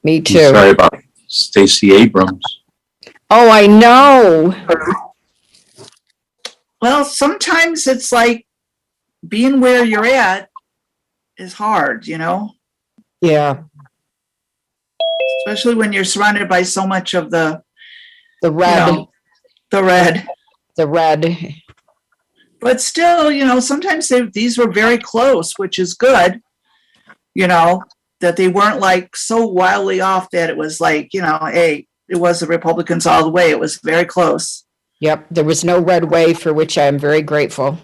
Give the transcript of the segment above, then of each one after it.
Me I'm too. sorry about Stacey Abrams. Oh, I know. Well, sometimes it's like being where you're at is hard, you know, Yeah. especially when you're surrounded by so much of the The red. the red. But still, you know, sometimes these were very close, which is good, you know, that they weren't like so wildly off that it was like, you know, hey, it was the Republicans all the way. It was very close. Yep. There was no red wave, for which I'm very grateful.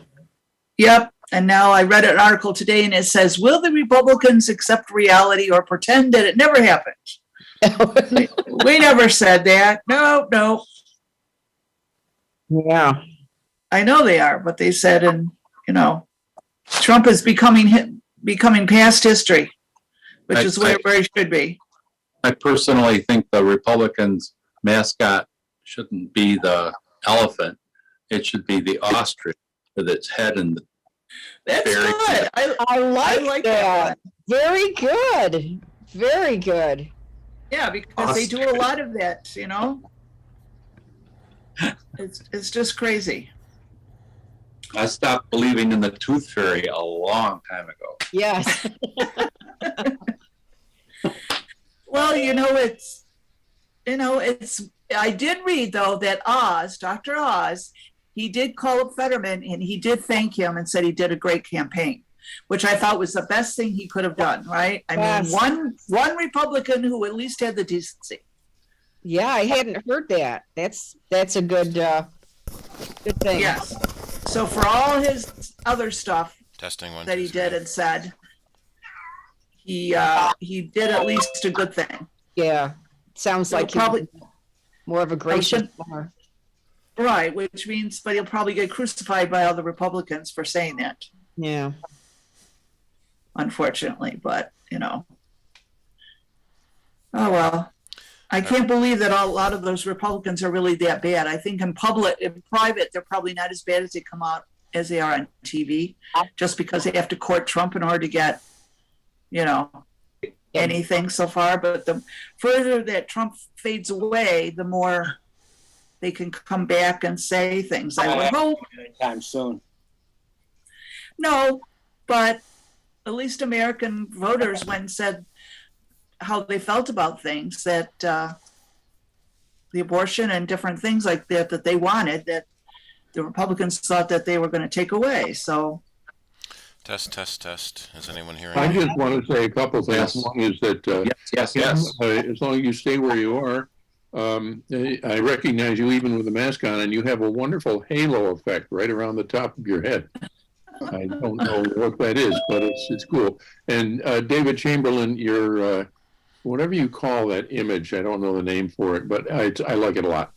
Yep. And now I read an article today and it says, will the Republicans accept reality or pretend that it never happened? We never said that. No. Yeah. I know they are, but they said, and you know, Trump is becoming past history, which is where it should be. I personally think the Republicans' mascot shouldn't be the elephant. It should be the ostrich with its head in the. That's good. I like that. Very good. Very good. Yeah, because they do a lot of that, you know. It's just crazy. I stopped believing in the tooth fairy a long time ago. Yes. Well, I did read though that Dr. Oz, he did call up Fetterman and he did thank him and said he did a great campaign, which I thought was the best thing he could have done, right? I mean, one Republican who at least had the decency. Yeah, I hadn't heard that. That's a good thing. Yes. So for all his other stuff that he did and said, he did at least a good thing. Yeah. Sounds like probably more of a gracious form. Right, which means, but he'll probably get crucified by all the Republicans for saying that. Yeah. Unfortunately, but you know. Oh well. I can't believe that a lot of those Republicans are really that bad. I think in private, they're probably not as bad as they come out as they are on TV, just because they have to court Trump in order to get, you know, anything so far. But the further that Trump fades away, the more they can come back and say things. I would hope. Anytime soon. No, but at least American voters went and said how they felt about things, that the abortion and different things like that they wanted, that the Republicans thought that they were going to take away. So test. Is anyone hearing? I just want to say a couple things. Yes. One is that Yes. as long as you stay where you are, I recognize you even with the mask on, and you have a wonderful halo effect right around the top of your head. I don't know what that is, but it's cool. And David Chamberlain, your whatever you call that image, I don't know the name for it, but I like it a lot.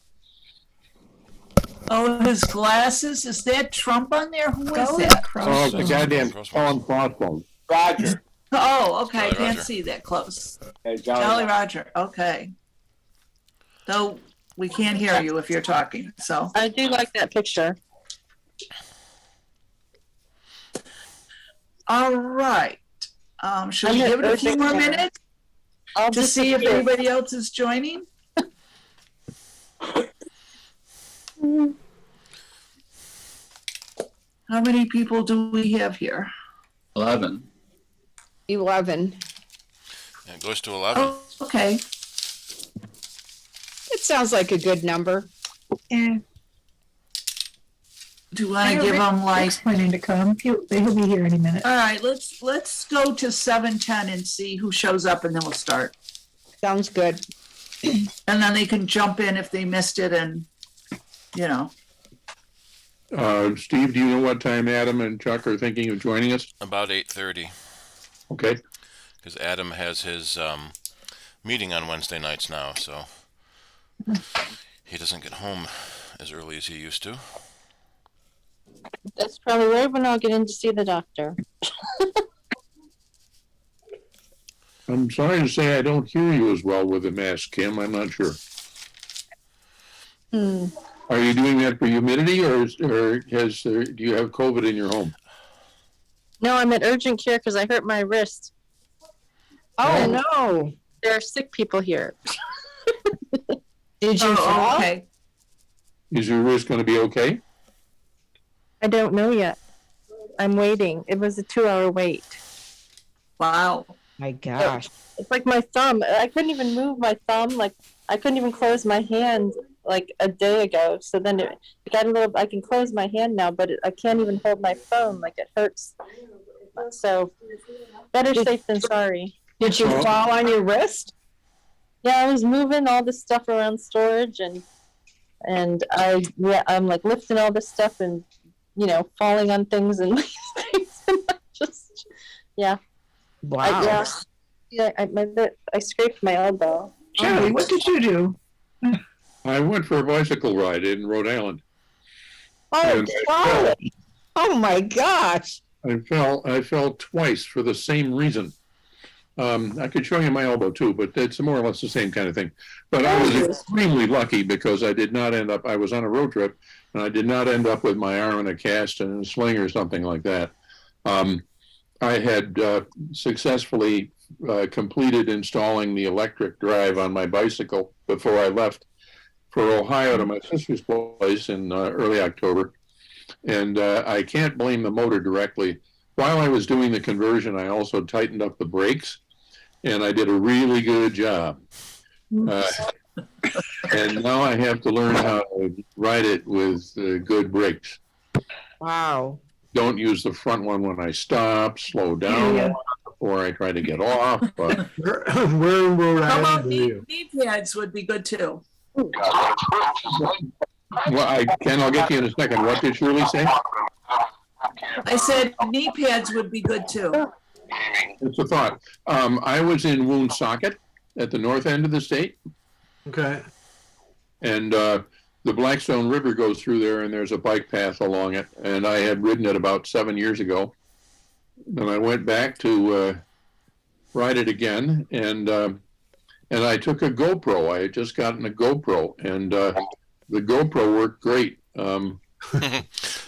oh, his glasses, is that Trump on there? Who is that? Oh, the goddamn Colin Crossbones. Roger. Oh, okay, I Jolly can't Roger. see that close. Hey, Jolly Roger, okay. Though we can't hear you if you're talking, so. I do like that picture. All right. Should we give it a few more minutes I'll to just see if anybody else is joining? How many people do we have here? 11. 11. Yeah, it goes to 11. Oh, okay. It sounds like a good number. Yeah. Do you want to give them like? Rick's planning to come. He'll be here any minute. All right, let's go to 7:10 and see who shows up, and then we'll start. Sounds good. And then they can jump in if they missed it, and you know. Steve, do you know what time Adam and Chuck are thinking of joining us? About 8:30, Okay. because Adam has his meeting on Wednesday nights now, so he doesn't get home as early as he used to. That's probably right when I'll get in to see the doctor. I'm sorry to say I don't hear you as well with the mask, Kim. I'm not sure. Are you doing that for humidity, or do you have COVID in your home? No, I'm at urgent care because I hurt my wrist. Oh, no. There are sick people here. Did you Oh, fall? okay. Is your wrist going to be okay? I don't know yet. I'm waiting. It was a 2-hour wait. Wow. My gosh. It's like my thumb. I couldn't even move my thumb. Like I couldn't even close my hand like a day ago. So then it got a little. I can close my hand now, but I can't even hold my phone. Like it hurts. So better safe than sorry. Did you Well- fall on your wrist? Yeah, I was moving all this stuff around storage, and I'm like lifting all this stuff and falling on things and just Wow. I scraped my elbow. Charlie, what did you do? I went for a bicycle ride in Rhode Island. Oh, And Charlie. Oh my gosh. I fell twice for the same reason. I could show you my elbow too, but it's more or less the same kind of thing. But I was extremely lucky because I did not end up, I was on a road trip and I did not end up with my arm in a cast and a sling or something like that. I had successfully completed installing the electric drive on my bicycle before I left for Ohio to my sister's place in early October. And I can't blame the motor directly. While I was doing the conversion, I also tightened up the brakes, and I did a really good job. And now I have to learn how to ride it with good brakes. Wow. Don't use the front one when I stop, slow down Yeah. before I try to get off. But Where in Rhode How about Island are you? knee pads would be good too. well, I'll get to you in a second. What did Shirley say? I said knee pads would be good too. It's a thought. I was in Woonsocket at the north end of the state, Okay. and the Blackstone River goes through there, and there's a bike path along it. And I had ridden it about 7 years ago, and I went back to ride it again, and I took a GoPro. I had just gotten a GoPro, and the GoPro worked great.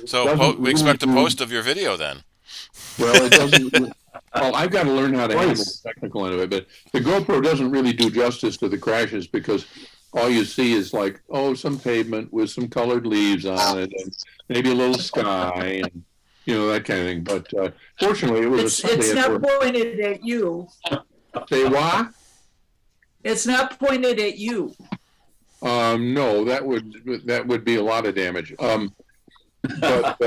So we expect a post of your video then. Well, it doesn't. Well, I've got to learn how to handle the Twice. technical end of it, but the GoPro doesn't really do justice to the crashes because all you see is like, some pavement with some colored leaves on it, and maybe a little sky, and that kind of thing. But fortunately, it was It's a Sunday at not work. pointed at you. Say what? It's not pointed at you. No, that would be a lot of damage. But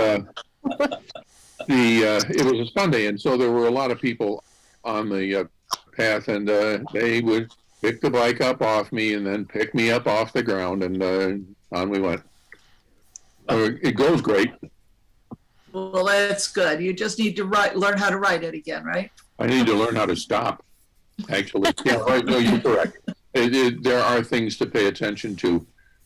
it was a Sunday, and so there were a lot of people on the path, and they would pick the bike up off me and then pick me up off the ground, and on we went. It goes great. Well, that's good. You just need to learn how to ride it again, right? I need to learn how to stop. Actually, yeah, right. No, you're correct. There are things to pay attention to.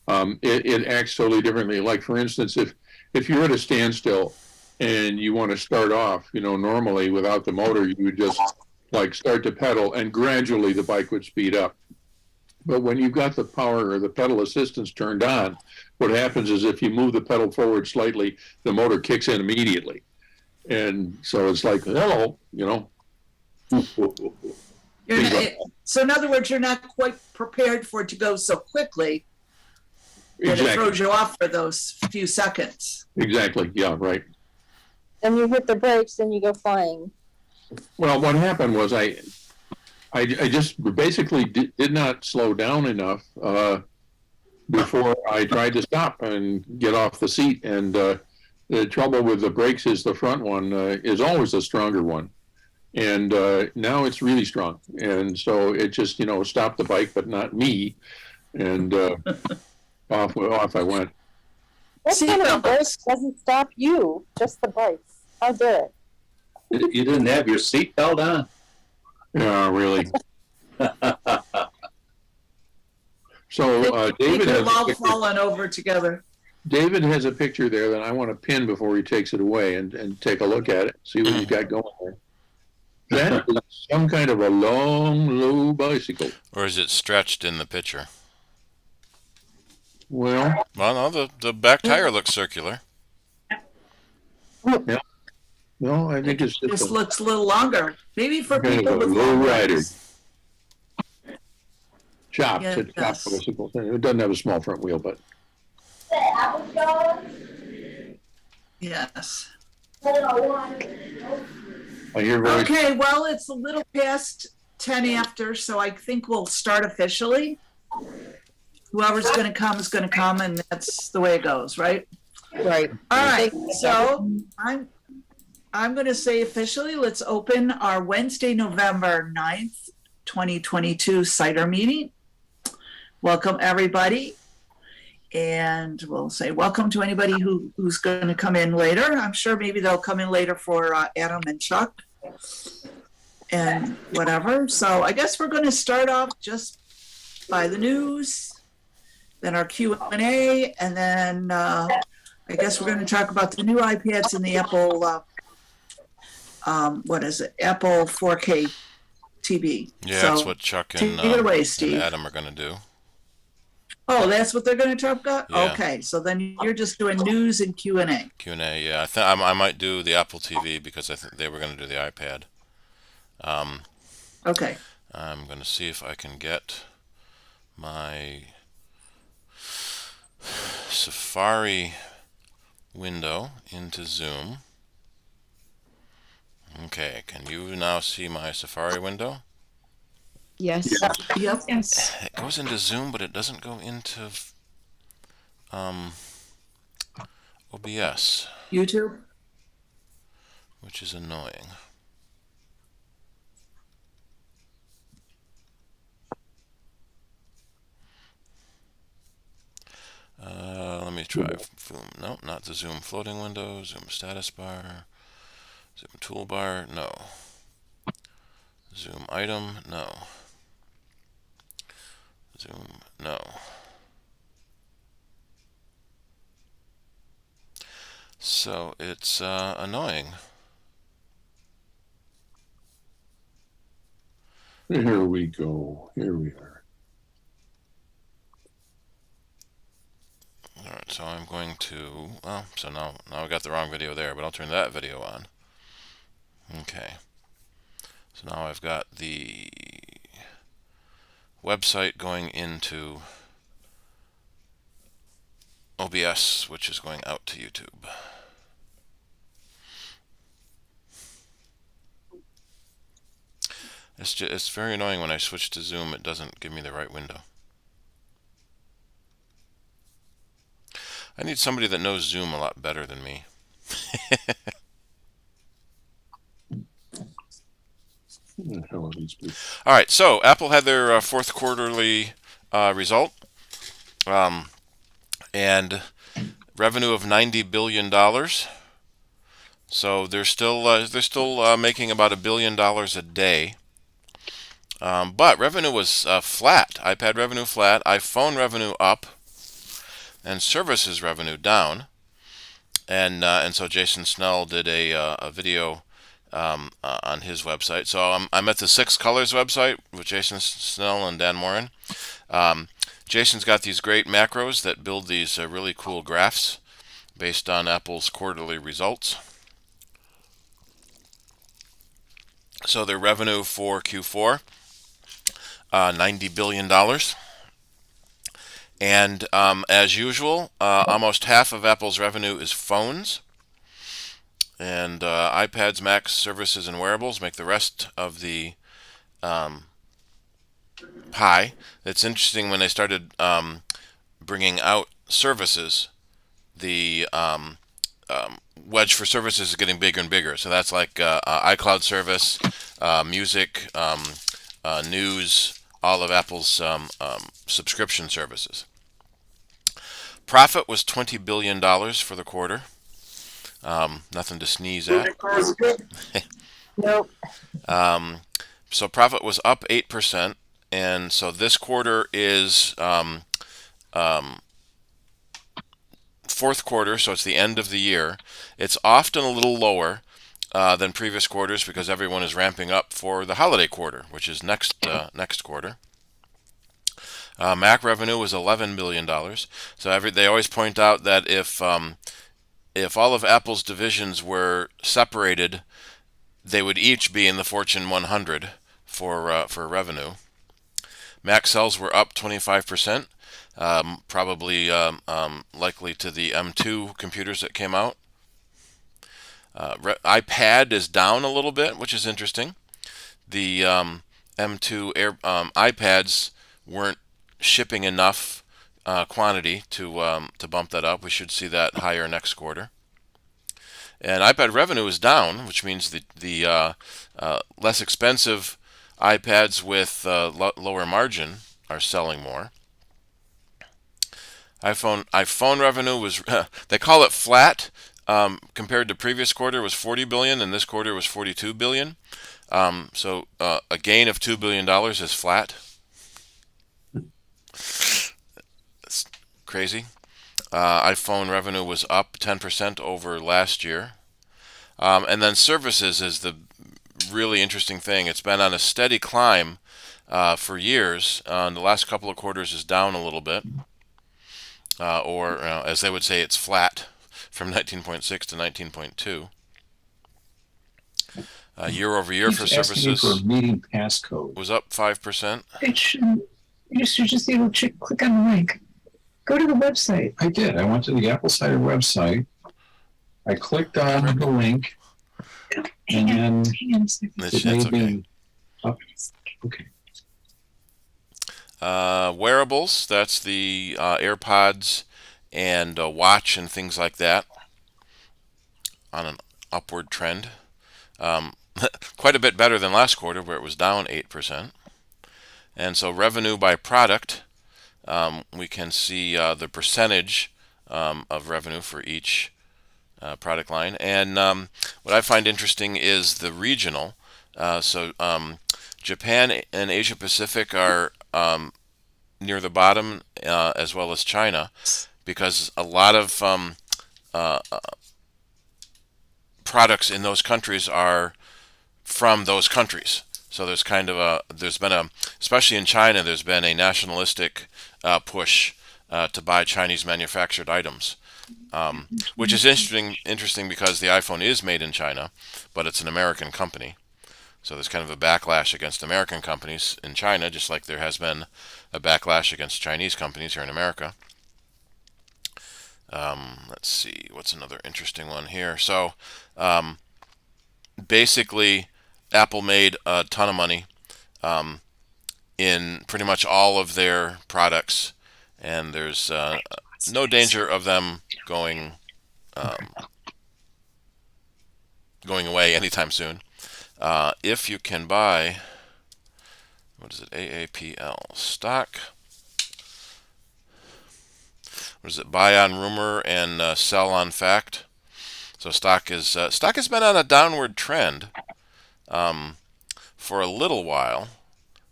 It acts totally differently. Like, for instance, if you're at a standstill and you want to start off, normally without the motor, you would just like start to pedal and gradually the bike would speed up. But when you've got the power or the pedal assistance turned on, what happens is if you move the pedal forward slightly, the motor kicks in immediately. And so it's like, hello, So in other words, you're not quite prepared for it to go so quickly that it Exactly. throws you off for those few seconds. Exactly. Yeah, right. And you hit the brakes and you go flying. Well, what happened was I just basically did not slow down enough before I tried to stop and get off the seat. And the trouble with the brakes is the front one is always a stronger one. And now it's really strong. And so it just, stopped the bike, but not me. And off I went. What See, kind of well- brakes doesn't stop you? Just the brakes. How dare it? You didn't have your seatbelt on? Yeah, really. So David They're has a all picture. falling over together. David has a picture there that I want to pin before he takes it away and take a look at it, see what he's got going there. That is some kind of a long, low bicycle. Or is it stretched in the picture? Well, Well, no, the back tire looks circular. no, I think it's This just looks a little longer. Maybe for kind people of a with low long rider. legs. chopped, Yes. it's chopped bicycle. It doesn't have a small front wheel, but Yes. I hear very, Okay, well, it's a little past 10 after, so I think we'll start officially. Whoever's going to come is going to come, and that's the way it goes, right? Right. All right, so I'm going to say officially, let's open our Wednesday, November 9th, 2022 CIDER meeting. Welcome, everybody. And we'll say welcome to anybody who's going to come in later. I'm sure maybe they'll come in later for Adam and Chuck and whatever. So I guess we're going to start off just by the news, then our Q&A, and then I guess we're going to talk about the new iPads and the Apple, what is it? Apple 4K TV. Yeah, So that's what Chuck and, take it away, and Steve. Adam are going to do. Oh, that's what they're going to talk about? Yeah. Okay, so then you're just doing news and Q&A. Q&A, yeah. I think I might do the Apple TV because I think they were going to do the iPad. Okay. I'm going to see if I can get my Safari window into Zoom. Okay, can you now see my Safari window? Yes. Yep. Yes. It goes into Zoom, but it doesn't go into OBS, YouTube? which is annoying. Let me try Zoom. No, not the Zoom floating window. Zoom status bar. Zoom toolbar. No. Zoom item. No. Zoom. No. So it's annoying. here we go. Here we are. Alright, so I'm going to, well, so now I got the wrong video there, but I'll turn that video on. Okay. So now I've got the website going into OBS, which is going out to YouTube. It's very annoying when I switch to Zoom, it doesn't give me the right window. I need somebody that knows Zoom a lot better than me. What the hell are these people? All right, so Apple had their fourth quarterly result, and revenue of $90 billion. So they're still making about $1 billion a day. But revenue was flat. iPad revenue flat, iPhone revenue up, and services revenue down. And so Jason Snell did a video on his website. So I'm at the Six Colors website with Jason Snell and Dan Morin. Jason's got these great macros that build these really cool graphs based on Apple's quarterly results. So their revenue for Q4, $90 billion. And as usual, almost half of Apple's revenue is phones. And iPads, Macs, services, and wearables make the rest of the pie. It's interesting when they started bringing out services, the wedge for services is getting bigger and bigger. So that's like iCloud service, music, news, all of Apple's subscription services. Profit was $20 billion for the quarter. Nothing to sneeze at. Nope. So profit was up 8%, and so this quarter is fourth quarter, so it's the end of the year. It's often a little lower than previous quarters because everyone is ramping up for the holiday quarter, which is next quarter. Mac revenue was $11 billion. So they always point out that if all of Apple's divisions were separated, they would each be in the Fortune 100 for revenue. Mac sales were up 25%, probably likely to the M2 computers that came out. iPad is down a little bit, which is interesting. The M2 iPads weren't shipping enough quantity to bump that up. We should see that higher next quarter. And iPad revenue is down, which means the less expensive iPads with lower margin are selling more. iPhone revenue was they call it flat. Compared to previous quarter was 40 billion, and this quarter was 42 billion. So a gain of $2 billion is flat. That's crazy. iPhone revenue was up 10% over last year. And then services is the really interesting thing. It's been on a steady climb for years. The last couple of quarters is down a little bit. Or as they would say, it's flat from 19.6 to 19.2. Year over year for services for a meeting passcode. was up 5%. It should, you should just be able to click on the link. Go to the website. I did. I went to the Apple CIDER website. I clicked on the link, and then Hang on a second. That's it okay. made me up. Okay. Wearables, that's the AirPods and watch and things like that, on an upward trend. Quite a bit better than last quarter, where it was down 8%. And so revenue by product, we can see the percentage of revenue for each product line. And what I find interesting is the regional. Japan and Asia Pacific are near the bottom, as well as China, because a lot of products in those countries are from those countries. So there's been a, especially in China, there's been a nationalistic push to buy Chinese manufactured items, which is interesting because the iPhone is made in China, but it's an American company. So there's kind of a backlash against American companies in China, just like there has been a backlash against Chinese companies here in America. Let's see, what's another interesting one here? So basically, Apple made a ton of money in pretty much all of their products, and there's no danger of them going away anytime soon. If you can buy, what is it, AAPL stock? What is it? Buy on rumor and sell on fact. So stock has been on a downward trend for a little while.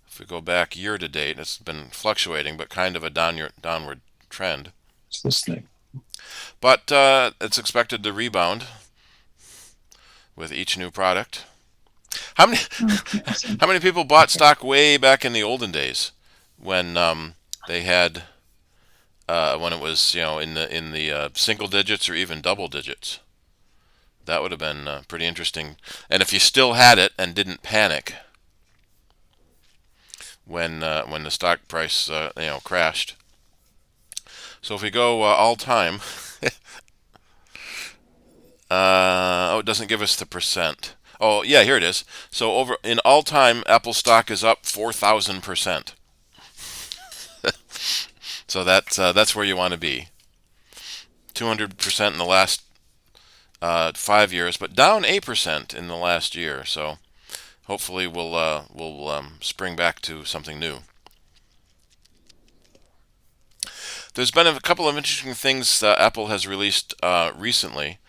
If we go back year to date, it's been fluctuating, but kind of a downward trend. What's this thing? But it's expected to rebound with each new product. How many people bought stock way back in the olden days when they had when it was in the single digits or even double digits? That would have been pretty interesting. And if you still had it and didn't panic when the stock price crashed. So if we go all time, it doesn't give us the percent. Oh yeah, here it is. So over in all time, Apple stock is up 4,000%. So that's where you want to be. 200% in the last 5 years, but down 8% in the last year. So hopefully we'll spring back to something new. There's been a couple of interesting things Apple has released recently.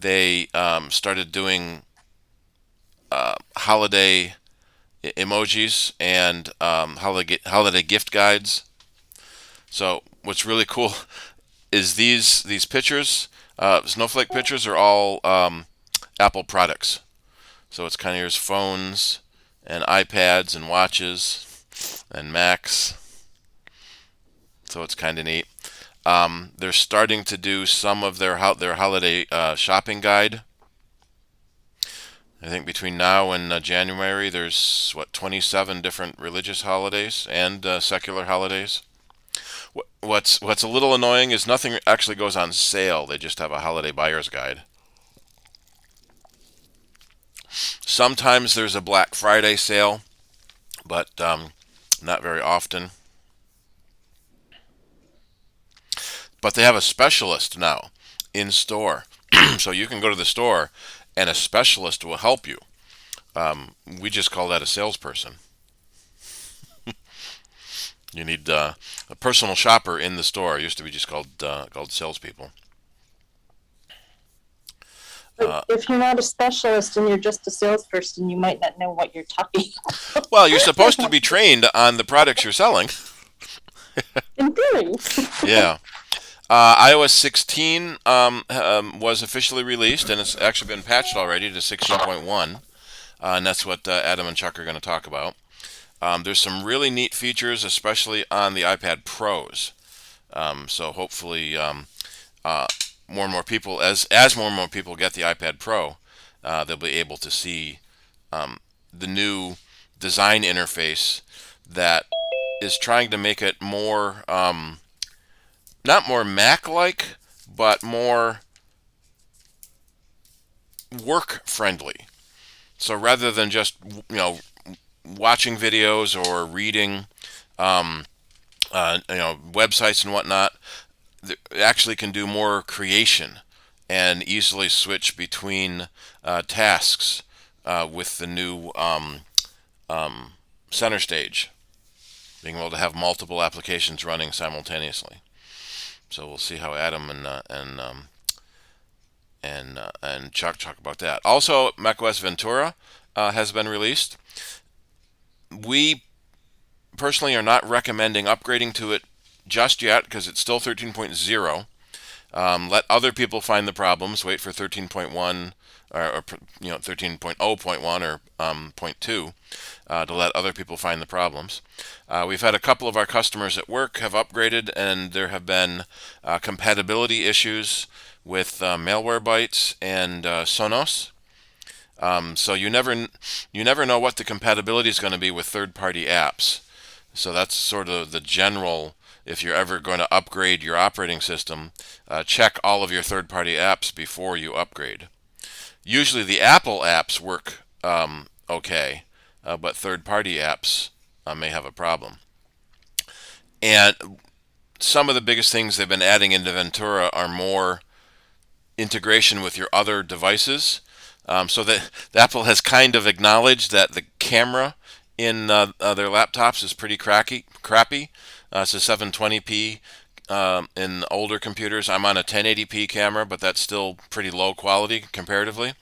They started doing holiday emojis and holiday gift guides. So what's really cool is these pictures, snowflake pictures, are all Apple products. So it's kind of here's phones and iPads and watches and Macs. So it's kind of neat. They're starting to do some of their holiday shopping guide. I think between now and January, there's 27 different religious holidays and secular holidays. What's a little annoying is nothing actually goes on sale. They just have a holiday buyer's guide. Sometimes there's a Black Friday sale, but not very often. But they have a specialist now in store. So you can go to the store and a specialist will help you. We just call that a salesperson. You need a personal shopper in the store. It used to be just called salespeople. But if you're not a specialist and you're just a salesperson, you might not know what you're talking about. Well, you're supposed to be trained on the products you're selling. In theory. Yeah. iOS 16 was officially released, and it's actually been patched already to 16.1. And that's what Adam and Chuck are going to talk about. There's some really neat features, especially on the iPad Pros. So hopefully more and more people, as more and more people get the iPad Pro, they'll be able to see the new design interface that is trying to make it more, not more Mac-like, but more work-friendly. So rather than just watching videos or reading websites and whatnot, it actually can do more creation and easily switch between tasks with the new center stage, being able to have multiple applications running simultaneously. So we'll see how Adam and Chuck talk about that. Also, macOS Ventura has been released. We personally are not recommending upgrading to it just yet because it's still 13.0. Let other people find the problems. Wait for 13.1 or 13.0.1 or 0.2 to let other people find the problems. We've had a couple of our customers at work have upgraded, and there have been compatibility issues with Malwarebytes and Sonos. So you never know what the compatibility is going to be with third-party apps. So that's sort of the general. If you're ever going to upgrade your operating system, check all of your third-party apps before you upgrade. Usually the Apple apps work okay, but third-party apps may have a problem. And some of the biggest things they've been adding into Ventura are more integration with your other devices. So that Apple has kind of acknowledged that the camera in their laptops is pretty crappy. It's a 720p in older computers. I'm on a 1080p camera, but that's still pretty low quality comparatively.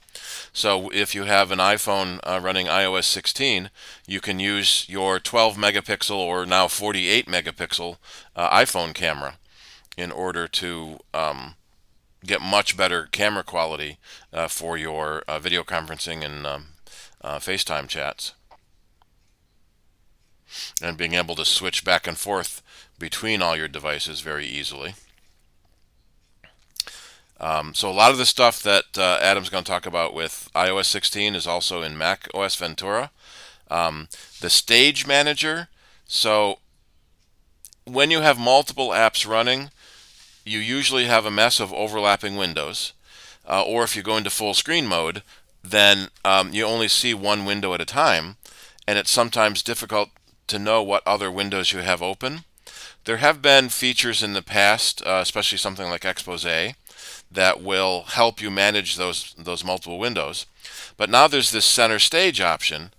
So if you have an iPhone running iOS 16, you can use your 12 megapixel or now 48 megapixel iPhone camera in order to get much better camera quality for your video conferencing and FaceTime chats. And being able to switch back and forth between all your devices very easily. So a lot of the stuff that Adam's going to talk about with iOS 16 is also in Mac OS Ventura. The Stage Manager, so when you have multiple apps running, you usually have a mess of overlapping windows. Or if you go into full screen mode, then you only see one window at a time, and it's sometimes difficult to know what other windows you have open. There have been features in the past, especially something like Expose, that will help you manage those multiple windows. But now there's this center stage option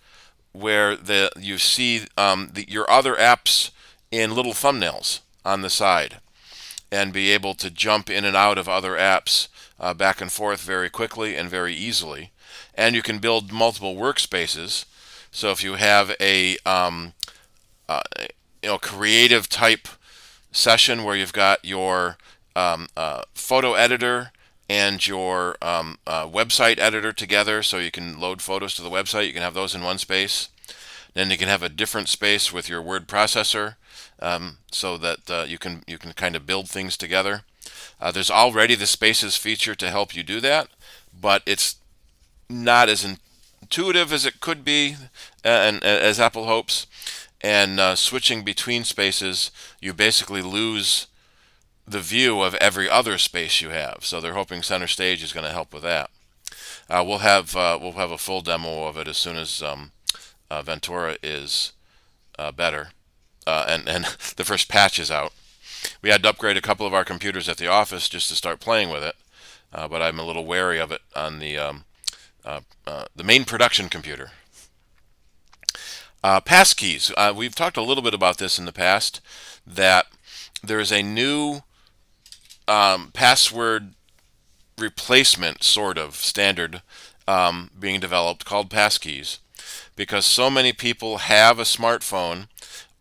where you see your other apps in little thumbnails on the side and be able to jump in and out of other apps back and forth very quickly and very easily. And you can build multiple workspaces. So if you have a creative type session where you've got your photo editor and your website editor together, so you can load photos to the website, you can have those in one space. Then you can have a different space with your word processor, so that you can kind of build things together. There's already the Spaces feature to help you do that, but it's not as intuitive as it could be, and as Apple hopes, and switching between spaces, you basically lose the view of every other space you have. So they're hoping Center Stage is going to help with that. We'll have a full demo of it as soon as Ventura is better, and the first patch is out. We had to upgrade a couple of our computers at the office just to start playing with it, but I'm a little wary of it on the main production computer. Passkeys. We've talked a little bit about this in the past, that there is a new password replacement sort of standard being developed called passkeys, because so many people have a smartphone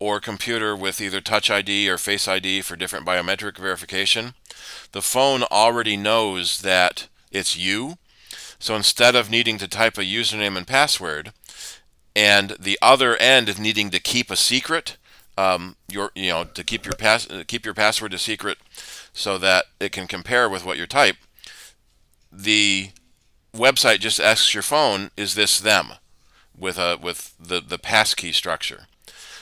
or computer with either Touch ID or Face ID for different biometric verification. The phone already knows that it's you, so instead of needing to type a username and password, and the other end is needing to keep a secret, to keep your password a secret so that it can compare with what you type, the website just asks your phone, is this them, with the passkey structure.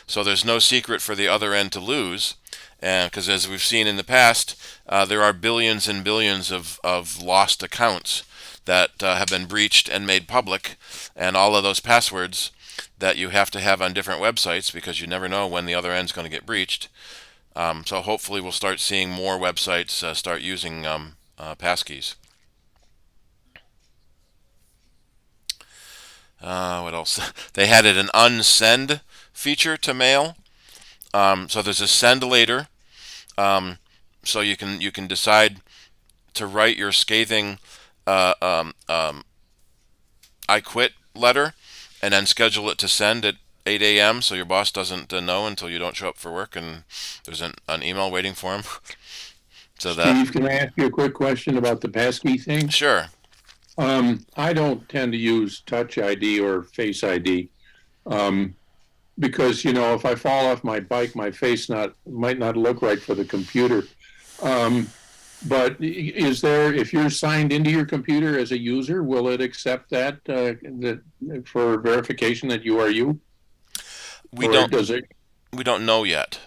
So there's no secret for the other end to lose, and because as we've seen in the past, there are billions and billions of lost accounts that have been breached and made public, and all of those passwords that you have to have on different websites, because you never know when the other end's going to get breached. So hopefully we'll start seeing more websites start using passkeys. What else? They added an unsend feature to mail. So there's a send later. So you can decide to write your scathing I quit letter and then schedule it to send at 8 a.m. so your boss doesn't know until you don't show up for work, and there's an email waiting for him. So Steve, can I ask you a quick question about the passkey thing? Sure. I don't tend to use Touch ID or Face ID because, if I fall off my bike, my face might not look right for the computer. But if you're signed into your computer as a user, will it accept that for verification that you are you? We don't know yet.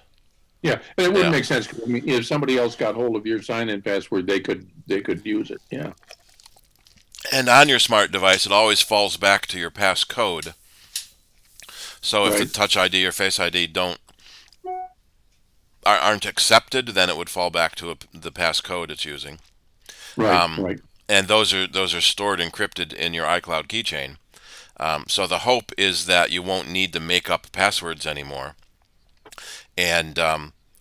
Yeah, and it wouldn't make sense. I mean, if somebody else got hold of your sign-in password, they could use it. Yeah. And on your smart device, it always falls back to your passcode. So if the Touch ID or Face ID aren't accepted, then it would fall back to the passcode it's using. Right. And those are stored encrypted in your iCloud keychain. So the hope is that you won't need to make up passwords anymore. And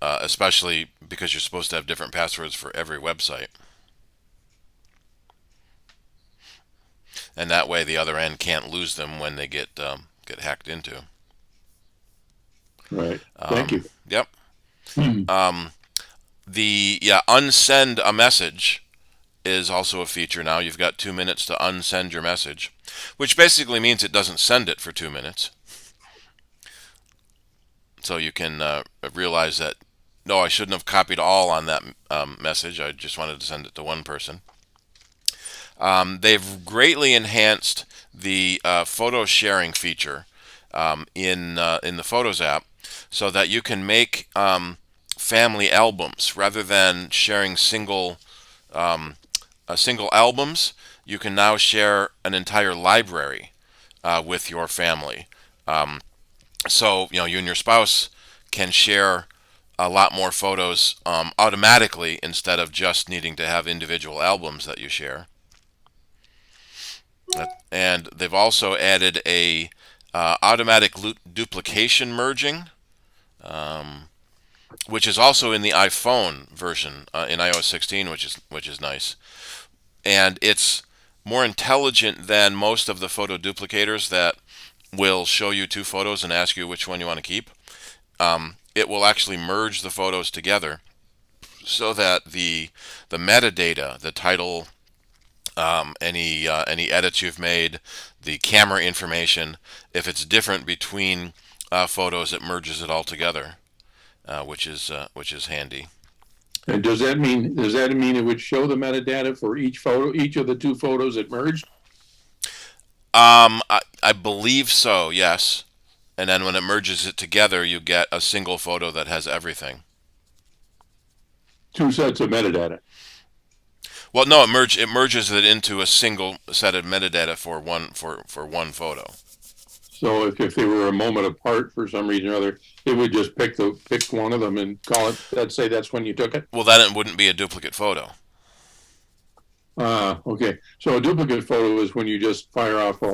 especially because you're supposed to have different passwords for every website. And that way the other end can't lose them when they get hacked into. Right. Thank you. Yep. Unsend a message is also a feature now. You've got 2 minutes to unsend your message, which basically means it doesn't send it for 2 minutes. So you can realize that, no, I shouldn't have copied all on that message. I just wanted to send it to one person. They've greatly enhanced the photo sharing feature in the Photos app, so that you can make family albums rather than sharing single albums. You can now share an entire library with your family. So you and your spouse can share a lot more photos automatically instead of just needing to have individual albums that you share. And they've also added a automatic duplication merging, which is also in the iPhone version in iOS 16, which is nice. And it's more intelligent than most of the photo duplicators that will show you two photos and ask you which one you want to keep. It will actually merge the photos together so that the metadata, the title, any edits you've made, the camera information, if it's different between photos, it merges it all together, which is handy. And does that mean it would show the metadata for each photo, each of the two photos it merged? I believe so, yes. And then when it merges it together, you get a single photo that has everything. 2 sets of metadata. Well, no, it merges it into a single set of metadata for one photo. So if they were a moment apart for some reason or other, it would just pick one of them and call it. Let's say that's when you took it. Well, then it wouldn't be a duplicate photo. Okay. So a duplicate photo is when you just fire off a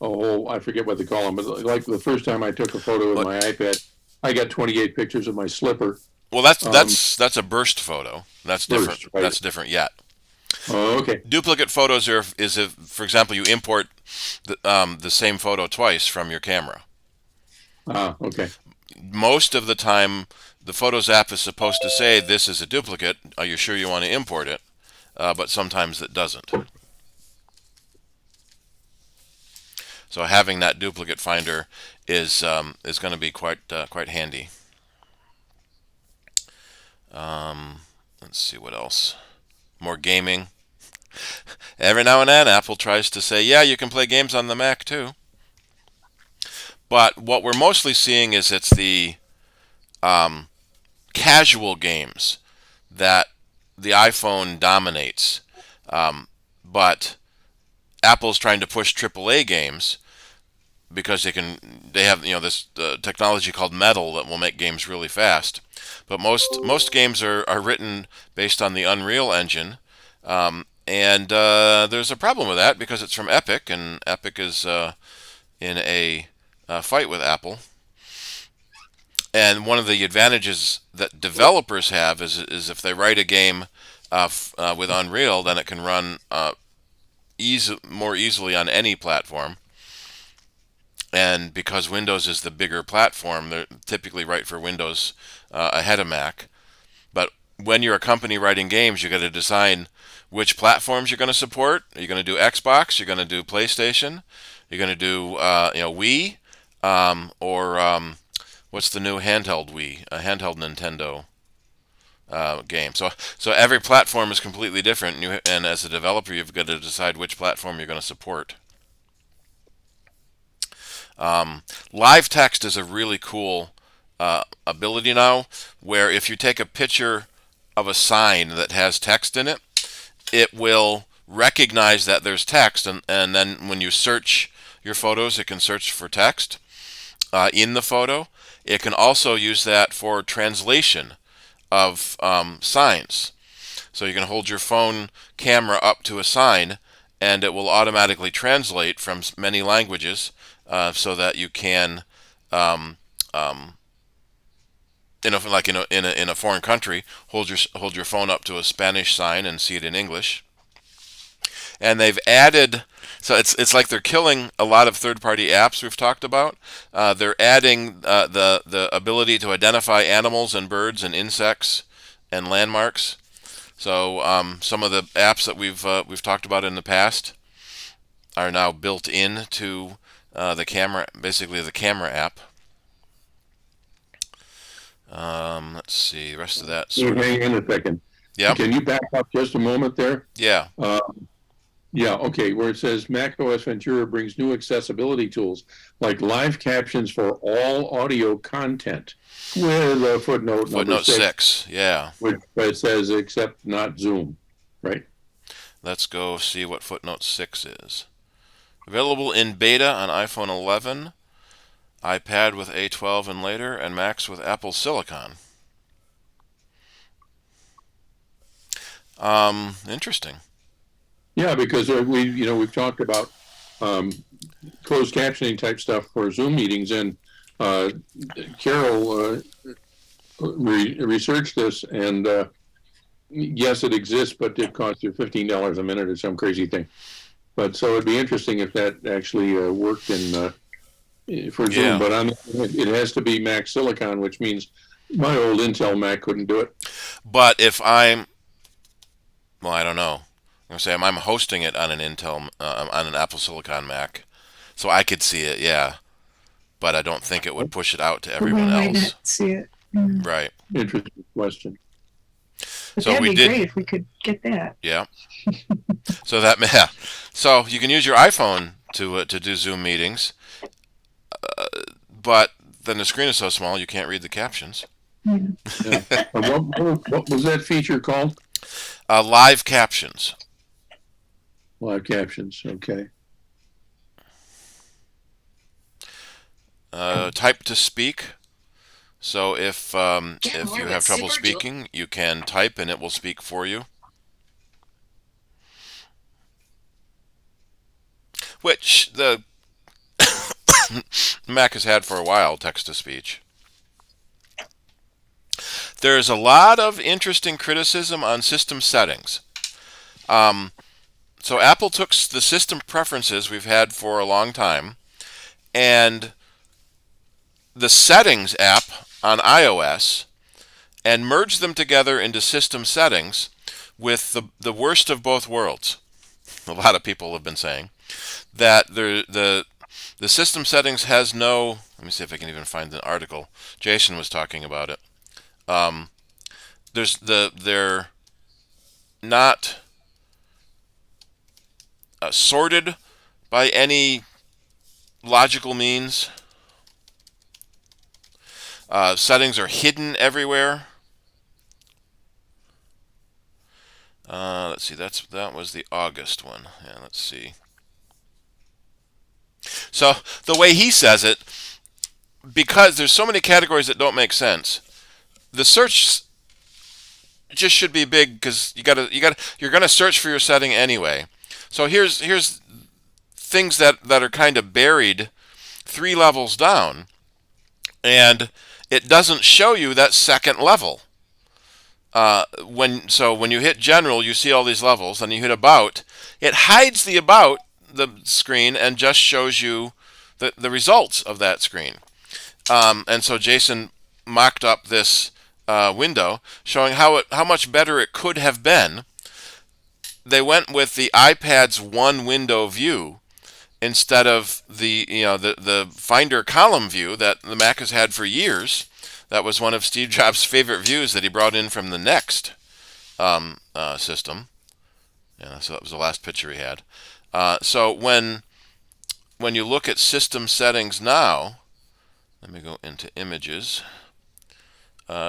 whole. I forget what they call them, but like the first time I took a photo with my iPad, I got 28 pictures of my slipper. Well, that's a burst photo. That's different. Burst, right. That's different yet. Oh, okay. Duplicate photos is if, for example, you import the same photo twice from your camera. Okay. Most of the time, the Photos app is supposed to say this is a duplicate. Are you sure you want to import it? But sometimes it doesn't. So having that duplicate finder is going to be quite handy. Let's see what else. More gaming. Every now and then, Apple tries to say, yeah, you can play games on the Mac too. But what we're mostly seeing is it's the casual games that the iPhone dominates. But Apple's trying to push AAA games because they have this technology called Metal that will make games really fast. But most games are written based on the Unreal Engine, and there's a problem with that because it's from Epic, and Epic is in a fight with Apple. And one of the advantages that developers have is if they write a game with Unreal, then it can run more easily on any platform. And because Windows is the bigger platform, they're typically write for Windows ahead of Mac. But when you're a company writing games, you got to decide which platforms you're going to support. Are you going to do Xbox? You're going to do PlayStation? You're going to do Wii? Or what's the new handheld Wii? A handheld Nintendo game. So every platform is completely different, and as a developer, you've got to decide which platform you're going to support. Live text is a really cool ability now, where if you take a picture of a sign that has text in it, it will recognize that there's text, and then when you search your photos, it can search for text in the photo. It can also use that for translation of signs. So you can hold your phone camera up to a sign, and it will automatically translate from many languages, so that you can, like in a foreign country, hold your phone up to a Spanish sign and see it in English. And they've added, so it's like they're killing a lot of third-party apps we've talked about. They're adding the ability to identify animals and birds and insects and landmarks. So some of the apps that we've talked about in the past are now built into the camera, basically the camera app. Let's see, the rest of that. Hang on a second. Yeah. Can you back up just a moment there? Yeah. Yeah, okay, where it says Mac OS Ventura brings new accessibility tools like live captions for all audio content with a footnote number 6, yeah. Which it says except not Zoom, right? Let's go see what footnote 6 is. Available in beta on iPhone 11, iPad with A12 and later, and Macs with Apple Silicon. Interesting. Yeah, because we've talked about closed captioning type stuff for Zoom meetings, and Carol researched this, and yes, it exists, but it costs you $15 a minute or some crazy thing. But so it'd be interesting if that actually worked for Zoom. Yeah. But it has to be Mac Silicon, which means my old Intel Mac couldn't do it. But if I don't know. I'm gonna say I'm hosting it on an Intel, on an Apple Silicon Mac, so I could see it, yeah. But I don't think it would push it out to everyone might else. not see it. Mm. Right. Interesting question. But So that'd we be did. great if we could get that. Yeah. So you can use your iPhone to do Zoom meetings. But then the screen is so small you can't read the captions. Yeah. What was that feature called? Live captions. Live captions. Okay. Type to speak. So if you have trouble speaking, you can type and it will speak for you. Which the Mac has had for a while, text to speech. There's a lot of interesting criticism on system settings. So Apple took the system preferences we've had for a long time, and the settings app on iOS, and merged them together into system settings with the worst of both worlds. A lot of people have been saying that the system settings has no. Let me see if I can even find the article. Jason was talking about it. They're not sorted by any logical means. Settings are hidden everywhere. Let's see. That was the August one. Yeah, let's see. So the way he says it, because there's so many categories that don't make sense, the search just should be big because you're gonna search for your setting anyway. So here's things that are kind of buried 3 levels down, and it doesn't show you that second level. When you hit general, you see all these levels, and you hit about, it hides the about the screen and just shows you the results of that screen. And so Jason mocked up this window showing how much better it could have been. They went with the iPad's one window view instead of the Finder column view that the Mac has had for years. That was one of Steve Jobs' favorite views that he brought in from the Next system. Yeah, so that was the last picture he had. So when you look at system settings now, let me go into images,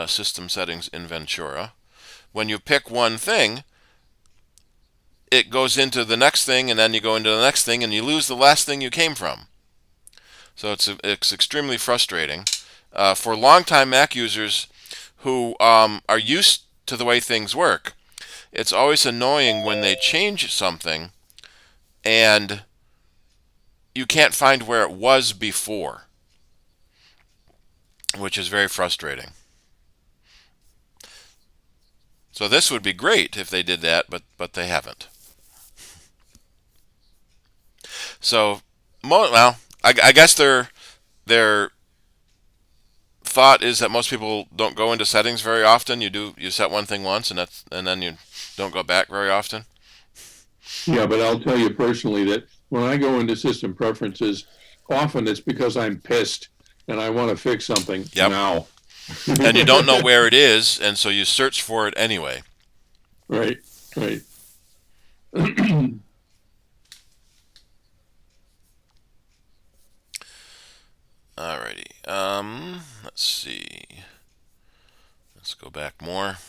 system settings in Ventura. When you pick one thing, it goes into the next thing, and then you go into the next thing, and you lose the last thing you came from. So it's extremely frustrating. For longtime Mac users who are used to the way things work, it's always annoying when they change something and you can't find where it was before, which is very frustrating. So this would be great if they did that, but they haven't. So, well, I guess their thought is that most people don't go into settings very often. You set one thing once, and then you don't go back very often. Yeah, but I'll tell you personally that when I go into system preferences, often it's because I'm pissed and I want to fix something now. And you don't know where it is, and so you search for it anyway. Right. Alrighty. Let's see. Let's go back more.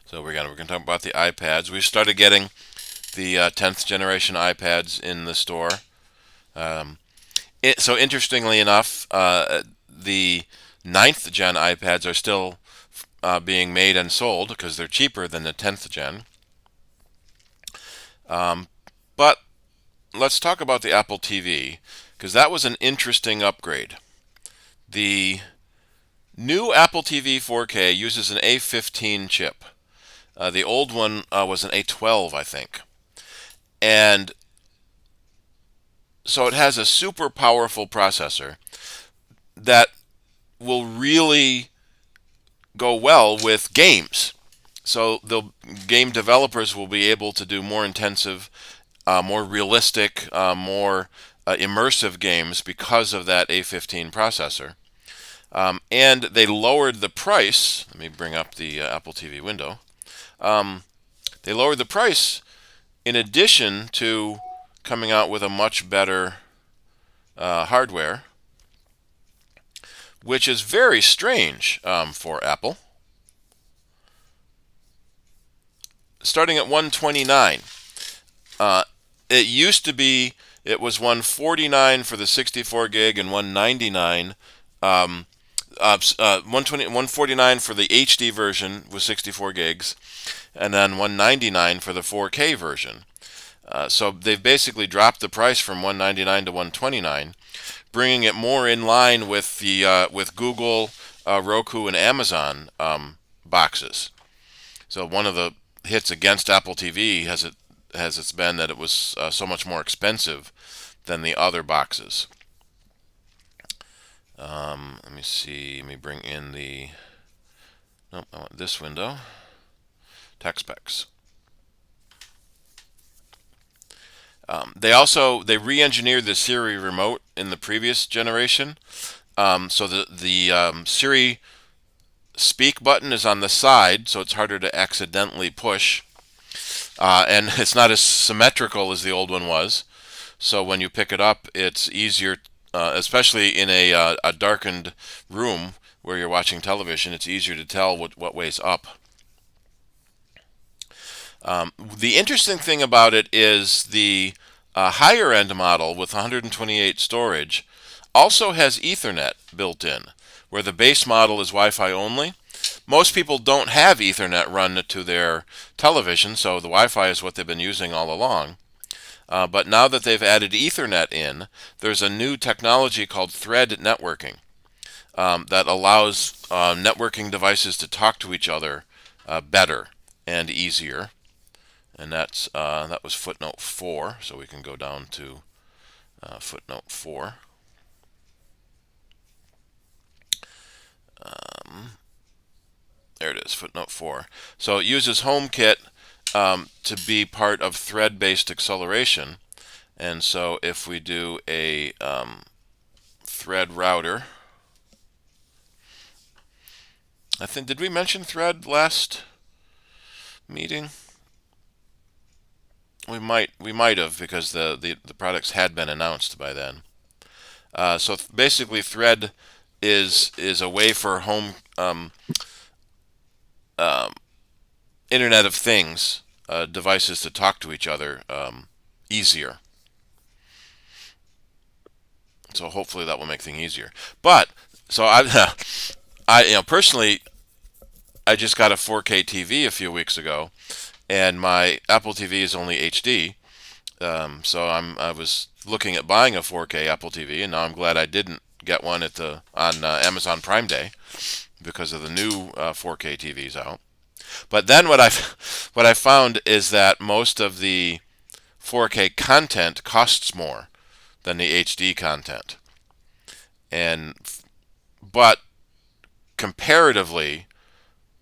So we're gonna talk about the iPads. We've started getting the 10th generation iPads in the store. So interestingly enough, the 9th gen iPads are still being made and sold because they're cheaper than the 10th gen. But let's talk about the Apple TV, because that was an interesting upgrade. The new Apple TV 4K uses an A15 chip. The old one was an A12, I think. And so it has a super powerful processor that will really go well with games. So the game developers will be able to do more intensive, more realistic, more immersive games because of that A15 processor. And they lowered the price. Let me bring up the Apple TV window. They lowered the price in addition to coming out with a much better hardware, which is very strange for Apple. Starting at $129. It used to be, it was $149 for the 64 gig and $199. 149 for the HD version with 64 gigs, and then $199 for the 4K version. So they've basically dropped the price from $199 to $129, bringing it more in line with the with Google, Roku, and Amazon boxes. So one of the hits against Apple TV has been that it was so much more expensive than the other boxes. Let me see. Let me bring in the. Nope, I want this window. Tech specs. They re-engineered the Siri remote in the previous generation. So the Siri speak button is on the side, so it's harder to accidentally push, and it's not as symmetrical as the old one was. So when you pick it up, it's easier, especially in a darkened room where you're watching television. It's easier to tell what way's up. The interesting thing about it is the higher end model with 128 storage also has Ethernet built in, where the base model is Wi-Fi only. Most people don't have Ethernet run to their television, so the Wi-Fi is what they've been using all along. But now that they've added Ethernet in, there's a new technology called thread networking that allows networking devices to talk to each other better and easier. And that was footnote 4, so we can go down to footnote 4. There it is, footnote 4. So it uses HomeKit to be part of thread-based acceleration. And so if we do a thread router, I think, did we mention thread last meeting? We might have, because the products had been announced by then. So basically, thread is a way for home Internet of Things devices to talk to each other easier. So hopefully that will make things easier. But so I personally, I just got a 4K TV a few weeks ago, and my Apple TV is only HD. So I was looking at buying a 4K Apple TV, and now I'm glad I didn't get one on Amazon Prime Day, because of the new 4K TVs out. But then what I found is that most of the 4K content costs more than the HD content, but comparatively,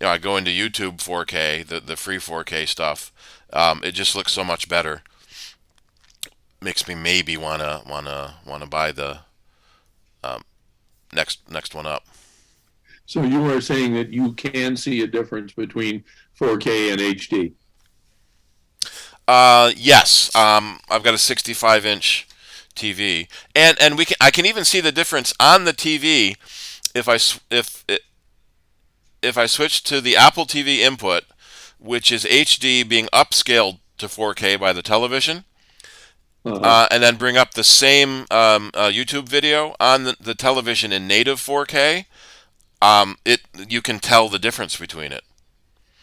I go into YouTube 4K, the free 4K stuff. It just looks so much better. Makes me maybe wanna buy the next one up. So you are saying that you can see a difference between 4K and HD? Yes. I've got a 65-inch TV, and I can even see the difference on the TV if I switch to the Apple TV input, which is HD being upscaled to 4K by the television, and then bring up the same YouTube video on the television in native 4K. You can tell the difference between it.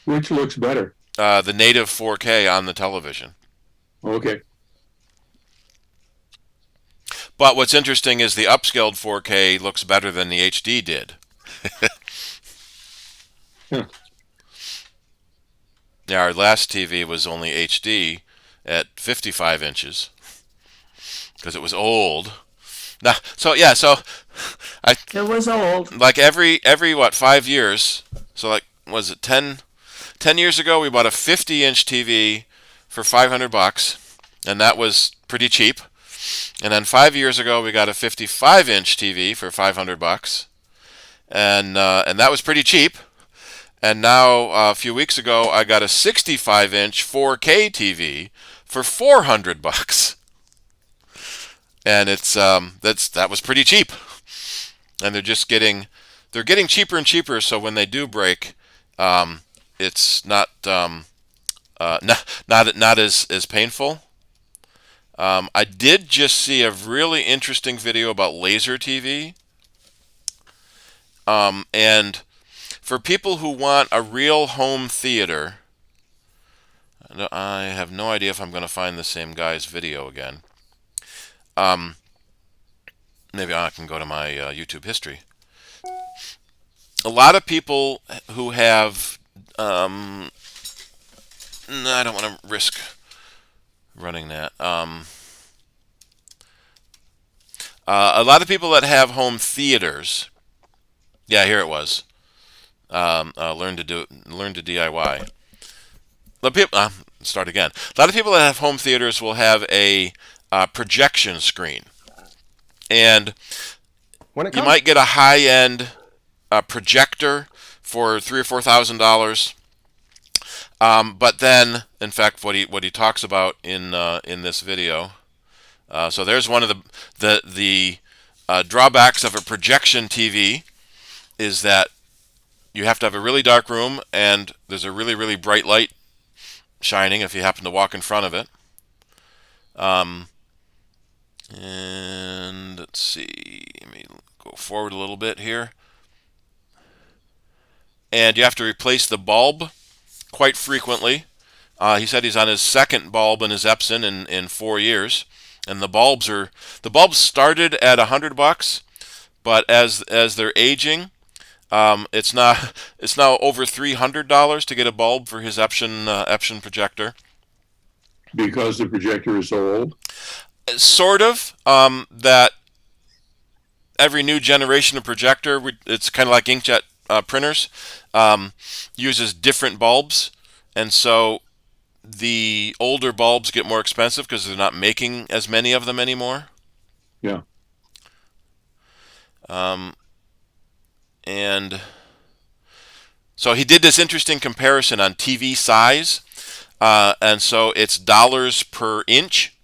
Which looks better? The native 4K on the television. Okay. But what's interesting is the upscaled 4K looks better than the HD did. Huh. Yeah, our last TV was only HD at 55 inches because it was old. Now, it was old. Like every 5 years. So like, was it 10 years ago? We bought a 50-inch TV for $500, and that was pretty cheap. And then 5 years ago, we got a 55-inch TV for $500, and that was pretty cheap. And now a few weeks ago, I got a 65-inch 4K TV for $400. and it's that was pretty cheap, and they're getting cheaper and cheaper. So when they do break, it's not as painful. I did just see a really interesting video about laser TV, and for people who want a real home theater, I have no idea if I'm going to find the same guy's video again. Maybe I can go to my YouTube history. A lot of people who have, no, I don't want to risk running that. A lot of people that have home theaters. Yeah, here it was. Learn to DIY. Start again. A lot of people that have home theaters will have a projection screen, and you might get a high-end projector for $3,000 or $4,000. But then, in fact, what he talks about in this video. So there's one of the drawbacks of a projection TV is that you have to have a really dark room and there's a really, really bright light shining if you happen to walk in front of it. And let's see, let me go forward a little bit here. And you have to replace the bulb quite frequently. He said he's on his second bulb in his Epson in 4 years, and the bulbs started at $100, but as they're aging, it's now over $300 to get a bulb for his Epson projector. Because the projector is so old? Sort of. That every new generation of projector, it's kind of like inkjet printers, uses different bulbs, and so the older bulbs get more expensive because they're not making as many of them anymore. Yeah. And so he did this interesting comparison on TV size, and so it's dollars per inch.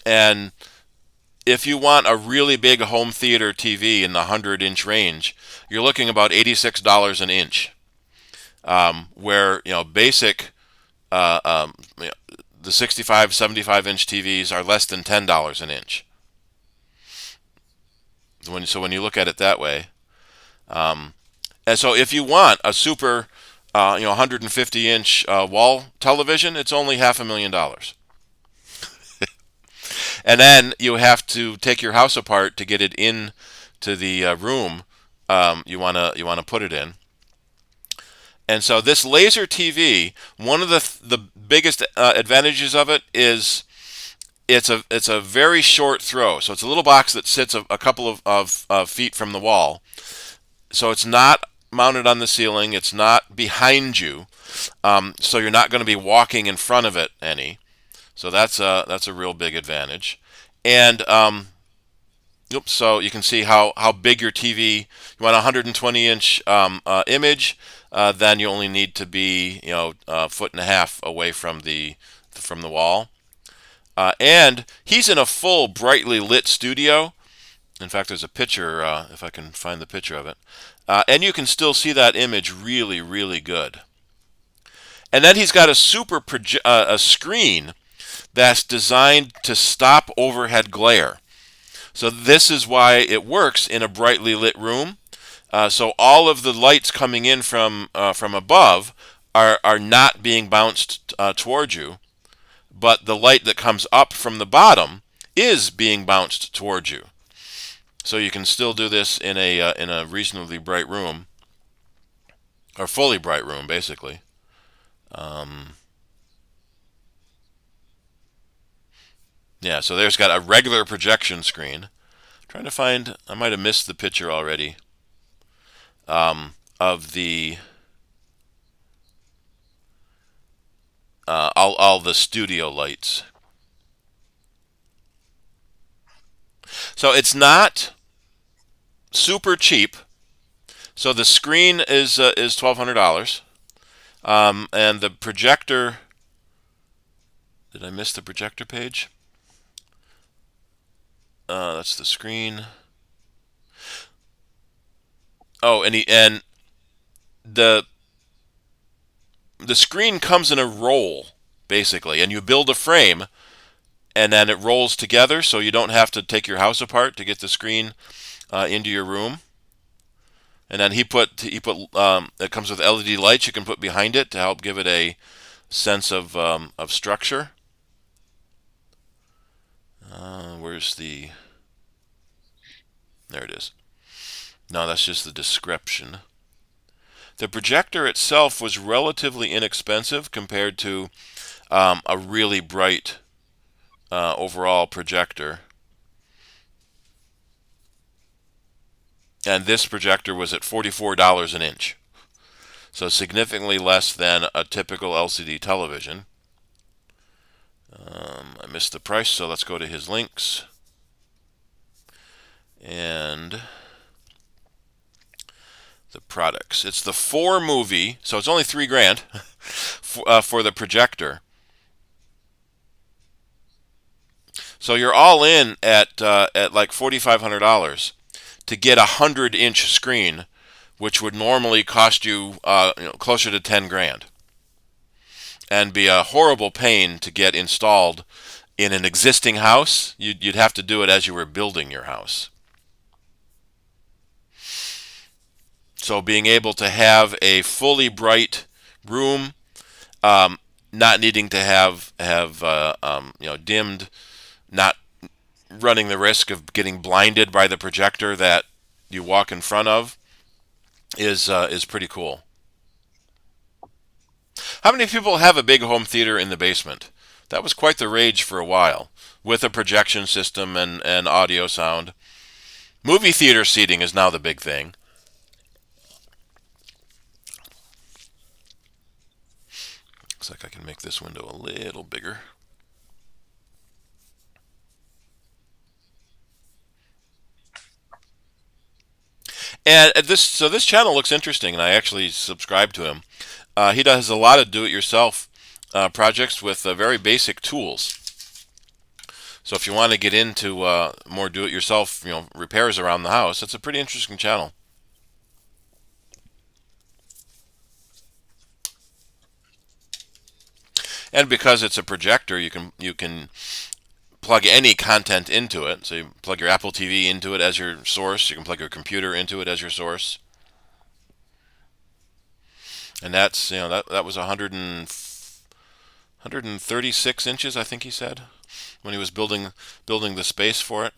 And if you want a really big home theater TV in the 100-inch range, you're looking about $86 an inch. Where basic the 65, 75-inch TVs are less than $10 an inch. So when you look at it that way, and so if you want a super 150-inch wall television, it's only $500,000. And then you have to take your house apart to get it in to the room you wanna put it in. And so this laser TV, one of the biggest advantages of it is it's a very short throw. So it's a little box that sits a couple of feet from the wall. So it's not mounted on the ceiling. It's not behind you. So you're not going to be walking in front of it any. So that's a real big advantage. And so you can see how big your TV. You want a 120-inch image, then you only need to be a foot and a half away from the wall. And he's in a full brightly lit studio. In fact, there's a picture if I can find the picture of it, and you can still see that image really, really good. And then he's got a a screen that's designed to stop overhead glare. So this is why it works in a brightly lit room. So all of the lights coming in from above are not being bounced towards you, but the light that comes up from the bottom is being bounced towards you. So you can still do this in a reasonably bright room, or fully bright room, basically. Yeah, so there's got a regular projection screen. I'm trying to find, I might have missed the picture already, of the all the studio lights. So it's not super cheap. So the screen is $1,200, and the projector. Did I miss the projector page? That's the screen. Oh, and the screen comes in a roll, basically, and you build a frame, and then it rolls together, so you don't have to take your house apart to get the screen into your room. And then he put it comes with LED lights you can put behind it to help give it a sense of structure. Where's the? There it is. No, that's just the description. The projector itself was relatively inexpensive compared to a really bright overall projector. And this projector was at $44 an inch. So significantly less than a typical LCD television. I missed the price, so let's go to his links. And the products. It's the 4-movie, so it's only $3,000 for the projector. So you're all in at like $4,500 to get a 100-inch screen, which would normally cost you, closer to $10,000, and be a horrible pain to get installed in an existing house. You'd have to do it as you were building your house. So being able to have a fully bright room, not needing to have dimmed, not running the risk of getting blinded by the projector that you walk in front of, is pretty cool. How many people have a big home theater in the basement? That was quite the rage for a while, with a projection system and audio sound. Movie theater seating is now the big thing. Looks like I can make this window a little bigger. And this channel looks interesting, and I actually subscribe to him. He does a lot of do-it-yourself projects with very basic tools. So if you want to get into more do-it-yourself, repairs around the house, it's a pretty interesting channel. And because it's a projector, you can plug any content into it. So you plug your Apple TV into it as your source. You can plug your computer into it as your source. And that's, that was 136 inches, I think he said, when he was building the space for it.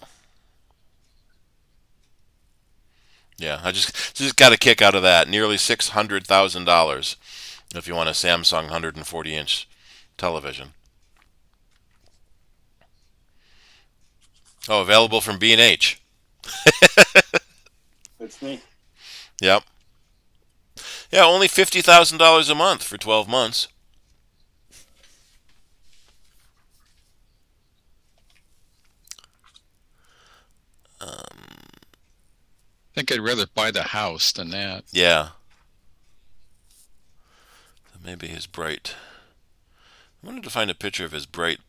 Yeah, I just got a kick out of that. Nearly $600,000 if you want a Samsung 140-inch television. Oh, available from B&H. That's me. Yep. Yeah, only $50,000 a month for 12 months. I think I'd rather buy the house than that. Yeah. So maybe his bright. I wanted to find a picture of his bright.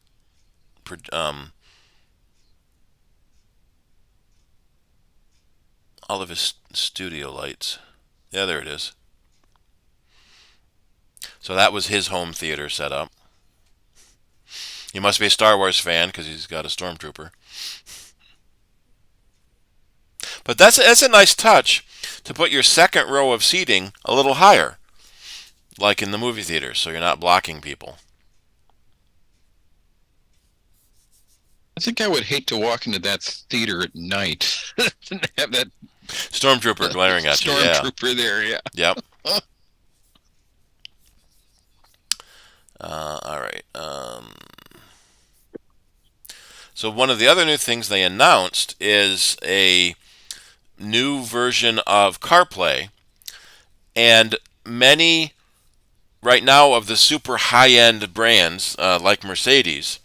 All of his studio lights. Yeah, there it is. So that was his home theater setup. He must be a Star Wars fan because he's got a stormtrooper. But that's a nice touch to put your second row of seating a little higher, like in the movie theater, so you're not blocking people. I think I would hate to walk into that theater at night and have that Stormtrooper glaring at you. Yeah. Stormtrooper there, yeah. Yep. All right. So one of the other new things they announced is a new version of CarPlay, and many right now of the super high-end brands like Mercedes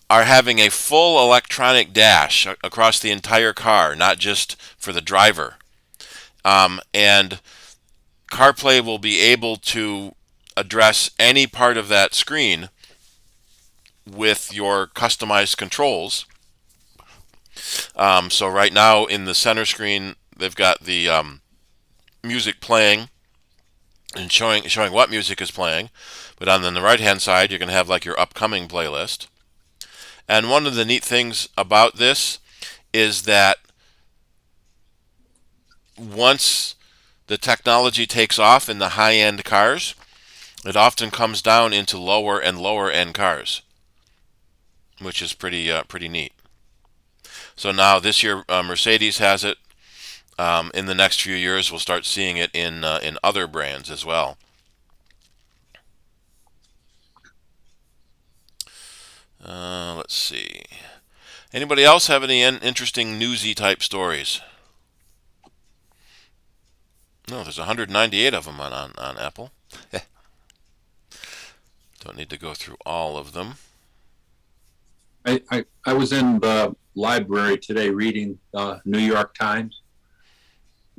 are having a full electronic dash across the entire car, not just for the driver. And CarPlay will be able to address any part of that screen with your customized controls. So right now in the center screen, they've got the music playing and showing what music is playing. But on the right-hand side, you're going to have like your upcoming playlist. And one of the neat things about this is that once the technology takes off in the high-end cars, it often comes down into lower and lower end cars, which is pretty neat. So now this year, Mercedes has it. In the next few years, we'll start seeing it in other brands as well. Let's see. Anybody else have any interesting newsy type stories? No, there's 198 of them on Apple. Don't need to go through all of them. I was in the library today reading New York Times,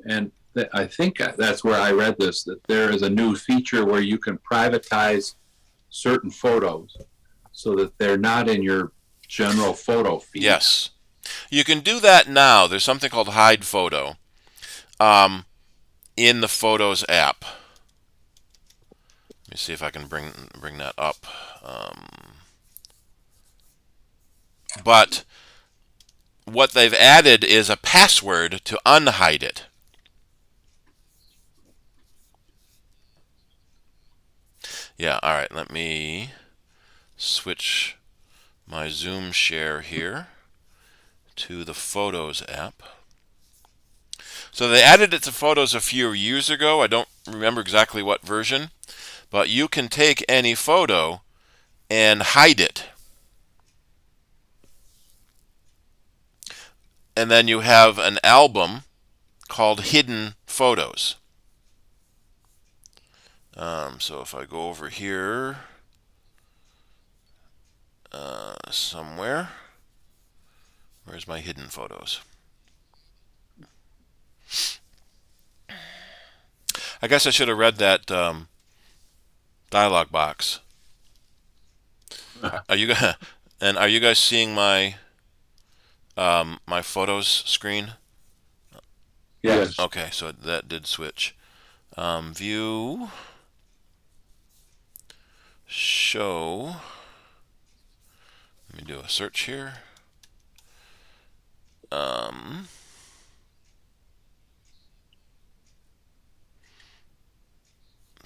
and I think that's where I read this, that there is a new feature where you can privatize certain photos so that they're not in your general photo feed. Yes. You can do that now. There's something called Hide Photo in the Photos app. Let me see if I can bring that up. But what they've added is a password to unhide it. Yeah, all right, let me switch my Zoom share here to the Photos app. So they added it to Photos a few years ago. I don't remember exactly what version, but you can take any photo and hide it. And then you have an album called Hidden Photos. So if I go over here somewhere, where's my hidden photos? I guess I should have read that dialog box. Are you guys seeing my my photos screen? Yes. Okay, so that did switch. View, show. Let me do a search here.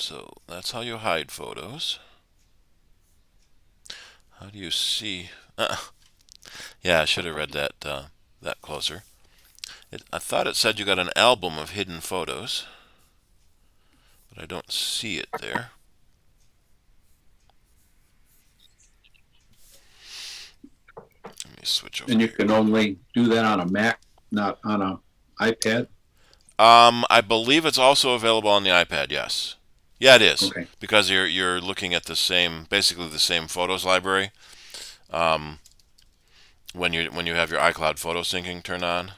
So that's how you hide photos. How do you see? Yeah, I should have read that that closer. I thought it said you got an album of hidden photos, but I don't see it there. Let me switch over. And you can only do that on a Mac, not on an iPad? I believe it's also available on the iPad, yes. Yeah, it is. Okay. Because you're looking at the same, basically the same photos library. When you have your iCloud photo syncing turned on.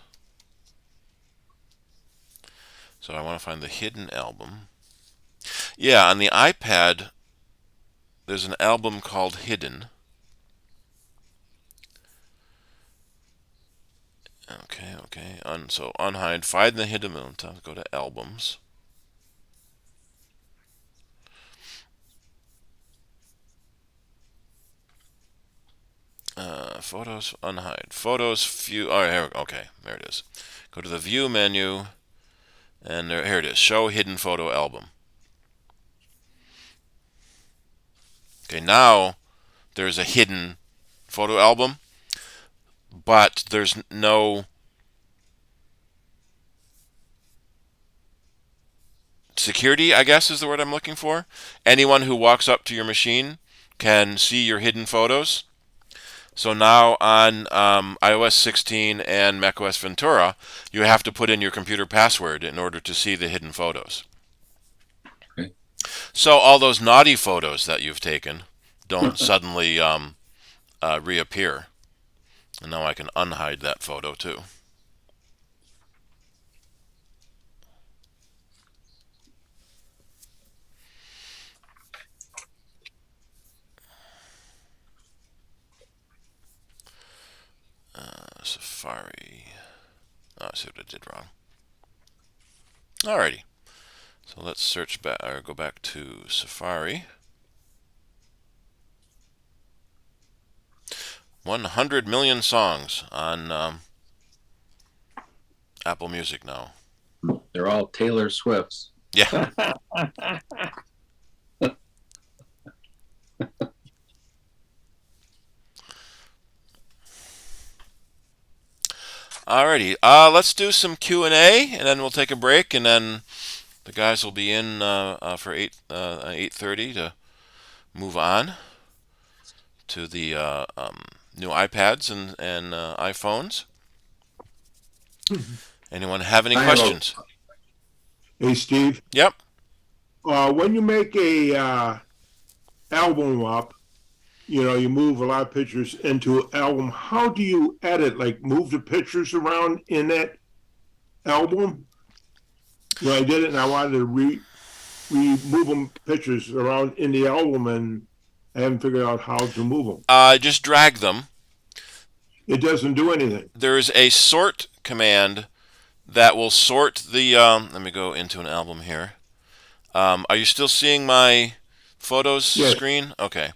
So I want to find the hidden album. Yeah, on the iPad, there's an album called Hidden. Okay. So unhide, find the hidden album. Go to albums. Photos, unhide. Photos, view. Oh, here. Okay, there it is. Go to the view menu, and here it is. Show hidden photo album. Okay, now there's a hidden photo album, but there's no security, I guess is the word I'm looking for. Anyone who walks up to your machine can see your hidden photos. So now on iOS 16 and macOS Ventura, you have to put in your computer password in order to see the hidden photos. Okay. So all those naughty photos that you've taken don't suddenly reappear. And now I can unhide that photo too. Safari. Oh, I see what I did wrong. Alrighty. So let's search back, or go back to Safari. 100 million songs on Apple Music now. They're all Taylor Swift's. Yeah. Alrighty, let's do some Q&A, and then we'll take a break, and then the guys will be in for 8:30 to move on to the new iPads and iPhones. Anyone have any questions? Hey, Steve. Yep. When you make a album up, you know, you move a lot of pictures into an album. How do you edit? Like, move the pictures around in that album? You know, I did it, and I wanted to remove them pictures around in the album, and I haven't figured out how to move them. Just drag them. It doesn't do anything. There's a sort command that will sort the. Let me go into an album here. Are you still seeing my photos screen? Okay.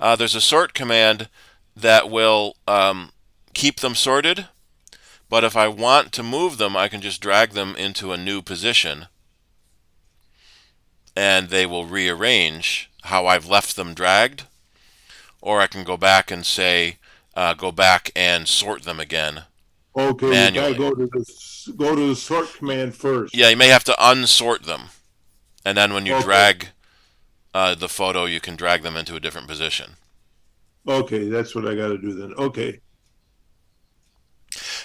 There's a sort command that will keep them sorted, but if I want to move them, I can just drag them into a new position, and they will rearrange how I've left them dragged, or I can go back and say, go back and sort them again. Okay, manually. you gotta go to the sort command first. Yeah, you may have to unsort them, and then when you drag the photo, you can drag them into a different position. Okay, that's what I got to do then. Okay.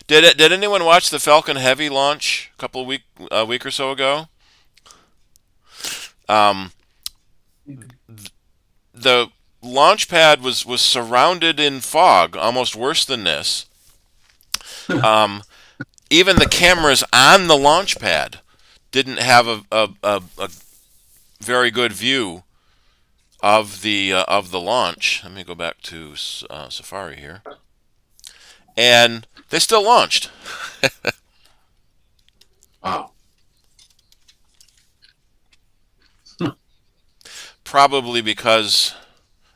Did anyone watch the Falcon Heavy launch a couple of week or so ago? The launch pad was surrounded in fog, almost worse than this. Even the cameras on the launch pad didn't have a very good view of the launch. Let me go back to Safari here, and they still launched. Wow. Probably because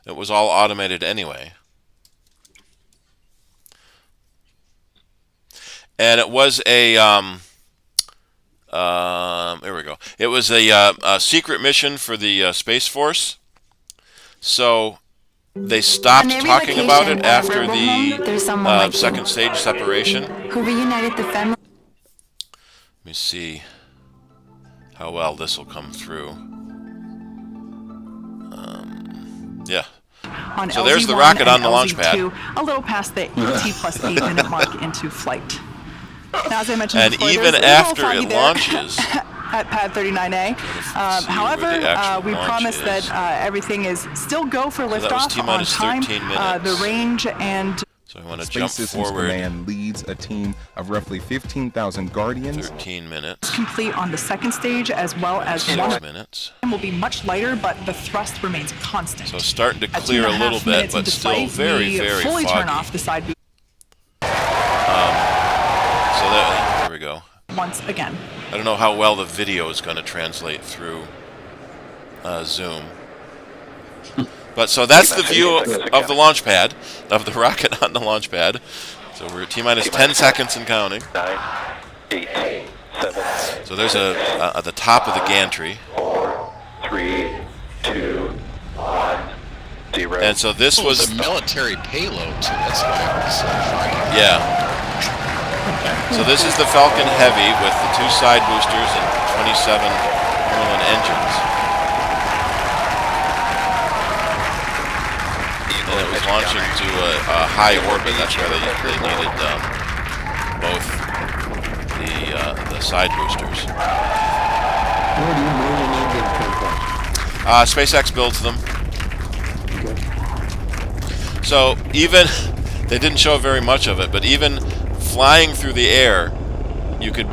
it was all automated anyway. And it was a here we go. It was a secret mission for the Space Force. So they stopped talking about it after the second stage separation. Who reunited the family. Let me see how well this will come through. Yeah. So there's the rocket on the launch pad. A little past the T+8 minute mark into flight. Now, as I mentioned and before, even after it launches at pad 39A. However, we promise that everything is still go for liftoff on time. The range and so I want to Space jump Systems forward. Command leads a team of roughly 15,000 Guardians. 13 minutes. Complete on the second stage, as well as 6 one minutes. will be much lighter, but the thrust remains constant. So starting to At clear a 2.5 little bit, minutes but into still flight, very, we very fully foggy. turn off the side boost So there we go. once again. I don't know how well the video is going to translate through Zoom. But so that's the view of the launch pad, of the rocket on the launch pad. So we're at T-minus 10 seconds and counting. 9, 8, 7. So there's at the top of the gantry. 4, 3, 2, 1, 0. And so this was a military payload, so that's why it was yeah. So this is the Falcon Heavy with the 2 side boosters and 27 Merlin engines. And it was launching to a high orbit. That's why they needed both the side boosters. Where do you Merlin engines come from? SpaceX builds them. So even they didn't show very much of it, but even flying through the air, you could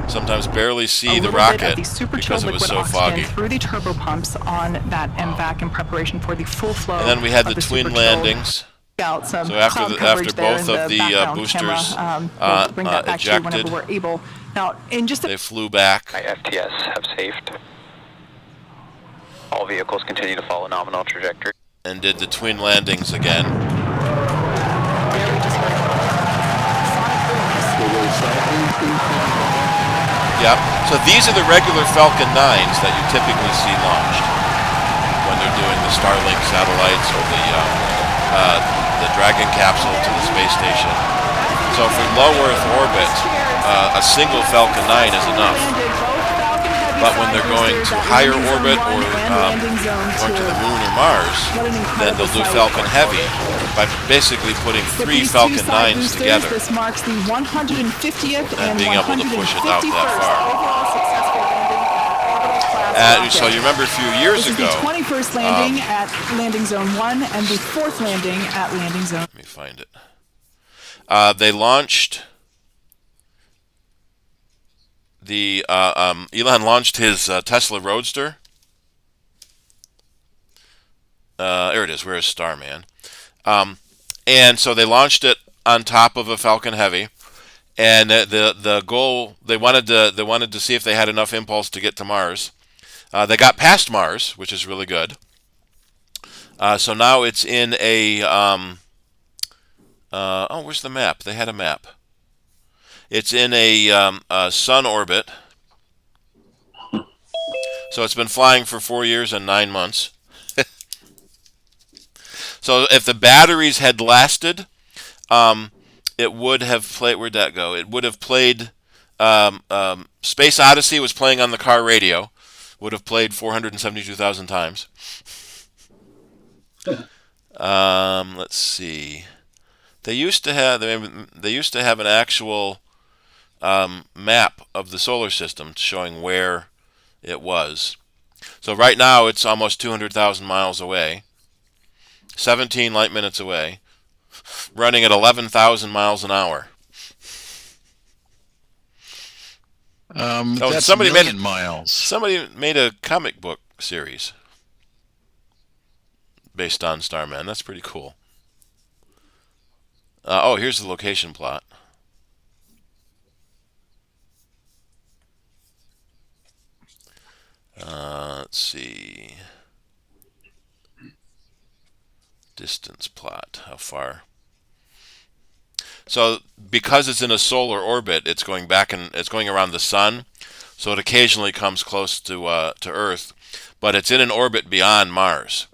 sometimes barely see the rocket because it was so foggy. Through the turbo pumps on that MVAC in preparation for the full flow. And then we had the of twin super-chilled landings. out some So after cloud the- coverage after there both in of the, background boosters, camera. We'll bring that back to you ejected, whenever we're able. Now, in just they flew back. My FTS have saved. All vehicles continue to follow nominal trajectory. And did the twin landings again. Yep. So these are the regular Falcon 9s that you typically see launched when they're doing the Starlink satellites or the Dragon capsule to the space station. So for low Earth orbit, a single Falcon 9 is enough. But when they're going to higher orbit or going to the Moon or Mars, then they'll do Falcon Heavy by basically putting three Falcon 9s together This marks the 150th and and being able to push it out 151st that far. overall successful landing of orbital class So you remember a few years This ago. is the 21st landing at Landing Zone 1 and the 4th landing at Landing Zone. Let me find it. They launched Elon launched his Tesla Roadster. There it is. Where is Starman? And so they launched it on top of a Falcon Heavy, and the goal they wanted to see if they had enough impulse to get to Mars. They got past Mars, which is really good. So now it's in a where's the map? They had a map. It's in a sun orbit. So it's been flying for 4 years and 9 months. So if the batteries had lasted, it would have played. Where'd that go? It would have played. Space Odyssey was playing on the car radio. Would have played 472,000 times. Let's see. They used to have an actual map of the solar system showing where it was. So right now it's almost 200,000 miles away, 17 light minutes away, running at 11,000 miles an hour. That's somebody million made miles. Somebody made a comic book series based on Starman. That's pretty cool. Here's the location plot. Let's see. Distance plot. How far? So because it's in a solar orbit, it's going back and it's going around the sun. So it occasionally comes close to Earth, but it's in an orbit beyond Mars,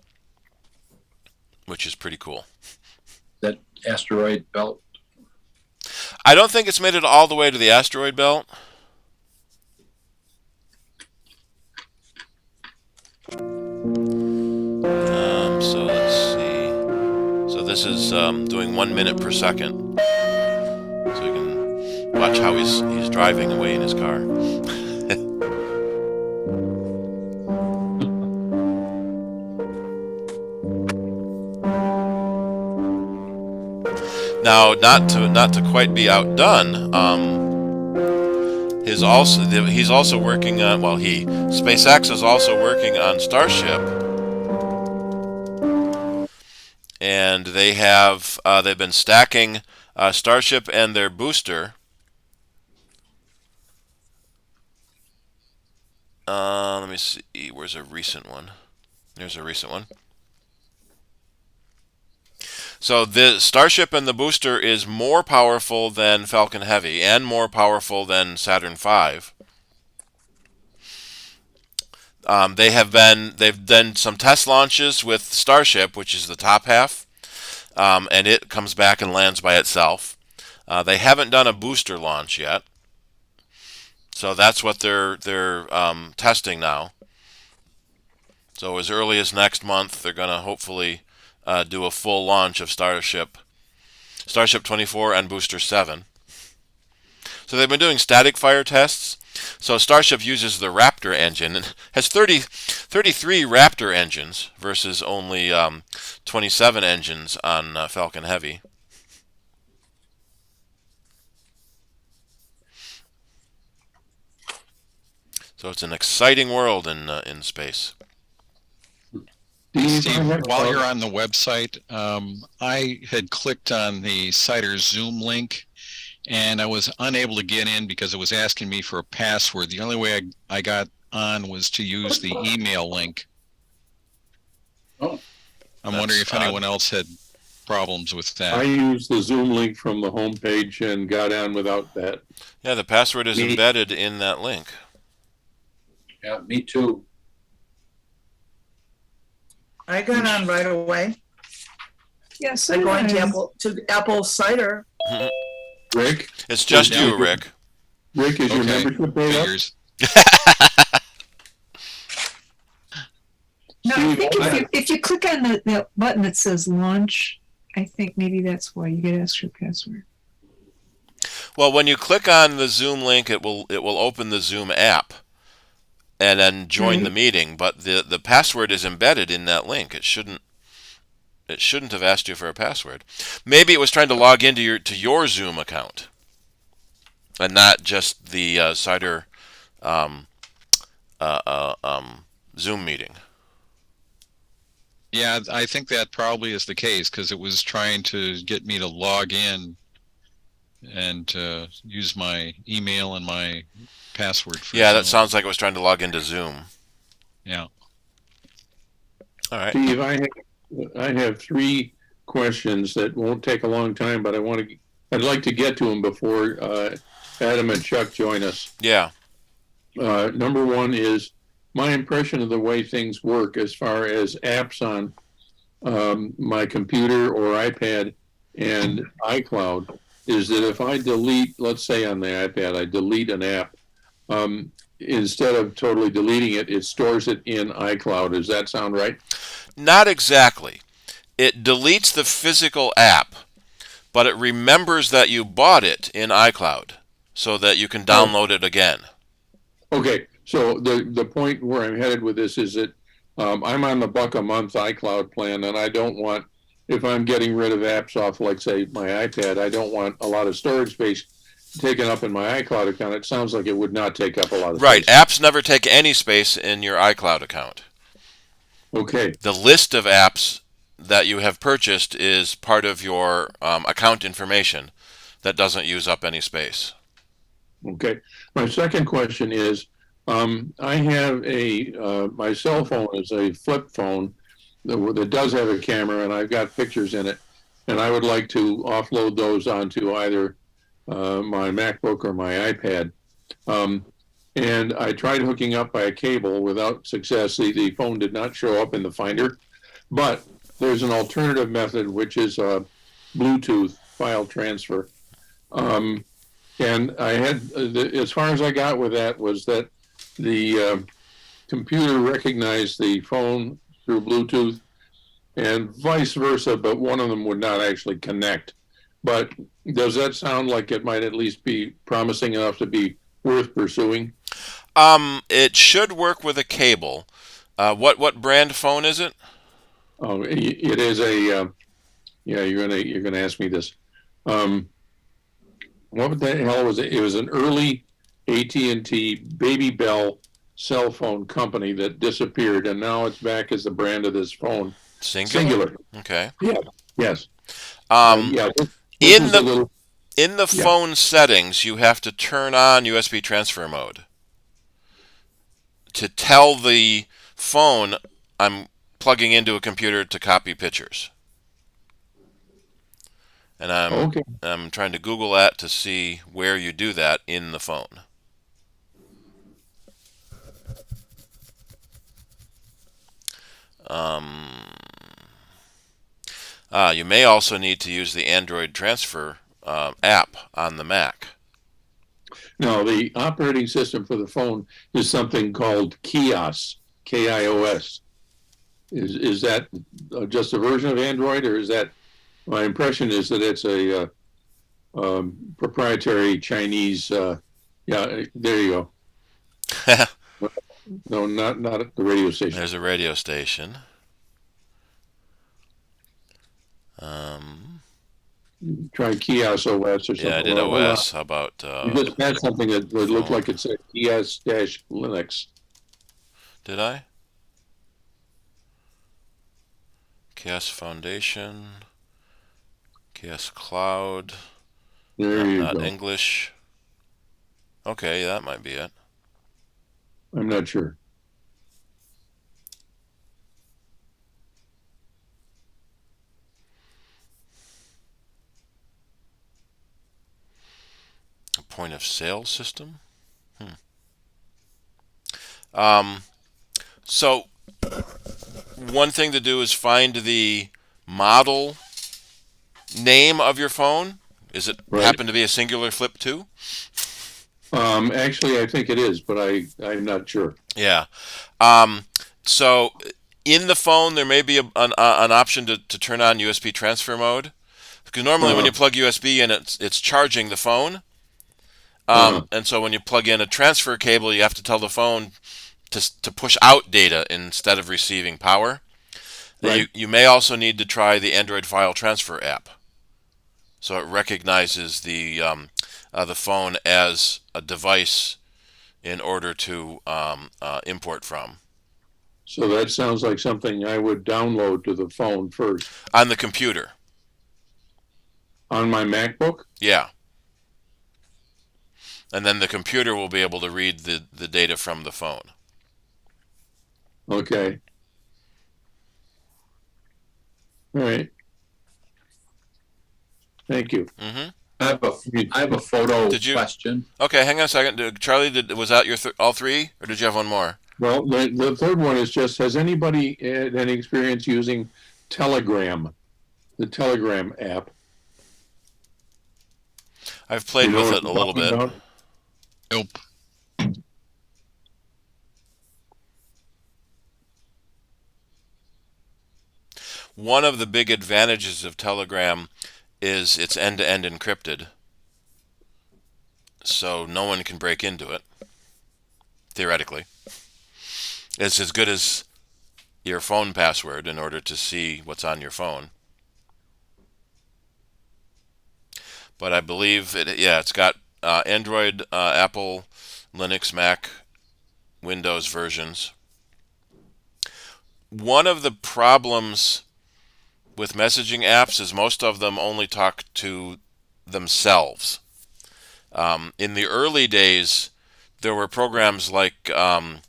which is pretty cool. That asteroid belt. I don't think it's made it all the way to the asteroid belt. So let's see. So this is doing 1 minute per second. So you can watch how he's driving away in his car. Now, not to quite be outdone, he's also working on, SpaceX is also working on Starship, and they've been stacking Starship and their booster. Let me see, where's a recent one? There's a recent one. So the Starship and the booster is more powerful than Falcon Heavy and more powerful than Saturn V. They've done some test launches with Starship, which is the top half, and it comes back and lands by itself. They haven't done a booster launch yet, so that's what they're testing now. So as early as next month, they're going to hopefully do a full launch of Starship 24 and Booster 7. So they've been doing static fire tests. So Starship uses the Raptor engine and has 33 Raptor engines versus only 27 engines on Falcon Heavy. So it's an exciting world in space. Steve, while you're on the website, I had clicked on the CIDER Zoom link, and I was unable to get in because it was asking me for a password. The only way I got on was to use the email link. Oh, I'm wondering if anyone else had problems with that. I used the Zoom link from the home page and got on without that. Yeah, the password is embedded in that link. Yeah, me too. I got on right away. Yes, I go into Apple CIDER. Rick? It's just you, Rick. Rick, is your membership paid up? No, I think if you click on the button that says launch, I think maybe that's why you get asked your password. Well, when you click on the Zoom link, it will open the Zoom app and then join the meeting. But the password is embedded in that link. It shouldn't have asked you for a password. Maybe it was trying to log into your Zoom account and not just the CIDER Zoom meeting. Yeah, I think that probably is the case because it was trying to get me to log in and use my email and my password. For yeah, Zoom. that sounds like it was trying to log into Zoom. Yeah. All right. Steve, I have 3 questions that won't take a long time, but I'd like to get to them before Adam and Chuck join us. Yeah. Number 1 is my impression of the way things work as far as apps on my computer or iPad and iCloud is that if I delete, let's say on the iPad, I delete an app, instead of totally deleting it, it stores it in iCloud. Does that sound right? Not exactly. It deletes the physical app, but it remembers that you bought it in iCloud so that you can download it again. Okay. So the point where I'm headed with this is that I'm on the $1 a month iCloud plan, and I don't want, if I'm getting rid of apps off, like say my iPad, I don't want a lot of storage space taken up in my iCloud account. It sounds like it would not take up a lot of space. Right. Apps never take any space in your iCloud account. Okay. The list of apps that you have purchased is part of your account information that doesn't use up any space. Okay. My second question is, I have my cell phone is a flip phone that does have a camera, and I've got pictures in it, and I would like to offload those onto either my MacBook or my iPad. And I tried hooking up by a cable without success. The phone did not show up in the Finder, but there's an alternative method, which is Bluetooth file transfer. And I had, as far as I got with that was that the computer recognized the phone through Bluetooth and vice versa, but one of them would not actually connect. But does that sound like it might at least be promising enough to be worth pursuing? It should work with a cable. What brand phone is it? Oh, it is a. Yeah, you're gonna ask me this. What the hell was it? It was an early AT&T Baby Bell cell phone company that disappeared, and now it's back as the brand of this phone. Singular. Okay. Yeah. Yes. Yeah. In the Yeah. phone settings, you have to turn on USB transfer mode to tell the phone I'm plugging into a computer to copy pictures. And I'm trying to Google that to see where you do that in the phone. You may also need to use the Android transfer app on the Mac. No, the operating system for the phone is something called Kios, Kios. Is that just a version of Android, or is that? My impression is that it's a proprietary Chinese. Yeah, there you go. No, not at the radio station. There's a radio station. Try Kios OS or something. Yeah, I did OS. How about? You just had something that looked like it said Kios-Linux. Did I? Chaos Foundation. Chaos Cloud. There you not go. English. Okay, that might be it. I'm not sure. A point of sale system? So one thing to do is find the model name of your phone. Is it happen to be a singular flip 2? Actually, I think it is, but I'm not sure. Yeah. So in the phone, there may be an option to turn on USB transfer mode. Because normally when you plug USB in, it's charging the phone. And so when you plug in a transfer cable, you have to tell the phone to push out data instead of receiving power. Right. You may also need to try the Android file transfer app. So it recognizes the phone as a device in order to import from. So that sounds like something I would download to the phone first. On the computer. On my MacBook? Yeah. And then the computer will be able to read the data from the phone. Okay. All right. Thank you. Mm-hmm. I have a photo question. Okay, hang on a second. Charlie, was that your all three, or did you have one more? Well, the third one is just, has anybody had any experience using Telegram, the Telegram app? I've played with it a little bit. Nope. One of the big advantages of Telegram is it's end-to-end encrypted. So no one can break into it, theoretically. It's as good as your phone password in order to see what's on your phone. But I believe it's got Android, Apple, Linux, Mac, Windows versions. One of the problems with messaging apps is most of them only talk to themselves. In the early days, there were programs like what's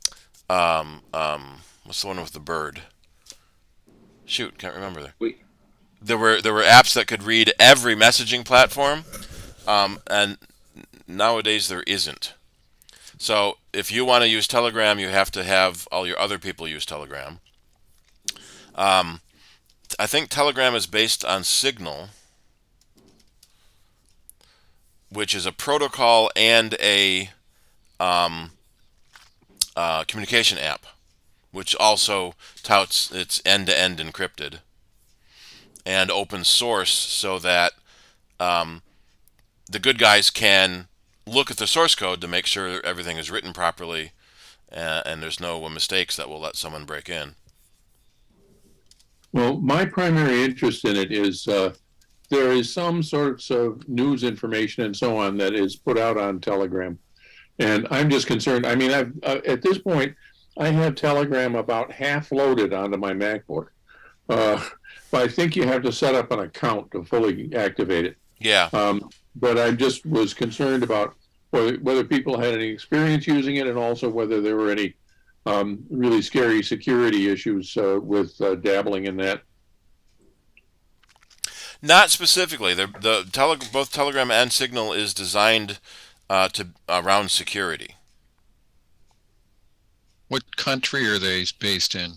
the one with the bird? Shoot, can't remember there. There were apps that could read every messaging platform, and nowadays there isn't. So if you want to use Telegram, you have to have all your other people use Telegram. I think Telegram is based on Signal, which is a protocol and a communication app, which also touts it's end-to-end encrypted and open source, so that the good guys can look at the source code to make sure everything is written properly and there's no mistakes that will let someone break in. Well, my primary interest in it is there is some sorts of news information and so on that is put out on Telegram. And I'm just concerned. I mean, at this point, I have Telegram about half loaded onto my MacBook. But I think you have to set up an account to fully activate it. Yeah. But I just was concerned about whether people had any experience using it, and also whether there were any really scary security issues with dabbling in that. Not specifically. Both Telegram and Signal is designed around security. What country are they based in?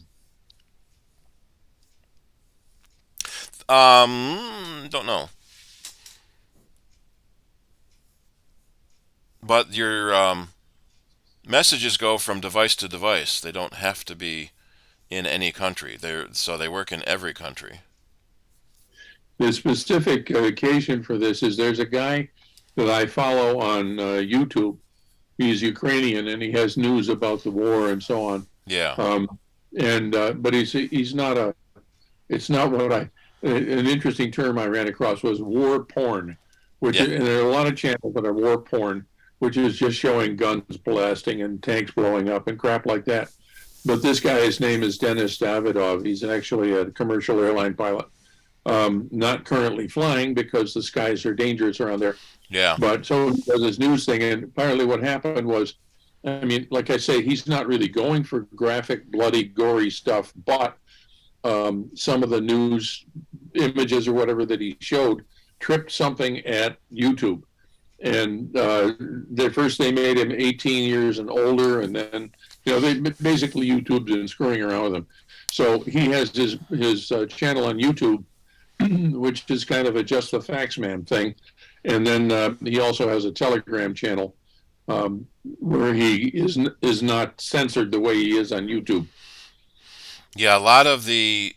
Don't know. But your messages go from device to device. They don't have to be in any country. So they work in every country. The specific occasion for this is there's a guy that I follow on YouTube. He's Ukrainian and he has news about the war and so on. Yeah. But he's not it's not what an interesting term I ran across was war porn, and there are a lot of channels that are war porn, which is just showing guns blasting and tanks blowing up and crap like that. But this guy, his name is Dennis Davidov. He's actually a commercial airline pilot. Not currently flying because the skies are dangerous around there. Yeah. But so he does this news thing, and apparently what happened was, I mean, like I say, he's not really going for graphic, bloody, gory stuff, but some of the news images or whatever that he showed tripped something at YouTube. And they made him 18 years and older, and then they basically YouTube's been screwing around with him. So he has his channel on YouTube, which is kind of a Just the Facts Man thing, and then he also has a Telegram channel where he is not censored the way he is on YouTube. Yeah, a lot of the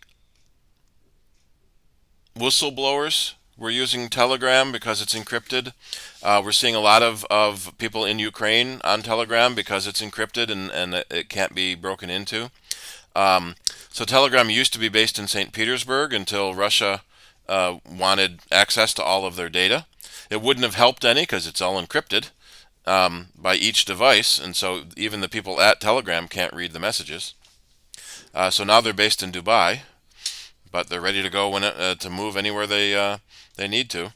whistleblowers were using Telegram because it's encrypted. We're seeing a lot of people in Ukraine on Telegram because it's encrypted and it can't be broken into. So Telegram used to be based in St. Petersburg until Russia wanted access to all of their data. It wouldn't have helped any because it's all encrypted by each device, and so even the people at Telegram can't read the messages. So now they're based in Dubai, but they're ready to go when to move anywhere they need to.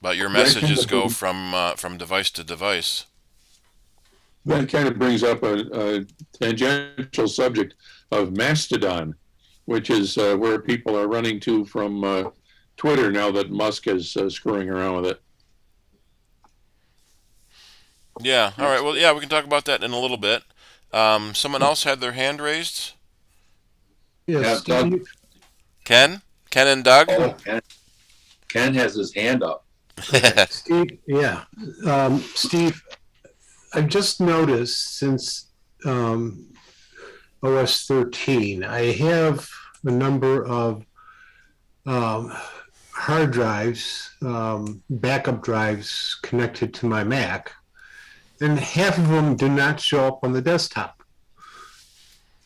But your messages go from device to device. That kind of brings up a tangential subject of Mastodon, which is where people are running to from Twitter now that Musk is screwing around with it. Yeah, all right. Well, yeah, we can talk about that in a little bit. Someone else had their hand raised? Yes, Steve. Ken? Ken and Doug? Oh, Ken has his hand up. Steve, yeah. Steve, I've just noticed since OS 13, I have a number of hard drives, backup drives connected to my Mac, and half of them do not show up on the desktop.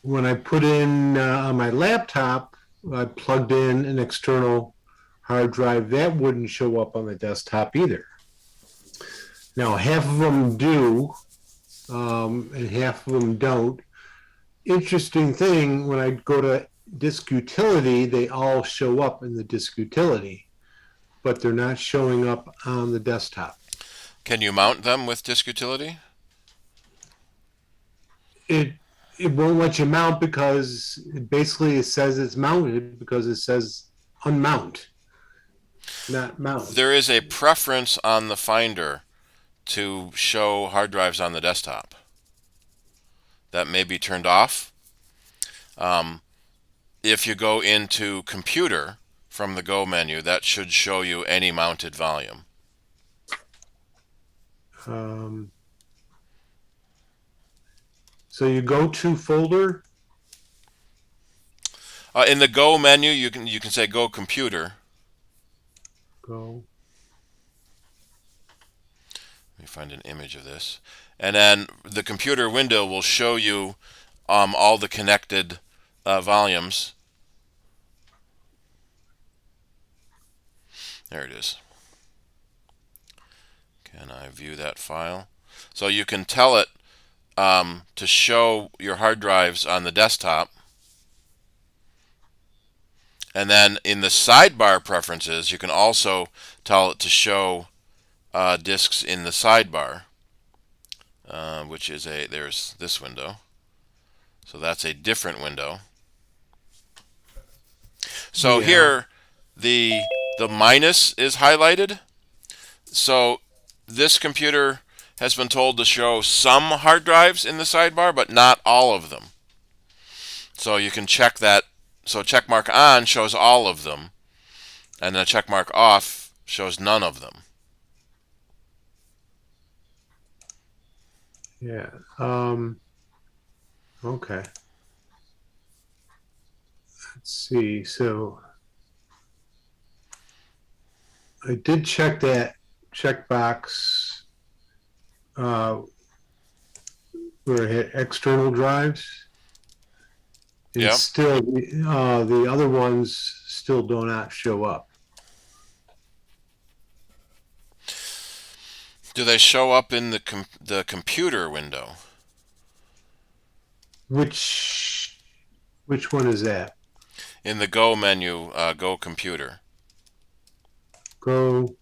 When I put in on my laptop, I plugged in an external hard drive, that wouldn't show up on the desktop either. Now, half of them do, and half of them don't. Interesting thing, when I go to disk utility, they all show up in the disk utility, but they're not showing up on the desktop. Can you mount them with disk utility? It won't let you mount because it says it's mounted because it says unmount, not mount. There is a preference on the Finder to show hard drives on the desktop. That may be turned off. If you go into Computer from the Go menu, that should show you any mounted volume. So you go to folder. In the Go menu, you can say Go Computer. Go. Let me find an image of this, and then the computer window will show you all the connected volumes. There it is. Can I view that file? So you can tell it to show your hard drives on the desktop. And then in the sidebar preferences, you can also tell it to show disks in the sidebar, which is there's this window. So that's a different window. So here, the minus is highlighted. So this computer has been told to show some hard drives in the sidebar, but not all of them. So you can check that. So check mark on shows all of them, and then check mark off shows none of them. Yeah. Okay. Let's see. So I did check that checkbox where it had external drives. And Yep. still, the other ones still do not show up. Do they show up in the computer window? Which one is that? In the Go menu, Go Computer. Go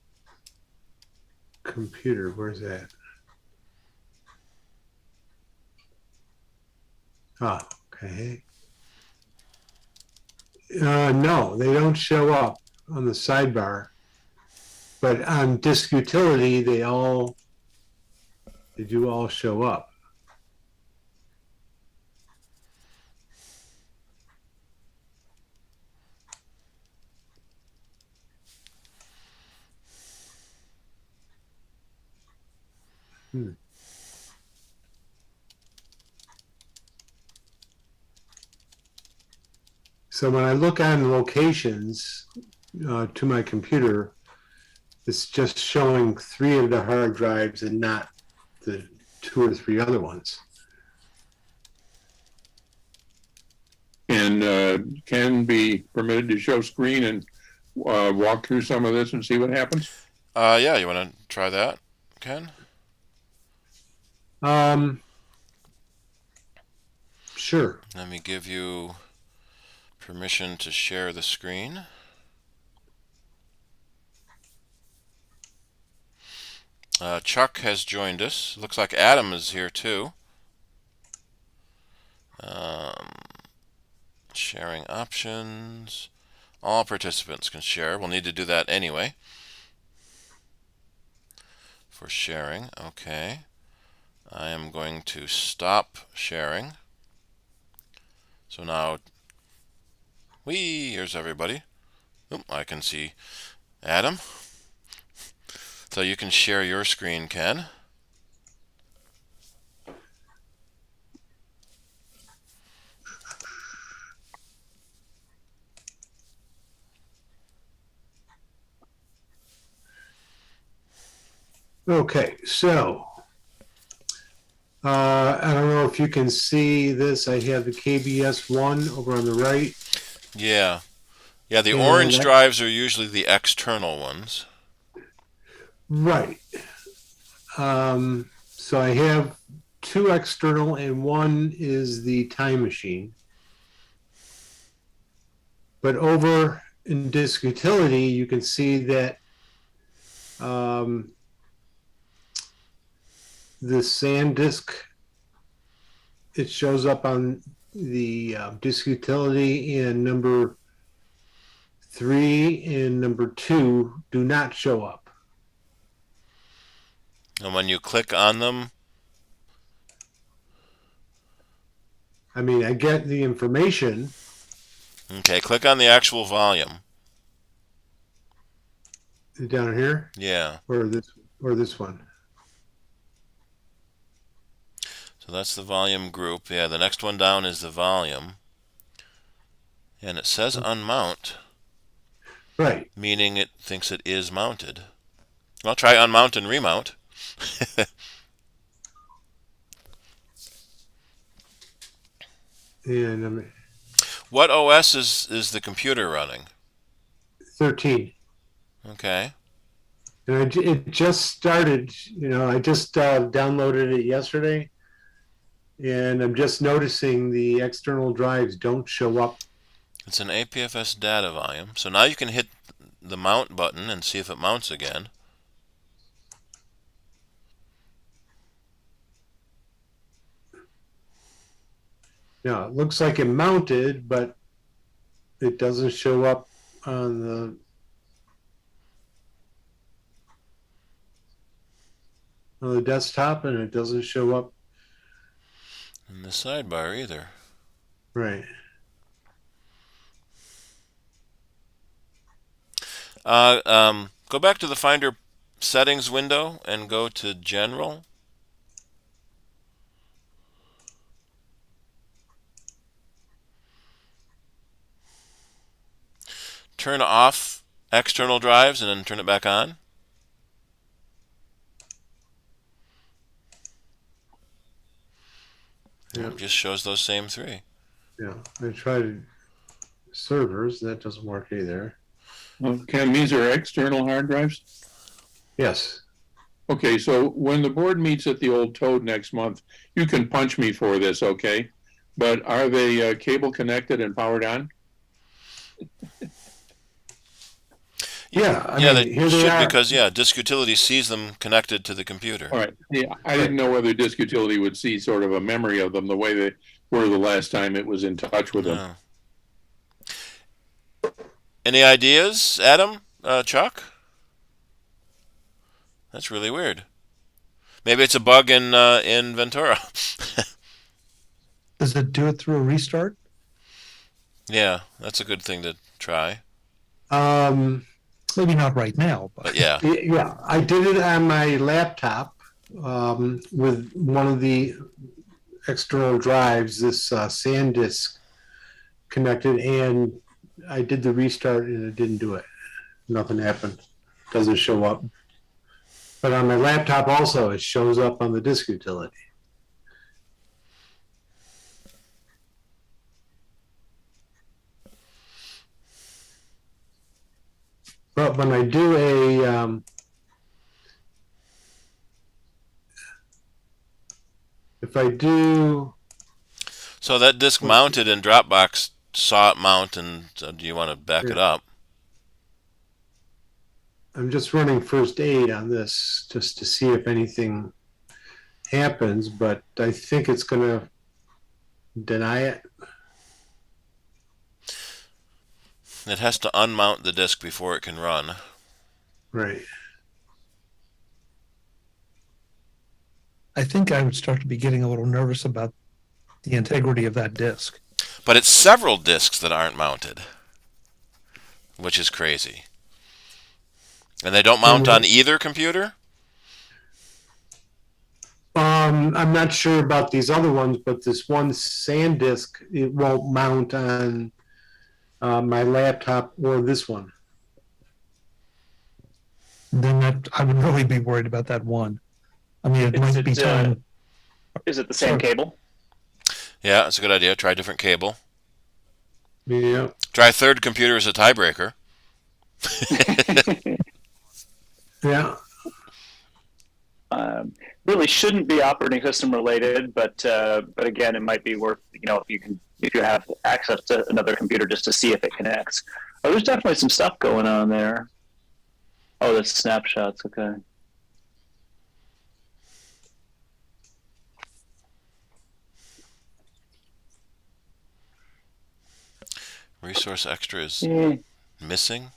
computer. Where's that? Ah, okay. No, they don't show up on the sidebar, but on disk utility, they do all show up. So when I look on locations to my computer, it's just showing 3 of the hard drives and not the 2 or 3 other ones. And can be permitted to show screen and walk through some of this and see what happens? Yeah, you want to try that, Ken? Sure. Let me give you permission to share the screen. Chuck has joined us. Looks like Adam is here too. Sharing options. All participants can share. We'll need to do that anyway. For sharing, okay. I am going to stop sharing. So now, here's everybody. Oop, I can see Adam. So you can share your screen, Ken. Okay, so I don't know if you can see this. I have the KBS one over on the right. Yeah. Yeah, the And orange drives are usually the external ones. Right. So I have 2 external and 1 is the time machine. But over in disk utility, you can see that the SanDisk, it shows up on the disk utility, and number 3 and number 2 do not show up. And when you click on them, I mean, I get the information. okay, click on the actual volume. Down here? Yeah. Or this one. So that's the volume group. Yeah, the next one down is the volume. And it says unmount. Right. Meaning it thinks it is mounted. Well, try unmount and remount. And what OS is the computer running? 13. Okay. And it just started, I just downloaded it yesterday. And I'm just noticing the external drives don't show up. It's an APFS data volume. So now you can hit the mount button and see if it mounts again. Yeah, it looks like it mounted, but it doesn't show up on the desktop, and it doesn't show up in the sidebar either. Right. Go back to the Finder settings window and go to General. Turn off external drives and then turn it back on. Yeah. It just shows those same 3. Yeah, I tried servers. That doesn't work either. Ken, these are external hard drives? Yes. Okay, so when the board meets at the Old Toad next month, you can punch me for this, okay? But are they cable connected and powered on? Yeah, I Yeah, mean, they here they should are. because Disk Utility sees them connected to the computer. All right. Yeah, I didn't know whether Disk Utility would see sort of a memory of them the way they were the last time it was in touch with them. No. Any ideas, Adam? Chuck? That's really weird. Maybe it's a bug in Ventura. Does it do it through a restart? Yeah, that's a good thing to try. Maybe not right now, but yeah. Yeah, I did it on my laptop with one of the external drives, this SanDisk connected, and I did the restart and it didn't do it. Nothing happened. Doesn't show up. But on my laptop also, it shows up on the Disk Utility. But when I do a if I do, so that disk mounted in Dropbox saw it mount, and do you want to back it up? I'm just running first aid on this just to see if anything happens, but I think it's going to deny it. It has to unmount the disk before it can run. Right. I think I would start to be getting a little nervous about the integrity of that disk. But it's several disks that aren't mounted, which is crazy. And they don't mount on either computer? I'm not sure about these other ones, but this one SanDisk, it won't mount on my laptop or this one. Then I would really be worried about that one. I mean, it might be time. Is it the same cable? Yeah, that's a good idea. Try a different cable. Yeah. Try a third computer as a tiebreaker. Yeah. Really shouldn't be operating system related, but again, it might be worth, if you have access to another computer just to see if it connects. Oh, there's definitely some stuff going on there. Oh, the snapshots. Okay. Resource extra is missing.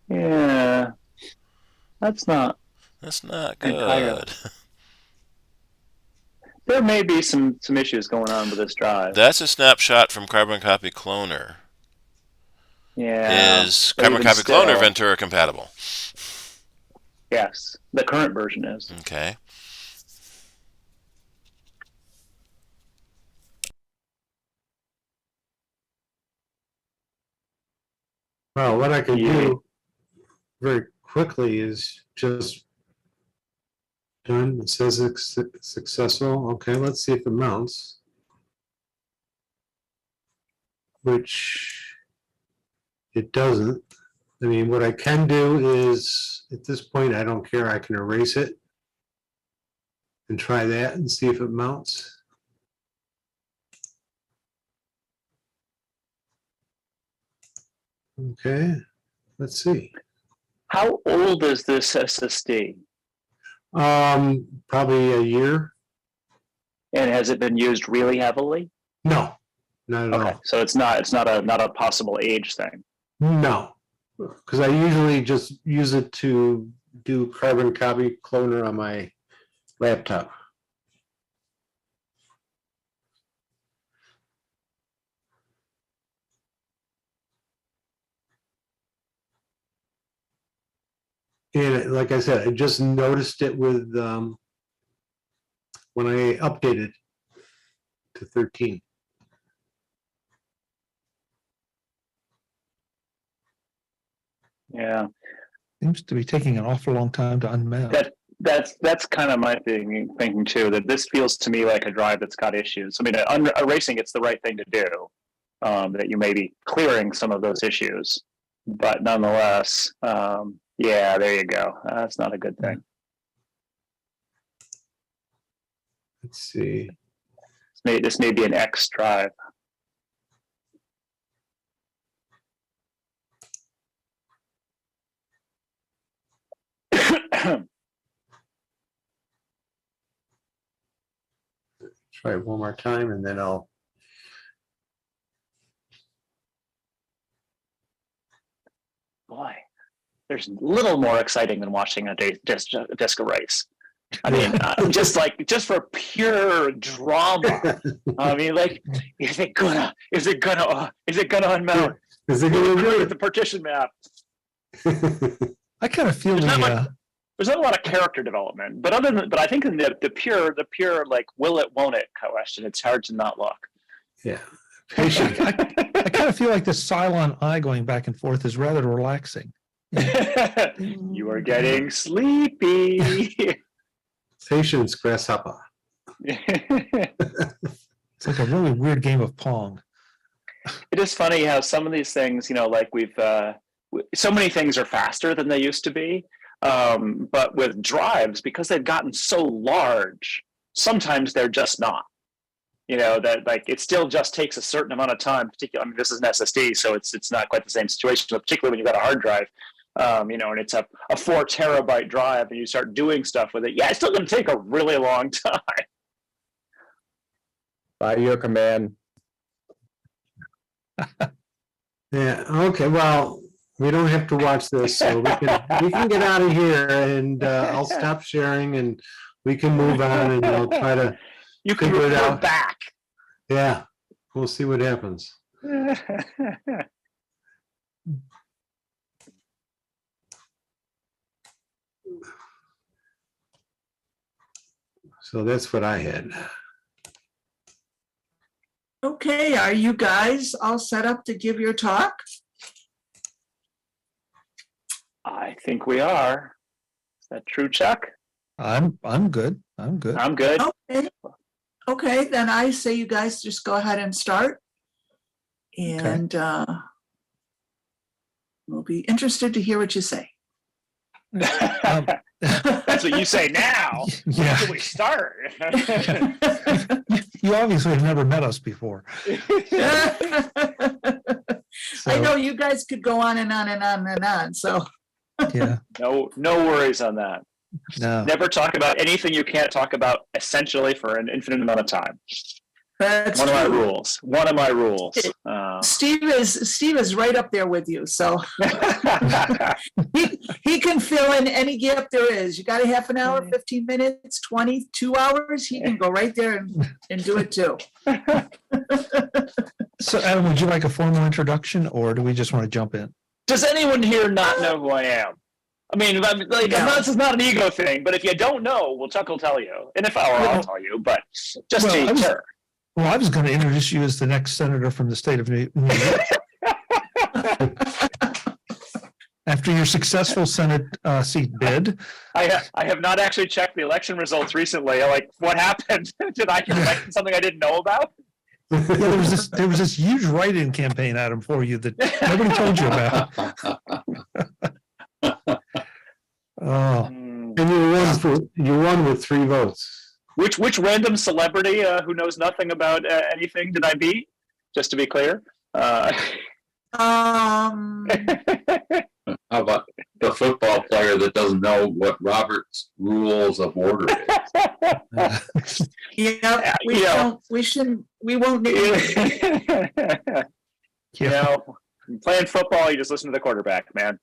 Yeah, that's not good. There may be some issues going on with this drive. That's a snapshot from Carbon Copy Cloner. Yeah. Is Carbon Copy Cloner Ventura compatible? Yes, the current version is. Okay. Well, what I can do very quickly is just done. It says it's successful. Okay, let's see if it mounts. Which it doesn't. I mean, what I can do is, at this point, I don't care. I can erase it and try that and see if it mounts. Okay, let's see. How old is this SSD? Probably a year. And has it been used really heavily? No, not at all. So it's not a possible age thing. No, because I usually just use it to do Carbon Copy Cloner on my laptop. And like I said, I just noticed it with when I updated to 13. Yeah. Seems to be taking an awful long time to unmount. That's kind of my thinking too, that this feels to me like a drive that's got issues. I mean, erasing it's the right thing to do, that you may be clearing some of those issues, but nonetheless, Yeah, there you go. That's not a good thing. Let's see. This may be an X drive. Try it one more time, and then I'll. Boy, there's little more exciting than watching a disc of rice. I mean, just for pure drama. I mean, like, is it gonna unmount? Is it gonna do it? The partition map. I kind of feel there's not a lot of character development, but I think in the pure like will it won't it question, it's hard to not look. Yeah. I kind of feel like the Cylon eye going back and forth is rather relaxing. You are getting sleepy. Patience, grasshopper. It's like a really weird game of Pong. It is funny how some of these things, like so many things are faster than they used to be. But with drives, because they've gotten so large, sometimes they're just not. That like it still just takes a certain amount of time. Particularly, I mean, this is an SSD, so it's not quite the same situation. But particularly when you've got a hard drive, and it's a 4 terabyte drive, and you start doing stuff with it. Yeah, it's still going to take a really long time. By your command. Yeah. Okay. Well, we don't have to watch this, so we can get out of here, and I'll stop sharing, and we can move on, and I'll try to. You can figure it report out. back. Yeah, we'll see what happens. So that's what I had. Okay, are you guys all set up to give your talk? I think we are. Is that true, Chuck? I'm good. I'm good. I'm good. Okay, then I say you guys just go ahead and start. And we'll be interested to hear what you say. That's what you say now. Yeah. When do we start? You obviously have never met us before. I know you guys could go on and on and on and on. So yeah. No worries on that. No. Never talk about anything you can't talk about essentially for an infinite amount of time. That's one true. of my rules. One of my rules. Steve is right up there with you, so he can fill in any gap there is. You got a half an hour, 15 minutes, 20, 2 hours. He can go right there and do it too. So, Adam, would you like a formal introduction, or do we just want to jump in? Does anyone here not know who I am? I mean, this is not an ego thing, but if you don't know, Chuck will tell you. In an hour, I'll tell you, but just take care. Well, I was going to introduce you as the next senator from the state of New York. After your successful Senate seat bid. I have not actually checked the election results recently. Like, what happened? Did I elect something I didn't know about? Yeah, there was this huge write-in campaign, Adam, for you that nobody told you about. Oh, and you won with 3 votes. Which random celebrity who knows nothing about anything did I beat? Just to be clear. How about the football player that doesn't know what Robert's Rules of Order is? We won't need playing football, you just listen to the quarterback, man.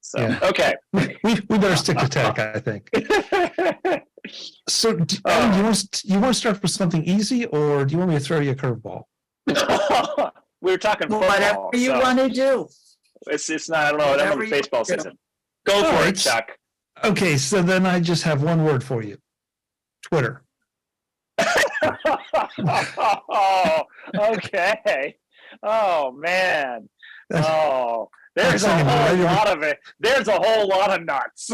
So yeah. Okay. We better stick to tech, I think. So Adam, you want to start with something easy, or do you want me to throw you a curveball? We were talking football. Whatever you want to do. It's not, I don't know, I don't know baseball season. Go for it, Chuck. Okay, so then I just have one word for you. Twitter. Oh, okay. Oh, man. Oh, there's a whole lot of it. There's a whole lot of nuts.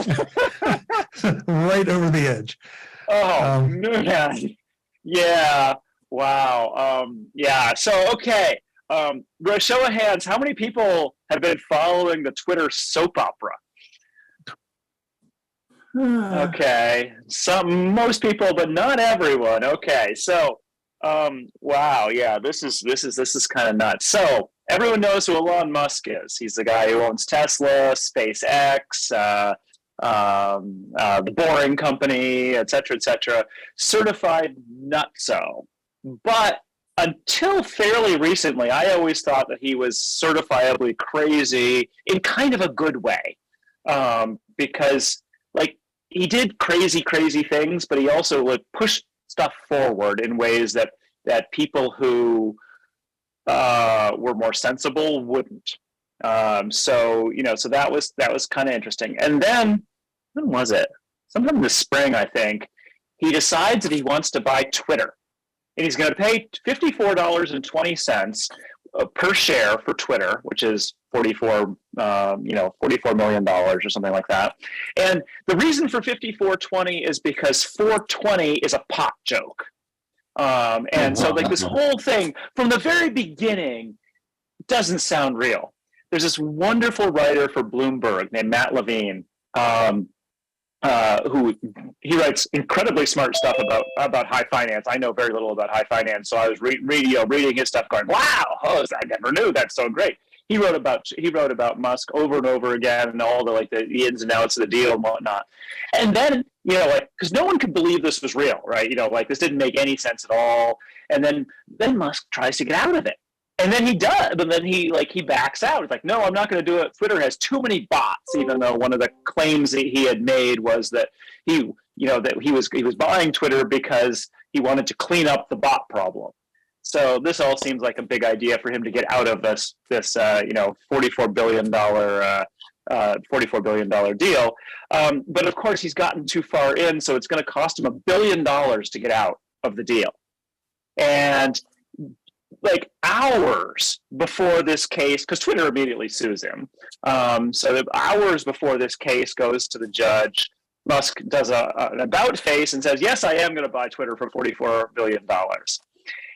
Right over the edge. Oh, man. Yeah. Wow. Yeah. So, okay. Show of hands, how many people have been following the Twitter soap opera? Okay, most people, but not everyone. Okay, so wow, yeah, this is kind of nuts. So everyone knows who Elon Musk is. He's the guy who owns Tesla, SpaceX, the Boring Company, et cetera, certified nutso. But until fairly recently, I always thought that he was certifiably crazy in kind of a good way, because like he did crazy things, but he also like pushed stuff forward in ways that people who were more sensible wouldn't. So that was kind of interesting. And then when was it? Sometime in the spring, I think, he decides that he wants to buy Twitter, and he's going to pay $54.20 per share for Twitter, which is $44 million or something like that. And the reason for $54.20 is because 420 is a pot joke. And so like this whole thing from the very beginning doesn't sound real. There's this wonderful writer for Bloomberg named Matt Levine, who he writes incredibly smart stuff about high finance. I know very little about high finance, so I was reading his stuff, going, "Wow, I never knew. That's so great." He wrote about Musk over and over again, and all the ins and outs of the deal and whatnot. And then because no one could believe this was real, right? This didn't make any sense at all. And then Musk tries to get out of it. And then he does, but then he backs out. It's like, no, I'm not going to do it. Twitter has too many bots, even though one of the claims that he had made was that he was buying Twitter because he wanted to clean up the bot problem. So this all seems like a big idea for him to get out of this $44 billion deal. But of course, he's gotten too far in, so it's going to cost him $1 billion to get out of the deal. And hours before this case, because Twitter immediately sues him. So hours before this case goes to the judge, Musk does an about face and says, "Yes, I am going to buy Twitter for $44 billion."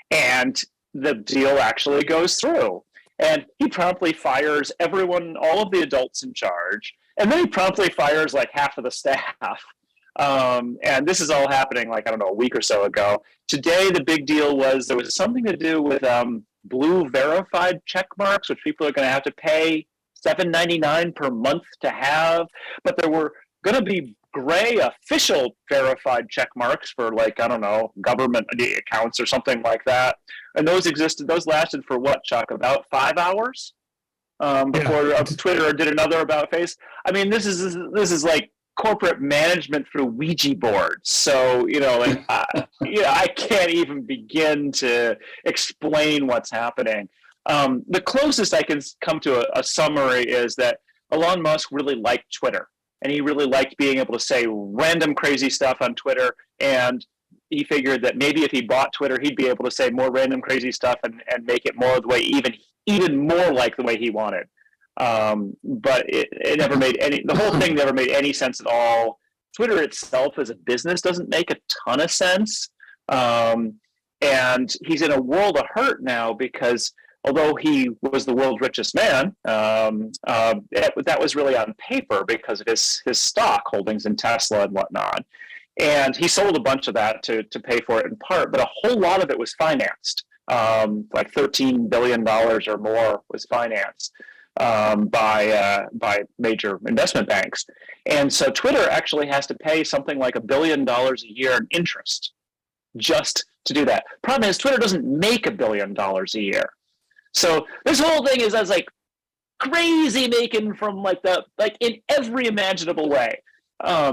And the deal actually goes through. And he promptly fires everyone, all of the adults in charge. And then he promptly fires half of the staff. And this is all happening a week or so ago. Today, the big deal was there was something to do with blue verified check marks, which people are going to have to pay $7.99 per month to have. But there were going to be gray official verified check marks for government accounts or something like that. And those lasted for what, Chuck? About 5 hours before Twitter did another about face. I mean, this is like corporate management through Ouija boards. So, I can't even begin to explain what's happening. The closest I can come to a summary is that Elon Musk really liked Twitter, and he really liked being able to say random crazy stuff on Twitter. And he figured that maybe if he bought Twitter, he'd be able to say more random crazy stuff and make it more the way, even more like the way he wanted. But it never made the whole thing never made any sense at all. Twitter itself as a business doesn't make a ton of sense. And he's in a world of hurt now because although he was the world's richest man, that was really on paper because of his stock holdings in Tesla and whatnot. And he sold a bunch of that to pay for it in part, but a whole lot of it was financed. Like $13 billion or more was financed by major investment banks. And so Twitter actually has to pay something like $1 billion a year in interest just to do that. Problem is, Twitter doesn't make $1 billion a year. So this whole thing is like crazy making from in every imaginable way.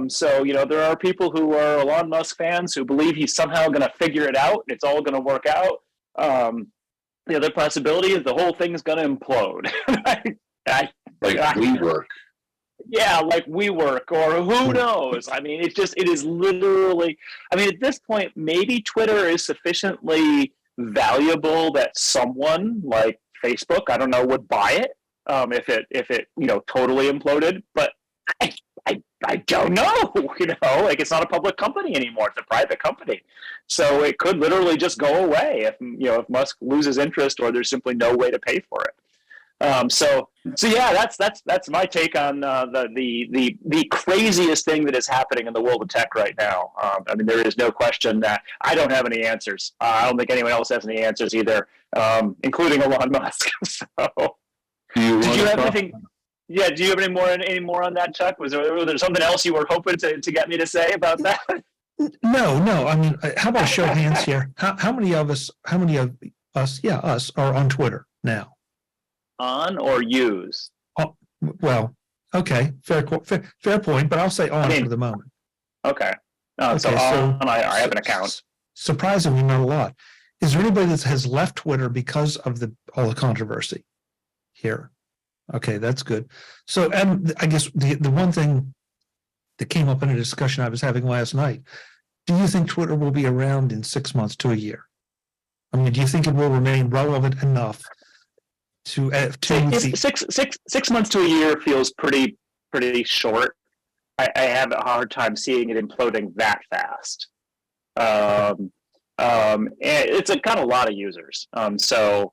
So there are people who are Elon Musk fans who believe he's somehow going to figure it out and it's all going to work out. The other possibility is the whole thing's going to implode. Like WeWork. Yeah, like WeWork, or who knows? I mean, it is literally. I mean, at this point, maybe Twitter is sufficiently valuable that someone like Facebook, I don't know, would buy it if it totally imploded. But I don't know. It's not a public company anymore; it's a private company, so it could literally just go away if Musk loses interest or there's simply no way to pay for it. So yeah, that's my take on the craziest thing that is happening in the world of tech right now. I mean, there is no question that I don't have any answers. I don't think anyone else has any answers either, including Elon Musk. So, did you have anything? Yeah, do you have any more on that, Chuck? Was there something else you were hoping to get me to say about that? No. I mean, how about a show of hands here? How many of us, yeah, us are on Twitter now? On or use? Oh, well, okay, fair point, but I'll say on for the moment. Okay. So I have an account. Surprisingly, not a lot. Is there anybody that has left Twitter because of all the controversy here? Okay, that's good. So, I guess the one thing that came up in a discussion I was having last night, do you think Twitter will be around in 6 months to a year? I mean, do you think it will remain relevant enough to 6 months to a year feels pretty short. I have a hard time seeing it imploding that fast. And it's got a lot of users. So,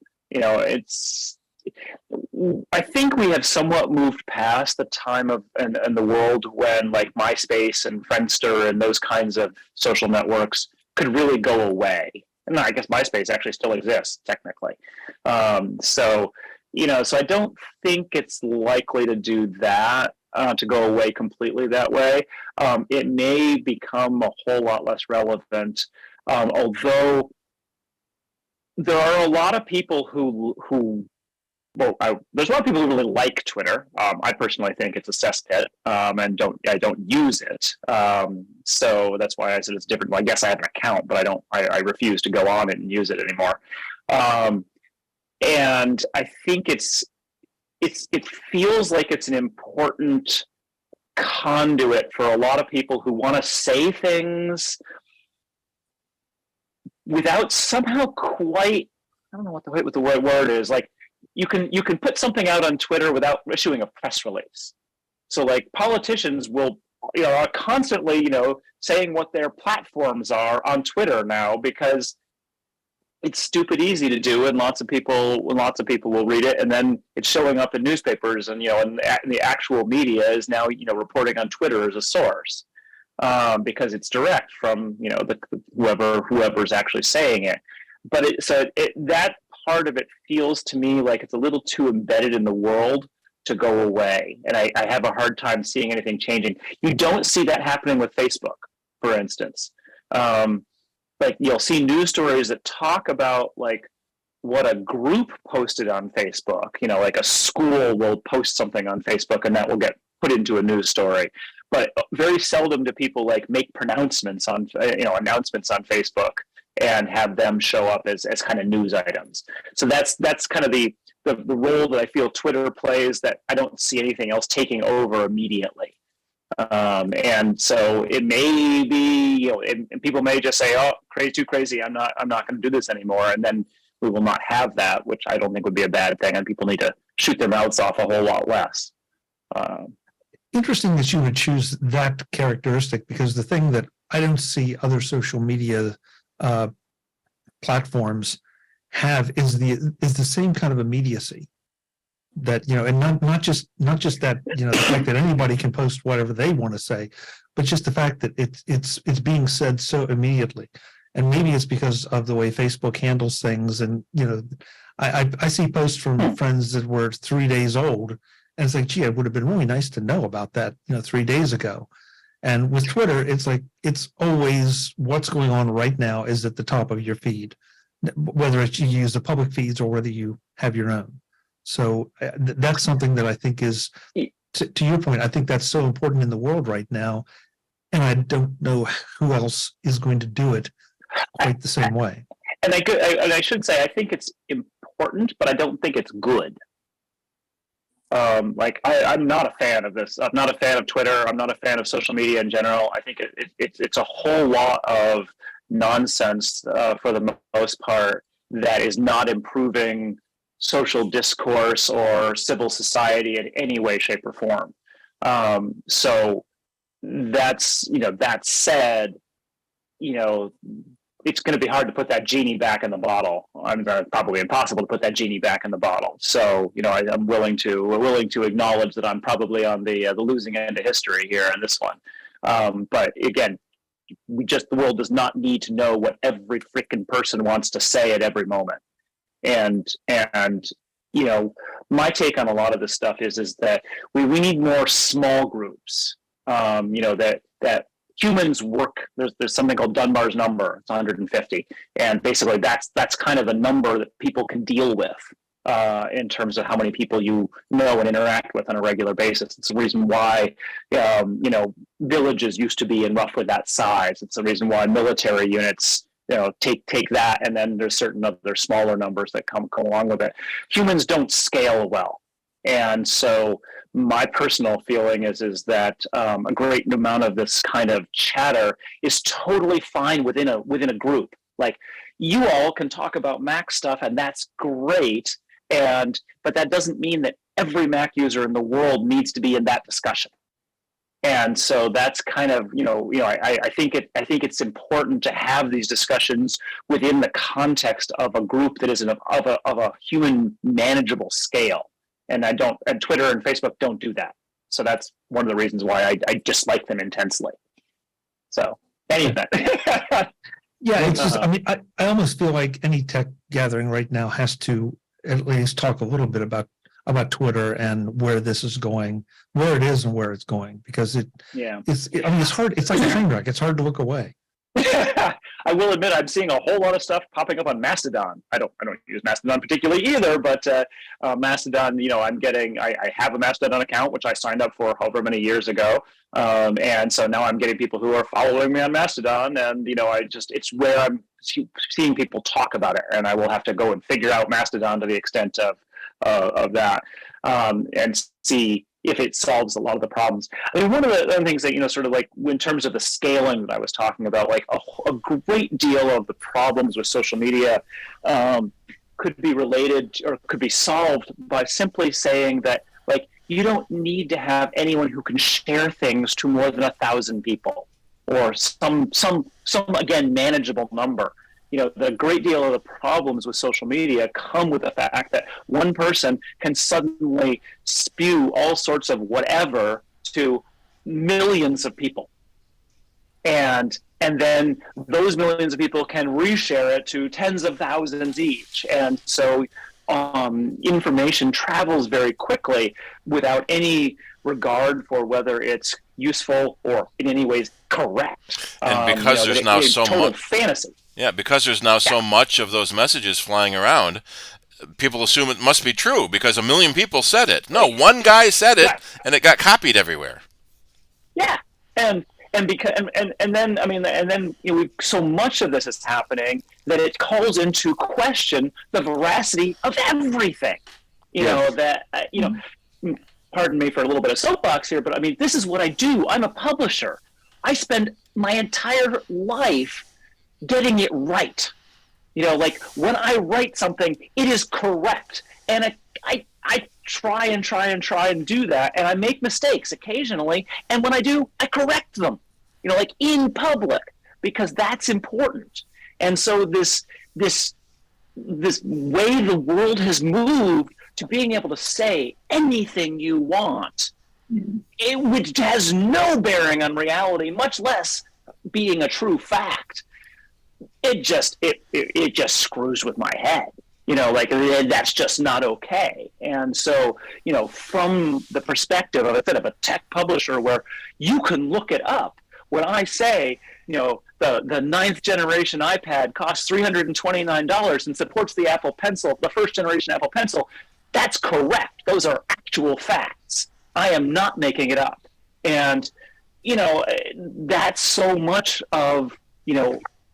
I think we have somewhat moved past the time of and the world when like MySpace and Friendster and those kinds of social networks could really go away. And I guess MySpace actually still exists technically. So I don't think it's likely to do that, to go away completely that way. It may become a whole lot less relevant, although there are a lot of people there's a lot of people who really like Twitter. I personally think it's a cesspit, and I don't use it. So that's why I said it's different. Well, I guess I have an account, but I refuse to go on it and use it anymore. And I think it feels like it's an important conduit for a lot of people who want to say things without somehow quite, I don't know what the right word is, like you can put something out on Twitter without issuing a press release. So like politicians are constantly, saying what their platforms are on Twitter now because it's stupid easy to do, and lots of people will read it, and then it's showing up in newspapers, and and the actual media is now reporting on Twitter as a source because it's direct from whoever's actually saying it. But that part of it feels to me like it's a little too embedded in the world to go away, and I have a hard time seeing anything changing. You don't see that happening with Facebook, for instance. Like you'll see news stories that talk about like what a group posted on Facebook. Like a school will post something on Facebook and that will get put into a news story. But very seldom do people like make pronouncements on announcements on Facebook and have them show up as kind of news items. So that's kind of the role that I feel Twitter plays that I don't see anything else taking over immediately. And so it may be, and people may just say, "Oh, too crazy! I'm not going to do this anymore." And then we will not have that, which I don't think would be a bad thing. And people need to shoot their mouths off a whole lot less. Interesting that you would choose that characteristic, because the thing that I don't see other social media platforms have is the same kind of immediacy. That and not just that the fact that anybody can post whatever they want to say, but just the fact that it's being said so immediately. And maybe it's because of the way Facebook handles things. And I see posts from friends that were 3 days old, and it's like, gee, it would have been really nice to know about that 3 days ago. And with Twitter, it's like it's always what's going on right now is at the top of your feed, whether it's you use the public feeds or whether you have your own. So that's something that I think is, to your point, I think that's so important in the world right now. And I don't know who else is going to do it quite the same way. And I should say, I think it's important, but I don't think it's good. I'm not a fan of this. I'm not a fan of Twitter. I'm not a fan of social media in general. I think it's a whole lot of nonsense for the most part that is not improving social discourse or civil society in any way, shape, or form. So that's that said, it's going to be hard to put that genie back in the bottle. Probably impossible to put that genie back in the bottle. So, we're willing to acknowledge that I'm probably on the losing end of history here in this one. But again, the world does not need to know what every freaking person wants to say at every moment. And my take on a lot of this stuff is that we need more small groups. That humans work. There's something called Dunbar's number. It's 150, and basically that's kind of the number that people can deal with in terms of how many people you know and interact with on a regular basis. It's the reason why villages used to be in roughly that size. It's the reason why military units take that, and then there's certain other smaller numbers that come along with it. Humans don't scale well, and so my personal feeling is that a great amount of this kind of chatter is totally fine within a group. Like, you all can talk about Mac stuff, and that's great, but that doesn't mean that every Mac user in the world needs to be in that discussion. And so that's kind of I think it's important to have these discussions within the context of a group that is of a human manageable scale. And Twitter and Facebook don't do that. So that's one of the reasons why I dislike them intensely. So anyway. Yeah, it's just, I almost feel like any tech gathering right now has to at least talk a little bit about Twitter and where this is going, where it is and where it's going, because it's hard. It's like a train wreck. It's hard to look away. I will admit I'm seeing a whole lot of stuff popping up on Mastodon. I don't use Mastodon particularly either, but Mastodon, I have a Mastodon account, which I signed up for however many years ago. And so now I'm getting people who are following me on Mastodon, and it's where I'm seeing people talk about it, and I will have to go and figure out Mastodon to the extent of that, and see if it solves a lot of the problems. I mean, one of the other things that, sort of like in terms of the scaling that I was talking about, like a great deal of the problems with social media could be related or could be solved by simply saying that, like, you don't need to have anyone who can share things to more than 1,000 people, or some again, manageable number. The great deal of the problems with social media come with the fact that one person can suddenly spew all sorts of whatever to millions of people. And then those millions of people can reshare it to tens of thousands each. And so information travels very quickly without any regard for whether it's useful or in any ways correct. And because there's now so much fantasy. Yeah, because there's now so much of those messages flying around, people assume it must be true because 1 million people said it. No, one guy said it, and it got copied everywhere. Yeah, and then so much of this is happening that it calls into question the veracity of everything. Pardon me for a little bit of soapbox here, but this is what I do. I'm a publisher. I spend my entire life getting it right. Like when I write something, it is correct. And I try and do that. And I make mistakes occasionally. And when I do, I correct them, like in public, because that's important. And so this way the world has moved to being able to say anything you want, which has no bearing on reality, much less being a true fact. It just screws with my head, that's just not okay. And so, from the perspective of a tech publisher where you can look it up, when I say, the 9th generation iPad costs $329 and supports the Apple Pencil, the 1st generation Apple Pencil, that's correct. Those are actual facts. I am not making it up. And, that's so much of,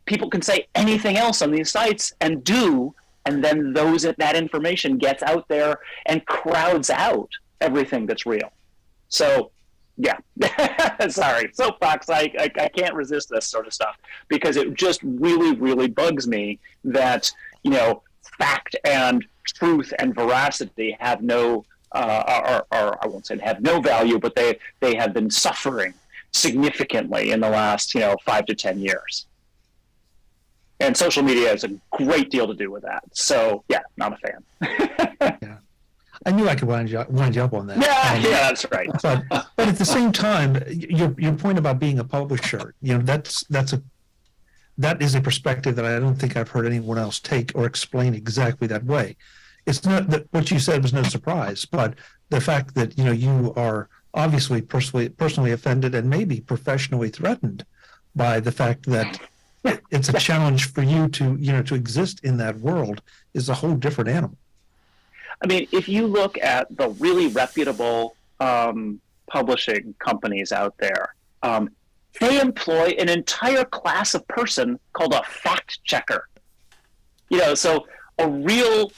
people can say anything else on these sites and then that information gets out there and crowds out everything that's real. So, yeah, sorry, soapbox. I can't resist this sort of stuff because it just really, really bugs me that fact and truth and veracity have no, or I won't say have no value, but they have been suffering significantly in the last 5 to 10 years. And social media has a great deal to do with that. So yeah, not a fan. Yeah, I knew I could wind you up on that. Yeah, that's right. But at the same time, your point about being a publisher, that is a perspective that I don't think I've heard anyone else take or explain exactly that way. It's not that what you said was no surprise, but the fact that you are obviously personally offended and maybe professionally threatened by the fact that it's a challenge for you to exist in that world is a whole different animal. I mean, if you look at the really reputable publishing companies out there, they employ an entire class of person called a fact checker. So a real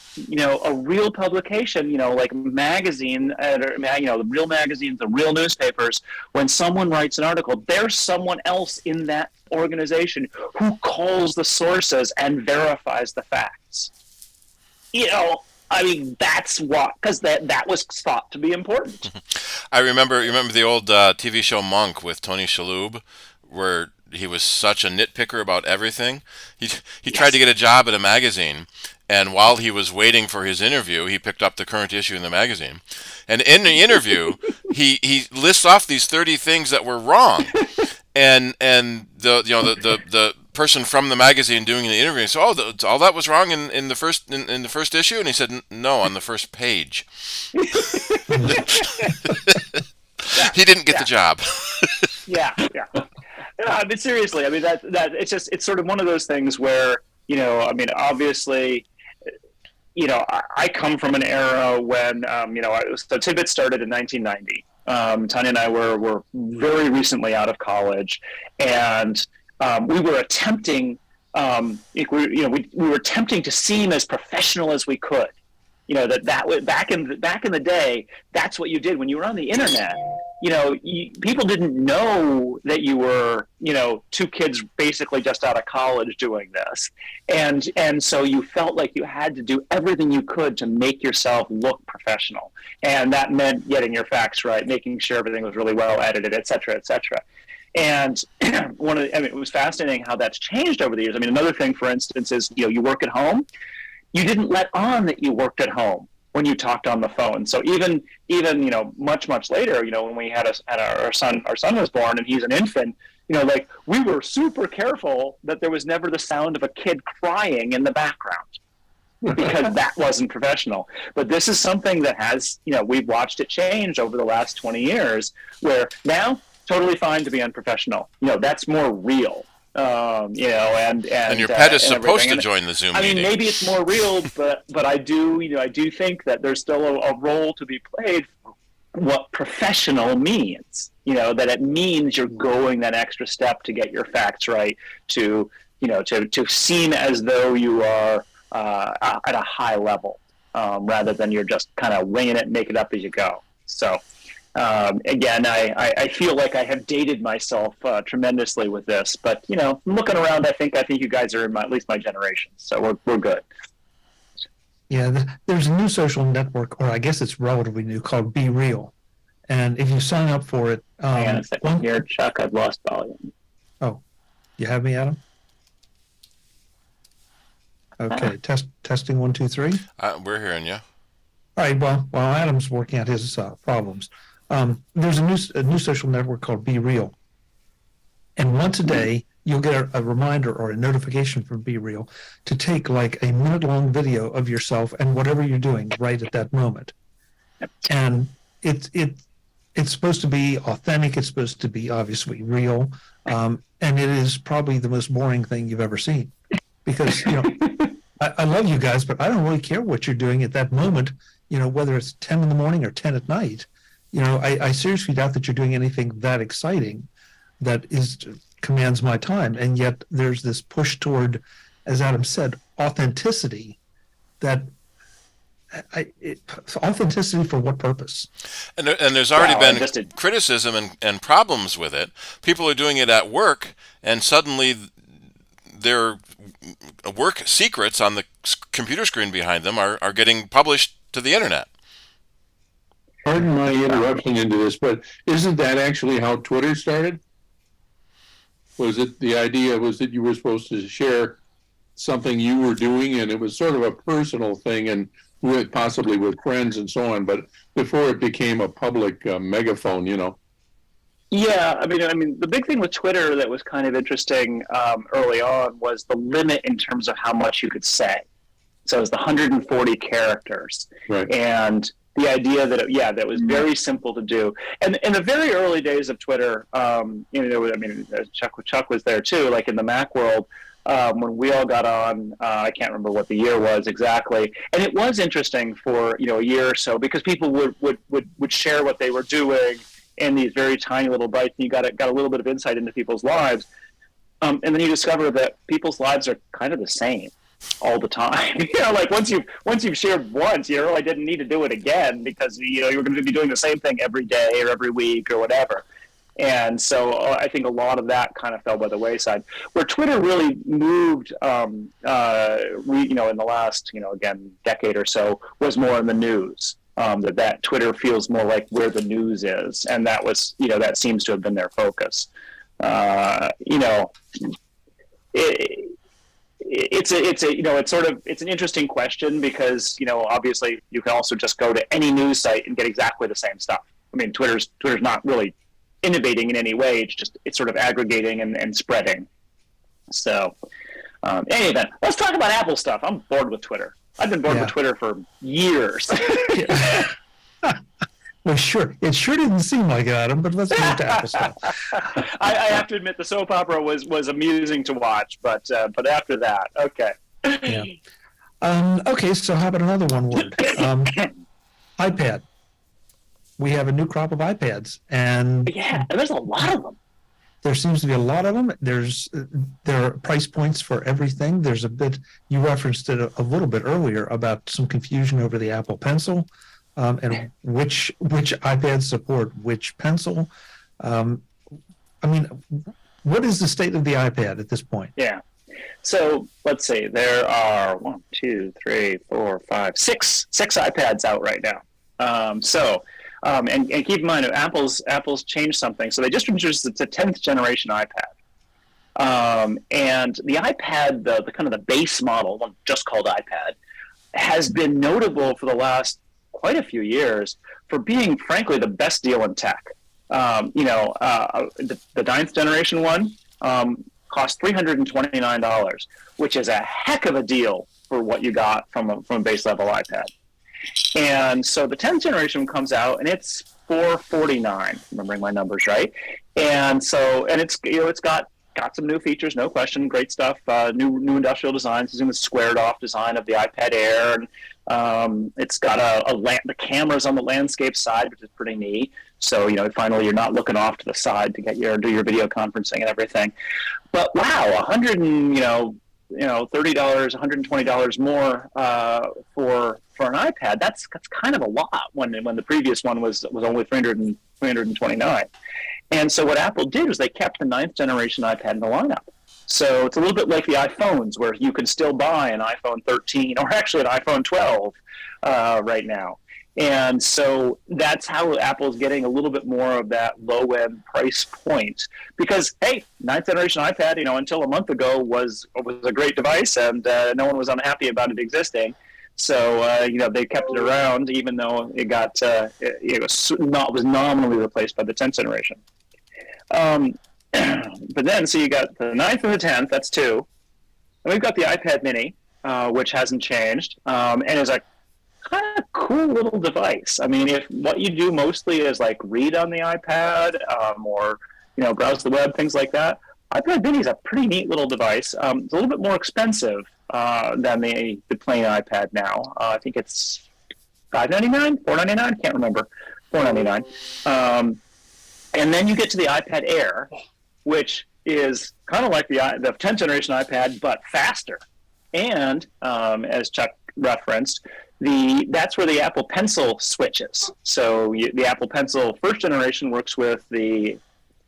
publication, like magazine, the real magazines, the real newspapers, when someone writes an article, there's someone else in that organization who calls the sources and verifies the facts. I mean, that's what, because that was thought to be important. You remember the old TV show Monk with Tony Shalhoub, where he was such a nitpicker about everything. He tried to get a job at a magazine, and while he was waiting for his interview, he picked up the current issue in the magazine. And in the interview, he lists off these 30 things that were wrong. And the person from the magazine doing the interview said, all that was wrong in the first issue, and he said, no, on the first page. He didn't get the job. Yeah. I mean, seriously, I mean that it's sort of one of those things where I mean, obviously, I come from an era when so Tidbit started in 1990. Tanya and I were very recently out of college, and we were attempting we were attempting to seem as professional as we could. That was back in the day. That's what you did when you were on the internet. People didn't know that you were two kids basically just out of college doing this, and so you felt like you had to do everything you could to make yourself look professional, and that meant getting your facts right, making sure everything was really well edited, et cetera, et cetera. And it was fascinating how that's changed over the years. I mean, another thing, for instance, is you work at home. You didn't let on that you worked at home when you talked on the phone. So even much later, when we had our son was born and he's an infant, we were super careful that there was never the sound of a kid crying in the background, because that wasn't professional. But this is something that has, we've watched it change over the last 20 years, where now totally fine to be unprofessional. That's more real. And your pet is supposed to join the Zoom meeting. I mean, maybe it's more real, but I do think that there's still a role to be played for what professional means. That it means you're going that extra step to get your facts right, to seem as though you are at a high level, rather than you're just kind of winging it and make it up as you go. So. Again, I feel like I have dated myself tremendously with this, but looking around, I think you guys are at least my generation, so we're good. Yeah, there's a new social network, or I guess it's relatively new, called Be Real, and if you sign up for it, hang on a second here, Chuck. I've lost volume. Oh, you have me, Adam? Okay, testing 1 2 3. We're hearing you. All right. Well, while Adam's working out his problems. There's a new social network called Be Real. And once a day, you'll get a reminder or a notification from Be Real to take like a minute-long video of yourself and whatever you're doing right at that moment. And it's supposed to be authentic. It's supposed to be obviously real. And it is probably the most boring thing you've ever seen. Because, I love you guys, but I don't really care what you're doing at that moment, whether it's 10 in the morning or 10 at night. I seriously doubt that you're doing anything that exciting that commands my time. And yet there's this push toward, as Adam said, authenticity. Authenticity for what purpose? And there's already been criticism and problems with it. People are doing it at work, and suddenly their work secrets on the computer screen behind them are getting published to the internet. Pardon my interruption into this, but isn't that actually how Twitter started? Was it the idea was that you were supposed to share something you were doing, and it was sort of a personal thing, and with possibly with friends and so on. But before it became a public megaphone, you know. Yeah, I mean, the big thing with Twitter that was kind of interesting early on was the limit in terms of how much you could say. So it was the 140 characters, right. And the idea that that was very simple to do. And in the very early days of Twitter, Chuck was there too, like in the Mac world. When we all got on, I can't remember what the year was exactly, and it was interesting for a year or so because people would share what they were doing in these very tiny little bites, and you got a little bit of insight into people's lives, and then you discover that people's lives are kind of the same all the time. Like once you've shared once, you really didn't need to do it again because you're going to be doing the same thing every day or every week or whatever. And so I think a lot of that kind of fell by the wayside. Where Twitter really moved, in the last, again, decade or so, was more in the news. That Twitter feels more like where the news is, and that was, that seems to have been their focus. It's an interesting question because, obviously you can also just go to any news site and get exactly the same stuff. I mean, Twitter's not really innovating in any way. It's sort of aggregating and spreading. So, any event, let's talk about Apple stuff. I'm bored with Twitter. I've been bored with Twitter for years. Well, sure. It sure didn't seem like it, Adam, but let's move to Apple stuff. I have to admit the soap opera was amusing to watch, but after that, okay. Yeah. Okay, so how about another one word? iPad. We have a new crop of iPads, and there's a lot of them. There seems to be a lot of them. There are price points for everything. There's a bit, you referenced it a little bit earlier about some confusion over the Apple Pencil, and which iPads support which pencil. What is the state of the iPad at this point? Yeah. So let's see. There are 1, 2, 3, 4, 5, 6 iPads out right now. And keep in mind, Apple's changed something. So they just introduced the 10th generation iPad. And the iPad, the kind of the base model, one just called iPad, has been notable for the last quite a few years for being, frankly, the best deal in tech. The 9th generation one cost $329, which is a heck of a deal for what you got from a base level iPad. And so the 10th generation comes out, and it's $449, remembering my numbers right. And so, and it's got some new features, no question, great stuff. New industrial designs, using the squared off design of the iPad Air, and it's got the cameras on the landscape side, which is pretty neat. So finally you're not looking off to the side to do your video conferencing and everything. But wow, $30, $120 more for an iPad. That's kind of a lot when the previous one was only $329. And so what Apple did was they kept the 9th generation iPad in the lineup. So it's a little bit like the iPhones, where you can still buy an iPhone 13 or actually an iPhone 12 right now. And so that's how Apple's getting a little bit more of that low-end price point. Because, hey, 9th generation iPad, until a month ago was a great device, and no one was unhappy about it existing. So, they kept it around, even though it was nominally replaced by the 10th generation. But then, so you got the 9th and the 10th, that's 2. And we've got the iPad mini, which hasn't changed, and is a kind of cool little device. I mean, if what you do mostly is like read on the iPad, or browse the web, things like that, iPad mini is a pretty neat little device. It's a little bit more expensive than the plain iPad now. I think it's $599, $499, can't remember, $499. And then you get to the iPad Air, which is kind of like the 10th generation iPad, but faster. And as Chuck referenced, that's where the Apple Pencil switches. So the Apple Pencil first generation works with the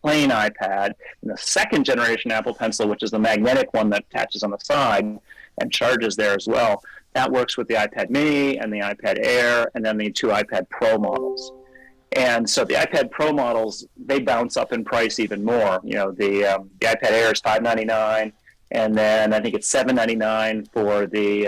plain iPad, and the 2nd generation Apple Pencil, which is the magnetic one that attaches on the side and charges there as well, that works with the iPad mini and the iPad Air, and then the 2 iPad Pro models. And so the iPad Pro models, they bounce up in price even more. The iPad Air is $599, and then I think it's $799 for the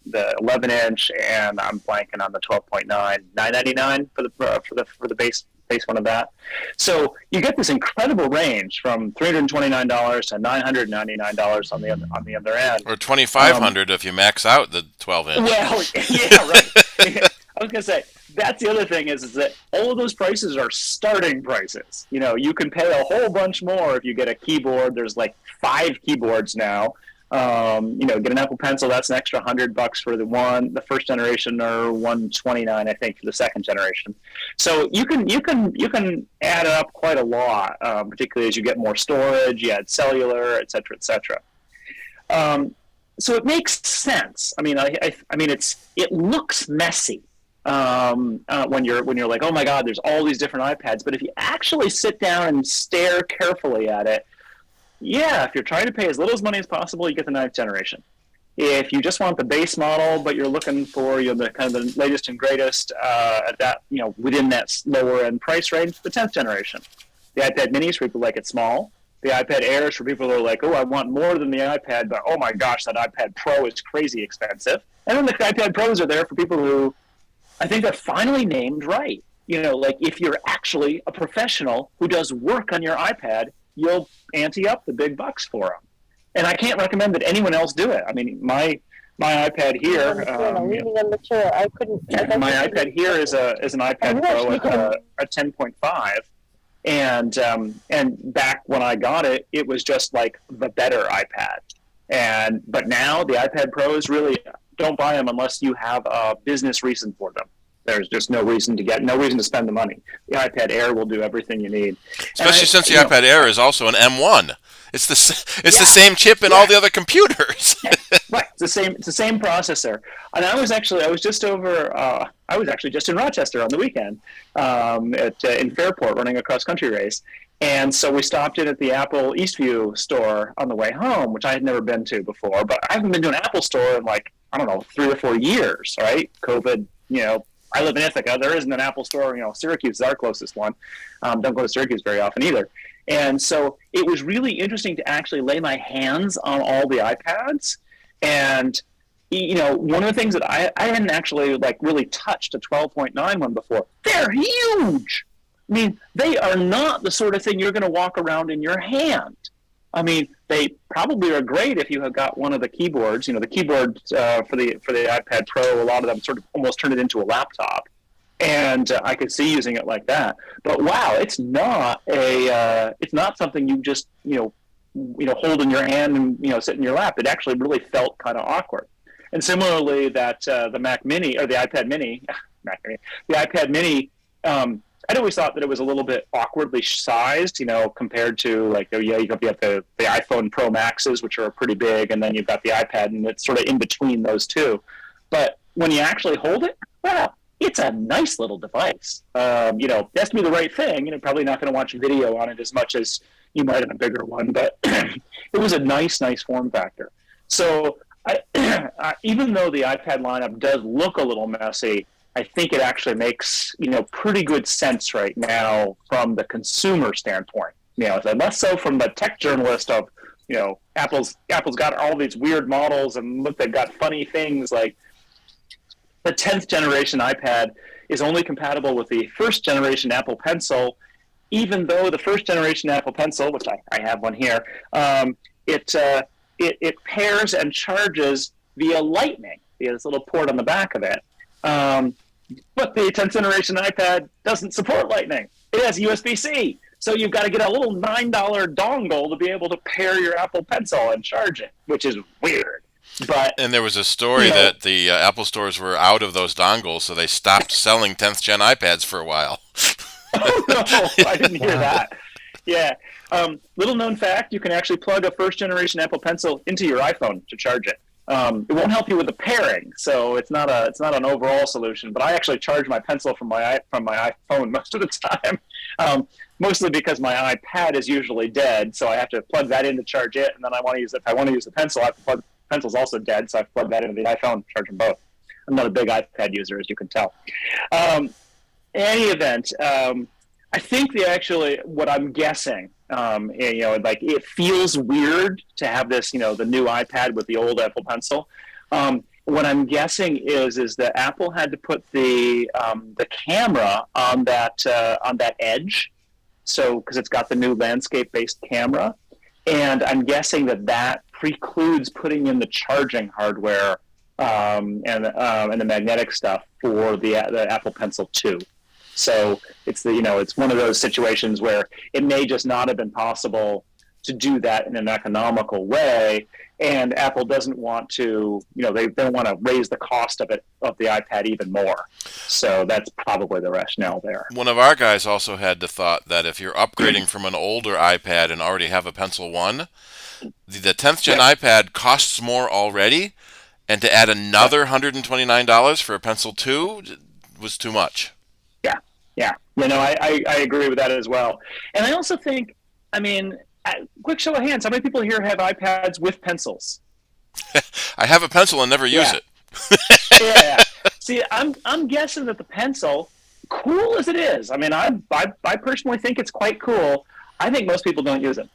11-inch, and I'm blanking on the 12.9, $999 for the base one of that. So you get this incredible range from $329 to $999 on the other end, or $2,500 if you max out the 12-inch. Well, yeah, right. I was gonna say that's the other thing is that all of those prices are starting prices. You know, you can pay a whole bunch more if you get a keyboard. There's like 5 keyboards now. You know, get an Apple Pencil. That's an extra $100 for the first generation, or $129, I think, for the second generation. So you can add up quite a lot, particularly as you get more storage. You add cellular, et cetera, et cetera. So it makes sense. I mean, it looks messy when you're like, oh my God, there's all these different iPads. But if you actually sit down and stare carefully at it, yeah, if you're trying to pay as little as money as possible, you get the 9th generation. If you just want the base model, but you're looking for the kind of the latest and greatest at that, within that lower end price range, the 10th generation. The iPad Minis for people who like it small. The iPad Airs for people who are like, oh, I want more than the iPad, but oh my gosh, that iPad Pro is crazy expensive. And then the iPad Pros are there for people who I think are finally named right. Like if you're actually a professional who does work on your iPad, you'll ante up the big bucks for them. And I can't recommend that anyone else do it. I mean, my iPad here, my iPad here is an iPad Pro at 10.5. And back when I got it, it was just like the better iPad. But now the iPad Pros really don't buy them unless you have a business reason for them. There's just no reason to spend the money. The iPad Air will do everything you need. Especially since the iPad Air is also an M1. It's the same chip in all the other computers. Right, it's the same processor. And I was just in Rochester on the weekend in Fairport running a cross country race. And so we stopped in at the Apple Eastview store on the way home, which I had never been to before. But I haven't been to an Apple store in 3 or 4 years, right? COVID, I live in Ithaca. There isn't an Apple store. Syracuse is our closest one. Don't go to Syracuse very often either. And so it was really interesting to actually lay my hands on all the iPads. And, one of the things that I hadn't actually really touched a 12.9 one before. They're huge. I mean, they are not the sort of thing you're going to walk around in your hand. I mean, they probably are great if you have got one of the keyboards. The keyboard for the iPad Pro, a lot of them sort of almost turn it into a laptop, and I could see using it like that. But wow, it's not something you just hold in your hand and sit in your lap. It actually really felt kind of awkward. And similarly, that the Mac Mini or the iPad Mini, the iPad Mini. I'd always thought that it was a little bit awkwardly sized, compared to you have the iPhone Pro Maxes, which are pretty big, and then you've got the iPad, and it's sort of in between those two. But when you actually hold it, wow, it's a nice little device. It has to be the right thing. Probably not going to watch video on it as much as you might in a bigger one, but it was a nice form factor. So even though the iPad lineup does look a little messy, I think it actually makes, pretty good sense right now from the consumer standpoint. Less so from the tech journalist of, Apple's got all these weird models and look, they've got funny things like the 10th generation iPad is only compatible with the first generation Apple Pencil, even though the first generation Apple Pencil, which I have one here, it pairs and charges via Lightning. Via this little port on the back of it. But the 10th generation iPad doesn't support Lightning. It has USB-C. So you've got to get a little $9 dongle to be able to pair your Apple Pencil and charge it, which is weird. And there was a story that the Apple stores were out of those dongles, so they stopped selling 10th gen iPads for a while. Oh, no, I didn't hear that. Yeah. Little known fact, you can actually plug a first generation Apple Pencil into your iPhone to charge it. It won't help you with the pairing, so it's not an overall solution. But I actually charge my pencil from my iPhone most of the time, mostly because my iPad is usually dead, so I have to plug that in to charge it. And then if I want to use the pencil, I have to plug the pencil's also dead, so I plug that into the iPhone, charge them both. I'm not a big iPad user, as you can tell. In any event, I think what I'm guessing And, like it feels weird to have this, the new iPad with the old Apple Pencil. What I'm guessing is that Apple had to put the camera on that edge, so because it's got the new landscape-based camera, and I'm guessing that precludes putting in the charging hardware and the magnetic stuff for the Apple Pencil 2. So it's it's one of those situations where it may just not have been possible to do that in an economical way, and Apple doesn't want to, they don't want to raise the cost of the iPad even more. So that's probably the rationale there. One of our guys also had the thought that if you're upgrading from an older iPad and already have a Pencil 1, the 10th gen iPad costs more already, and to add another $129 for a Pencil 2 was too much. Yeah. I agree with that as well. And I also think, quick show of hands, how many people here have iPads with pencils? I have a pencil and never use it. Yeah. See, I'm guessing that the pencil, cool as it is, I personally think it's quite cool. I think most people don't use it.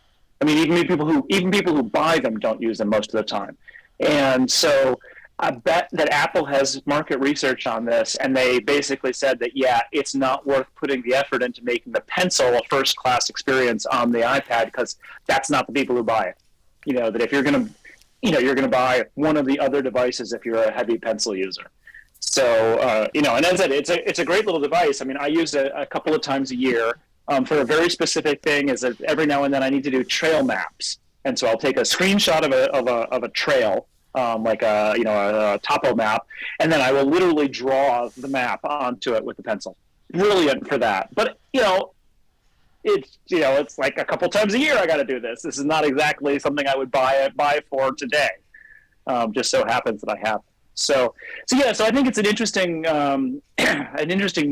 Even people who buy them don't use them most of the time. And so I bet that Apple has market research on this, and they basically said that, it's not worth putting the effort into making the pencil a first-class experience on the iPad, because that's not the people who buy it. That if you're going to buy one of the other devices if you're a heavy pencil user. So, and as I said, it's a great little device. I use it a couple of times a year for a very specific thing, is that every now and then I need to do trail maps. And so I'll take a screenshot of a trail, like a topo map, and then I will literally draw the map onto it with the pencil. Brilliant for that. But it's like a couple times a year I got to do this. This is not exactly something I would buy for today. Just so happens that I have. So I think it's an interesting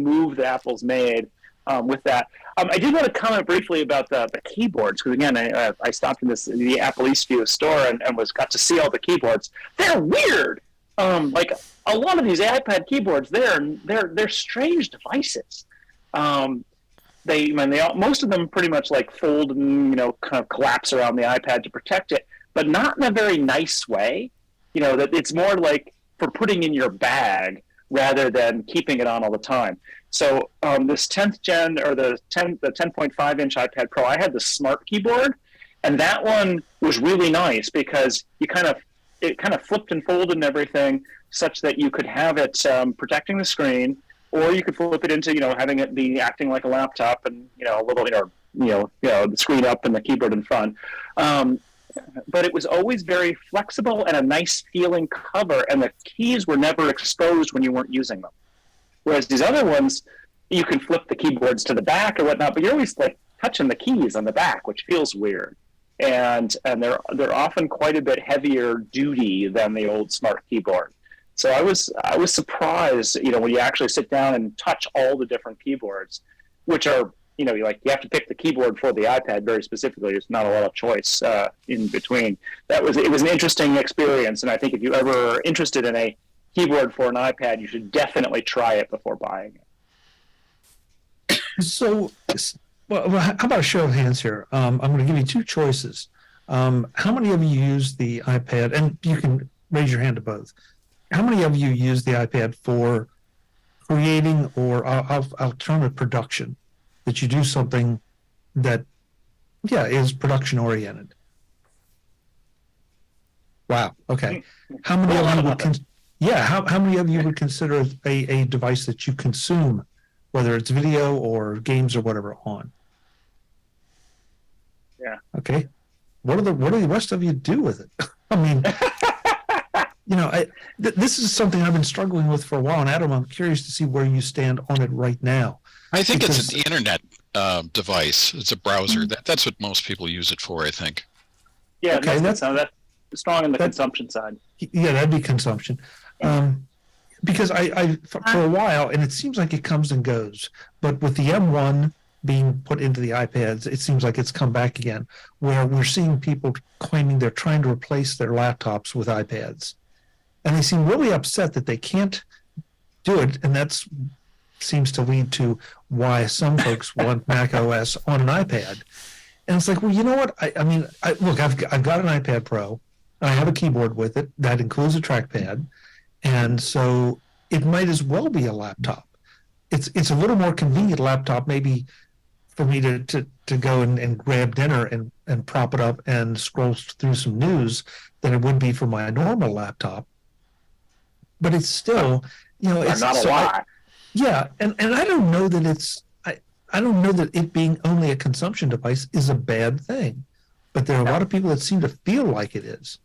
move that Apple's made with that. I did want to comment briefly about the keyboards, because again, I stopped in the Apple Eastview store and got to see all the keyboards. They're weird. Like a lot of these iPad keyboards, they're strange devices. Most of them pretty much like fold and kind of collapse around the iPad to protect it, but not in a very nice way. That it's more like for putting in your bag rather than keeping it on all the time. So this 10th gen, or the 10.5 inch iPad Pro, I had the smart keyboard, and that one was really nice because it kind of flipped and folded and everything, such that you could have it protecting the screen, or you could flip it into having it be acting like a laptop, and a little the screen up and the keyboard in front. But it was always very flexible and a nice feeling cover, and the keys were never exposed when you weren't using them. Whereas these other ones, you can flip the keyboards to the back or whatnot, but you're always like touching the keys on the back, which feels weird. And they're often quite a bit heavier duty than the old smart keyboard. So I was surprised, when you actually sit down and touch all the different keyboards, which are, you have to pick the keyboard for the iPad very specifically. There's not a lot of choice in between. It was an interesting experience, and I think if you ever are interested in a keyboard for an iPad, you should definitely try it before buying it. So, how about a show of hands here? I'm going to give you two choices. How many of you use the iPad, and you can raise your hand to both. How many of you use the iPad for creating, or I'll term it production, that you do something that, is production oriented? Wow. Okay. How many of you would how many of you would consider a device that you consume, whether it's video or games or whatever, on? Yeah. Okay. What do the rest of you do with it? This is something I've been struggling with for a while, and Adam, I'm curious to see where you stand on it right now. I think it's an internet device. It's a browser. That's what most people use it for, I think. Yeah, okay, that's strong on the consumption side. Yeah, that'd be consumption. Because I for a while, and it seems like it comes and goes, but with the M1 being put into the iPads, it seems like it's come back again, where we're seeing people claiming they're trying to replace their laptops with iPads. And they seem really upset that they can't do it, and that seems to lead to why some folks want Mac OS on an iPad. And it's like, well, you know what? I mean, look, I've got an iPad Pro. And I have a keyboard with it that includes a trackpad, and so it might as well be a laptop. It's a little more convenient laptop, maybe for me to go and grab dinner and prop it up and scroll through some news than it would be for my normal laptop. But it's still, it's not a lot. Yeah, and I don't know that I don't know that it being only a consumption device is a bad thing, but there are a lot of people that seem to feel like it is.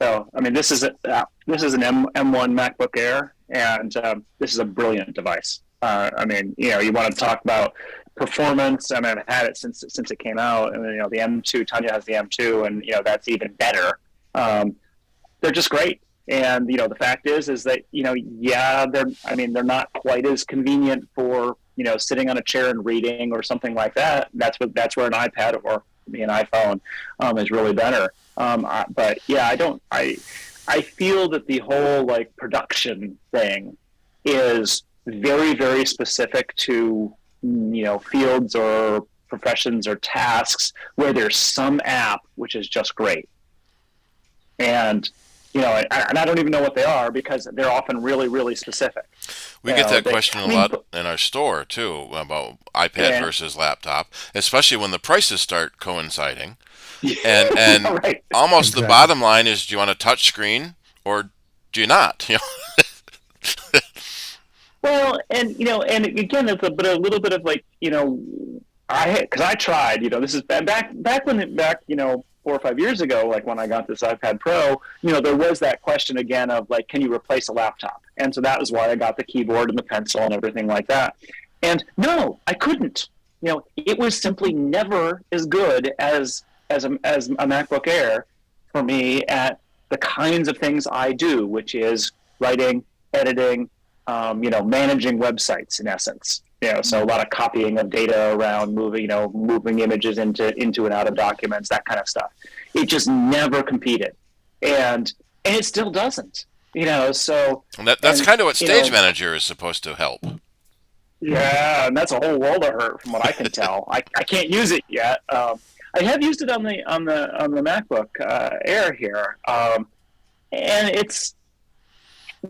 So, I mean, this is an M1 MacBook Air, and this is a brilliant device. I mean, you want to talk about performance. I mean, I've had it since it came out, and the M2. Tanya has the M2, and that's even better. They're just great, and the fact is that they're not quite as convenient for sitting on a chair and reading or something like that. That's where an iPad or an iPhone is really better. But yeah, I feel that the whole production thing is very, very specific to fields or professions or tasks where there's some app which is just great, and I don't even know what they are because they're often really, really specific. We get that question a lot in our store too about iPad versus laptop, especially when the prices start coinciding. And right. Almost the bottom line is, do you want a touch screen or do you not? Well, and again, it's a little bit of because I tried. This is back 4 or 5 years ago, like when I got this iPad Pro. There was that question again of can you replace a laptop? And so that was why I got the keyboard and the pencil and everything like that. And no, I couldn't. It was simply never as good as a MacBook Air for me at the kinds of things I do, which is writing, editing, managing websites in essence. So a lot of copying of data around, moving images into and out of documents, that kind of stuff. It just never competed, and it still doesn't. So and that's kind of what Stage Manager is supposed to help. Yeah, and that's a whole world of hurt from what I can tell. I can't use it yet. I have used it on the MacBook Air here, and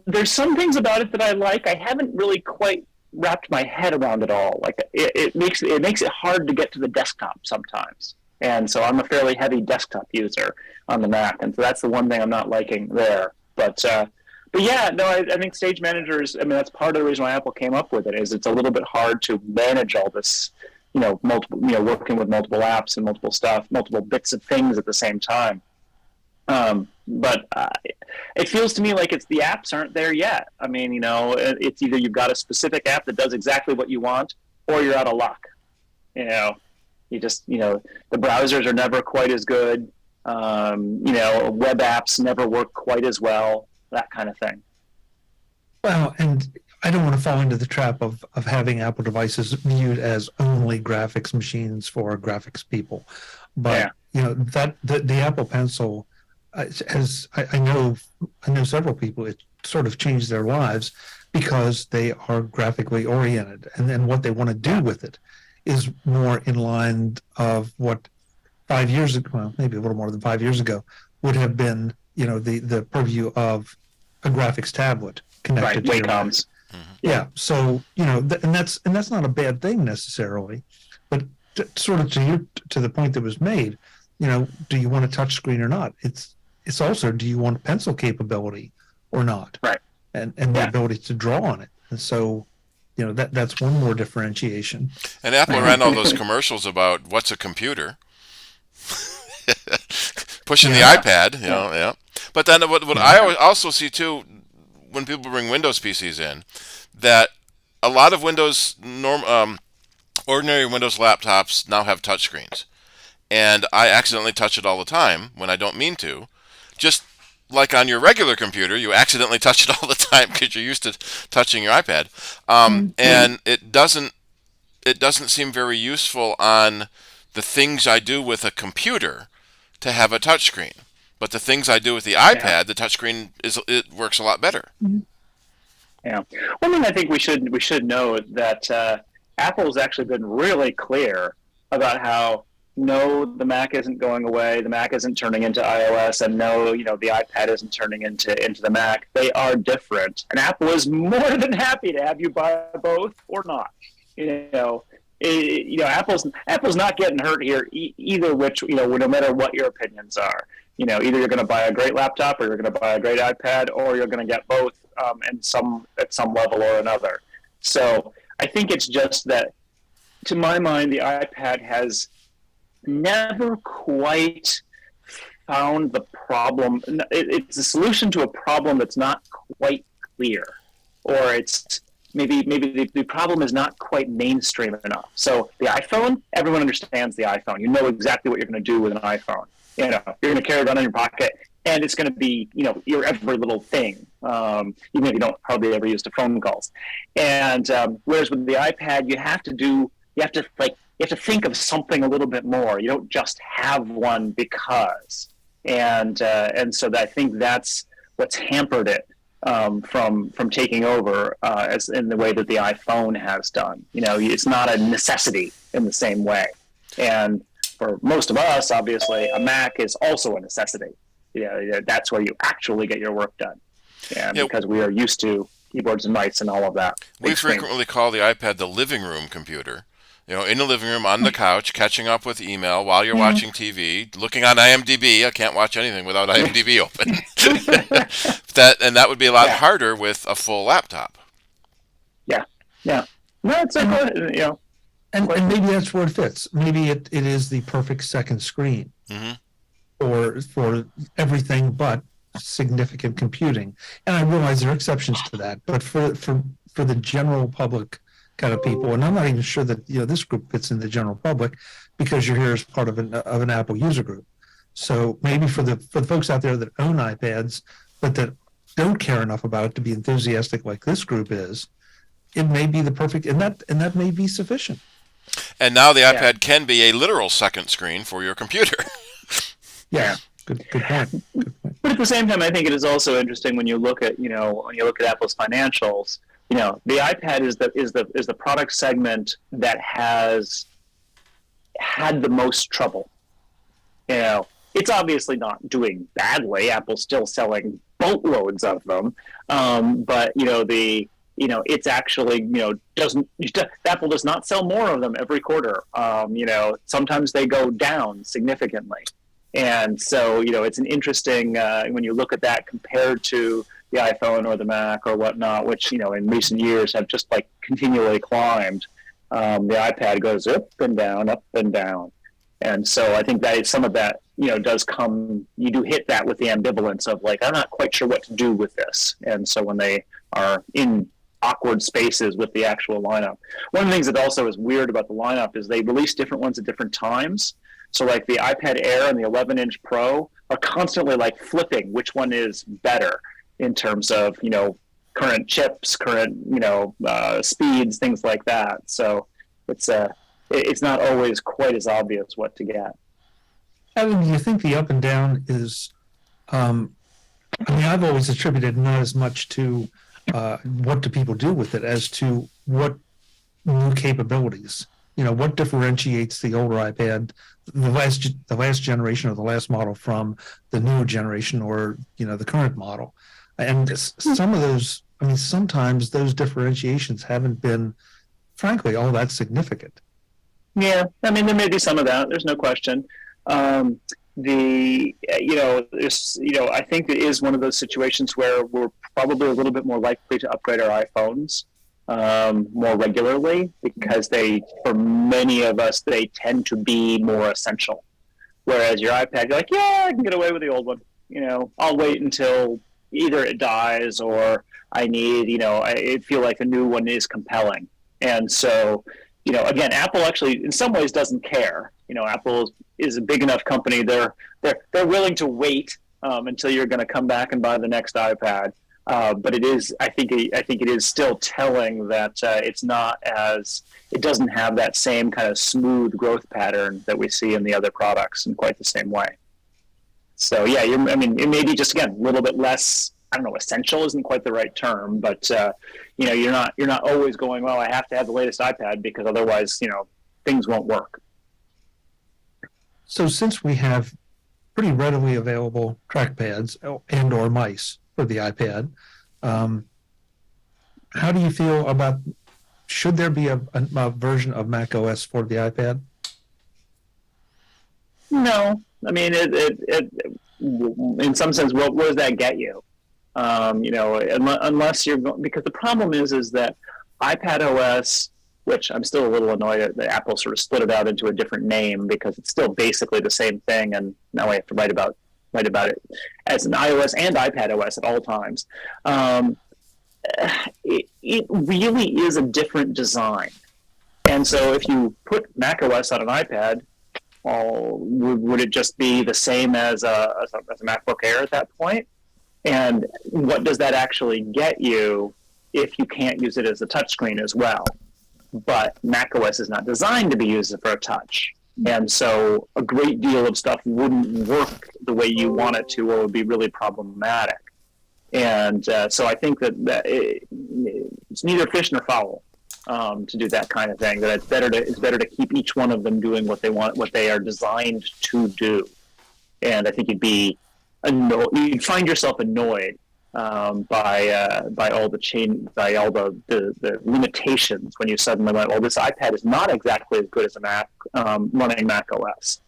there's some things about it that I like. I haven't really quite wrapped my head around it all. It makes it hard to get to the desktop sometimes, and so I'm a fairly heavy desktop user on the Mac, and so that's the one thing I'm not liking there. But yeah, no, I think Stage Manager is. I mean, that's part of the reason why Apple came up with it. Is it's a little bit hard to manage all this, multiple, working with multiple apps and multiple bits of things at the same time. But it feels to me like the apps aren't there yet. I mean, it's either you've got a specific app that does exactly what you want, or you're out of luck. You just, the browsers are never quite as good. Web apps never work quite as well. That kind of thing. Well, and I don't want to fall into the trap of having Apple devices viewed as only graphics machines for graphics people, but that the Apple Pencil. As I know several people, it sort of changed their lives because they are graphically oriented, and then what they want to do with it is more in line of what 5 years ago, well, maybe a little more than 5 years ago, would have been, the purview of a graphics tablet connected to your Mac. Yeah, so and that's not a bad thing necessarily, but sort of to the point that was made, do you want a touch screen or not? It's also, do you want pencil capability or not? Right. And the ability to draw on it. And so, that's one more differentiation. And Apple ran all those commercials about what's a computer. Pushing the iPad, yeah. But then what I also see too, when people bring Windows PCs in, that a lot of ordinary Windows laptops now have touchscreens. And I accidentally touch it all the time when I don't mean to. Just like on your regular computer, you accidentally touch it all the time because you're used to touching your iPad, and it doesn't seem very useful on the things I do with a computer to have a touchscreen. But the things I do with the iPad, the touchscreen it works a lot better. Yeah, one thing I think we should know that Apple's actually been really clear about how no, the Mac isn't going away. The Mac isn't turning into iOS, and no, the iPad isn't turning into the Mac. They are different, and Apple is more than happy to have you buy both or not. Apple's not getting hurt here either. Which no matter what your opinions are, either you're going to buy a great laptop or you're going to buy a great iPad, or you're going to get both at some level or another. So I think it's just that, to my mind, the iPad has never quite found the problem. It's a solution to a problem that's not quite clear, or it's maybe the problem is not quite mainstream enough. So the iPhone, everyone understands the iPhone. You know exactly what you're going to do with an iPhone. You're going to carry it around in your pocket, and it's going to be your every little thing, even if you don't hardly ever use the phone calls. And whereas with the iPad, you have to think of something a little bit more. You don't just have one because. And so I think that's what's hampered it from taking over as in the way that the iPhone has done. It's not a necessity in the same way. And for most of us, obviously, a Mac is also a necessity. That's where you actually get your work done. And because we are used to keyboards and mice and all of that. We frequently call the iPad the living room computer. In the living room, on the couch, catching up with email while you're watching TV, looking on IMDb. I can't watch anything without IMDb open. that would be a lot harder with a full laptop. Yeah. No, it's and maybe that's where it fits. Maybe it is the perfect second screen for everything but significant computing. And I realize there are exceptions to that, but for the general public kind of people, and I'm not even sure that this group fits in the general public, because you're here as part of an Apple user group. So maybe for the folks out there that own iPads but that don't care enough about it to be enthusiastic like this group is, it may be the perfect, and that may be sufficient. And now the iPad can be a literal second screen for your computer. Yeah. Good point. But at the same time, I think it is also interesting when you look at Apple's financials. The iPad is the product segment that has had the most trouble. It's obviously not doing badly. Apple's still selling boatloads of them, but it's actually Apple does not sell more of them every quarter. Sometimes they go down significantly, and so it's an interesting when you look at that compared to the iPhone or the Mac or whatnot, which in recent years have just continually climbed. The iPad goes up and down, and so I think that some of that does come. You do hit that with the ambivalence of I'm not quite sure what to do with this, and so when they are in awkward spaces with the actual lineup. One of the things that also is weird about the lineup is they release different ones at different times. So the iPad Air and the 11-inch Pro are constantly flipping which one is better in terms of current chips, current speeds, things like that. So it's not always quite as obvious what to get. I mean, do you think the up and down is? I've always attributed not as much to what do people do with it as to what new capabilities. What differentiates the older iPad, the last generation or the last model from the new generation or the current model. And some of those, sometimes those differentiations haven't been, frankly, all that significant. Yeah, there may be some of that. There's no question. I think it is one of those situations where we're probably a little bit more likely to upgrade our iPhones more regularly because for many of us, they tend to be more essential. Whereas your iPad, you're I can get away with the old one. I'll wait until either it dies or I feel like a new one is compelling. And so, again, Apple actually in some ways doesn't care. Apple is a big enough company. They're willing to wait until you're going to come back and buy the next iPad. But it is, I think it is still telling that it doesn't have that same kind of smooth growth pattern that we see in the other products in quite the same way. So yeah, it may be just again a little bit less. I don't know, essential isn't quite the right term, but you're not always going, well, I have to have the latest iPad because otherwise things won't work. So since we have pretty readily available trackpads and or mice for the iPad, how do you feel about, should there be a version of Mac OS for the iPad? No, I mean, it in some sense, what does that get you? Unless you're going, because the problem is that iPad OS, which I'm still a little annoyed that Apple sort of split it out into a different name because it's still basically the same thing, and now I have to write about it as an iOS and iPad OS at all times. It really is a different design, and so if you put Mac OS on an iPad, well, would it just be the same as a MacBook Air at that point? And what does that actually get you if you can't use it as a touchscreen as well? But macOS is not designed to be used for a touch. And so a great deal of stuff wouldn't work the way you want it to, or would be really problematic. And so I think that it's neither fish nor fowl to do that kind of thing. That it's better to keep each one of them doing what they want, what they are designed to do. And I think you'd find yourself annoyed by all the limitations when you suddenly went, well, this iPad is not exactly as good as a Mac running Mac OS.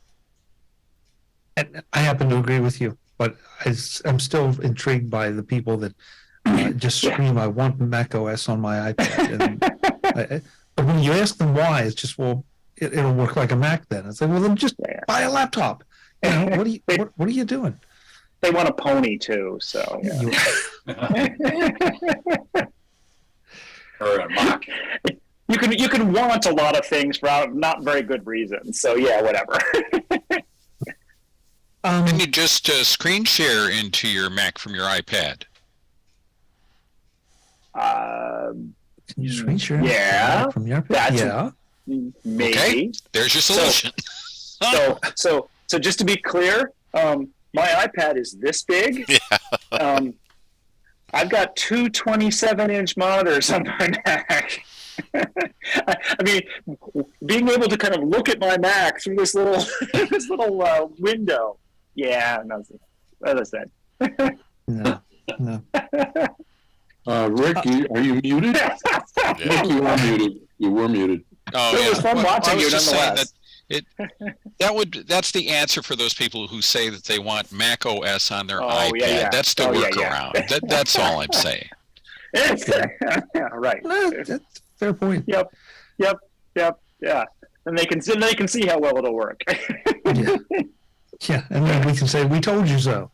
And I happen to agree with you, but I'm still intrigued by the people that just scream, I want Mac OS on my iPad. And but when you ask them why, it's just, well, it'll work like a Mac then. It's like, well, then just buy a laptop. You know, what are you doing? They want a pony too, so. Yeah. Or a Mac. You can want a lot of things for not very good reasons. So yeah, whatever. Can you just screen share into your Mac from your iPad? Can you screen share? Yeah. From your iPad? Maybe. Okay, there's your solution. So just to be clear, my iPad is this big. Yeah. I've got two 27-inch monitors on my Mac. I mean, being able to kind of look at my Mac through this little window. Yeah, no, as I said. No. Rick, are you muted? Rick, you are muted. You were muted. Oh, It was fun watching you, nonetheless. That's the answer for those people who say that they want Mac OS on their Oh, iPad. yeah. That's the workaround. That's all I'm saying. Yeah, right. No, that's a fair point. Yep. Yeah, and they can see how well it'll work. Yeah, and then we can say, we told you so.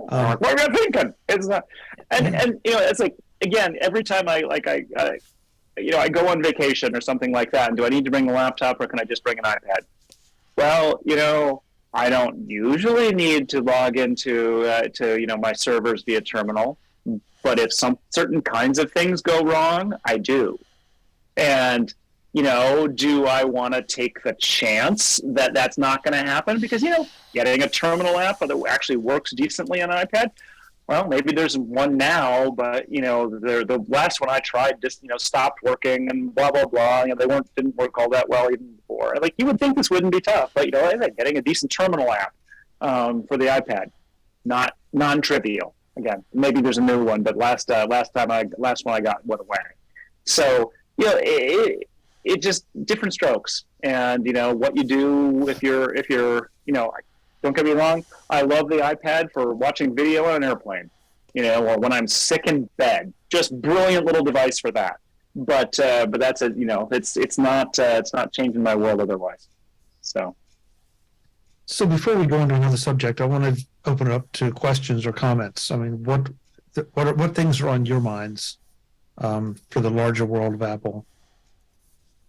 What were you thinking? It's not, and it's like, again, every time I go on vacation or something like that, and do I need to bring a laptop or can I just bring an iPad? Well, I don't usually need to log into my servers via terminal, but if some certain kinds of things go wrong, I do. And do I want to take the chance that that's not going to happen? Because, getting a terminal app that actually works decently on an iPad, well, maybe there's one now, but, the last one I tried just, stopped working and blah, blah, blah. Didn't work all that well even before. Like, you would think this wouldn't be tough, but, getting a decent terminal app for the iPad, not non-trivial. Again, maybe there's a new one, but last one I got went away. So, it just different strokes, and what you do if you're don't get me wrong, I love the iPad for watching video on an airplane, or when I'm sick in bed. Just brilliant little device for that. But that's it's not changing my world otherwise. So before we go on to another subject, I want to open it up to questions or comments. I mean, what things are on your minds for the larger world of Apple?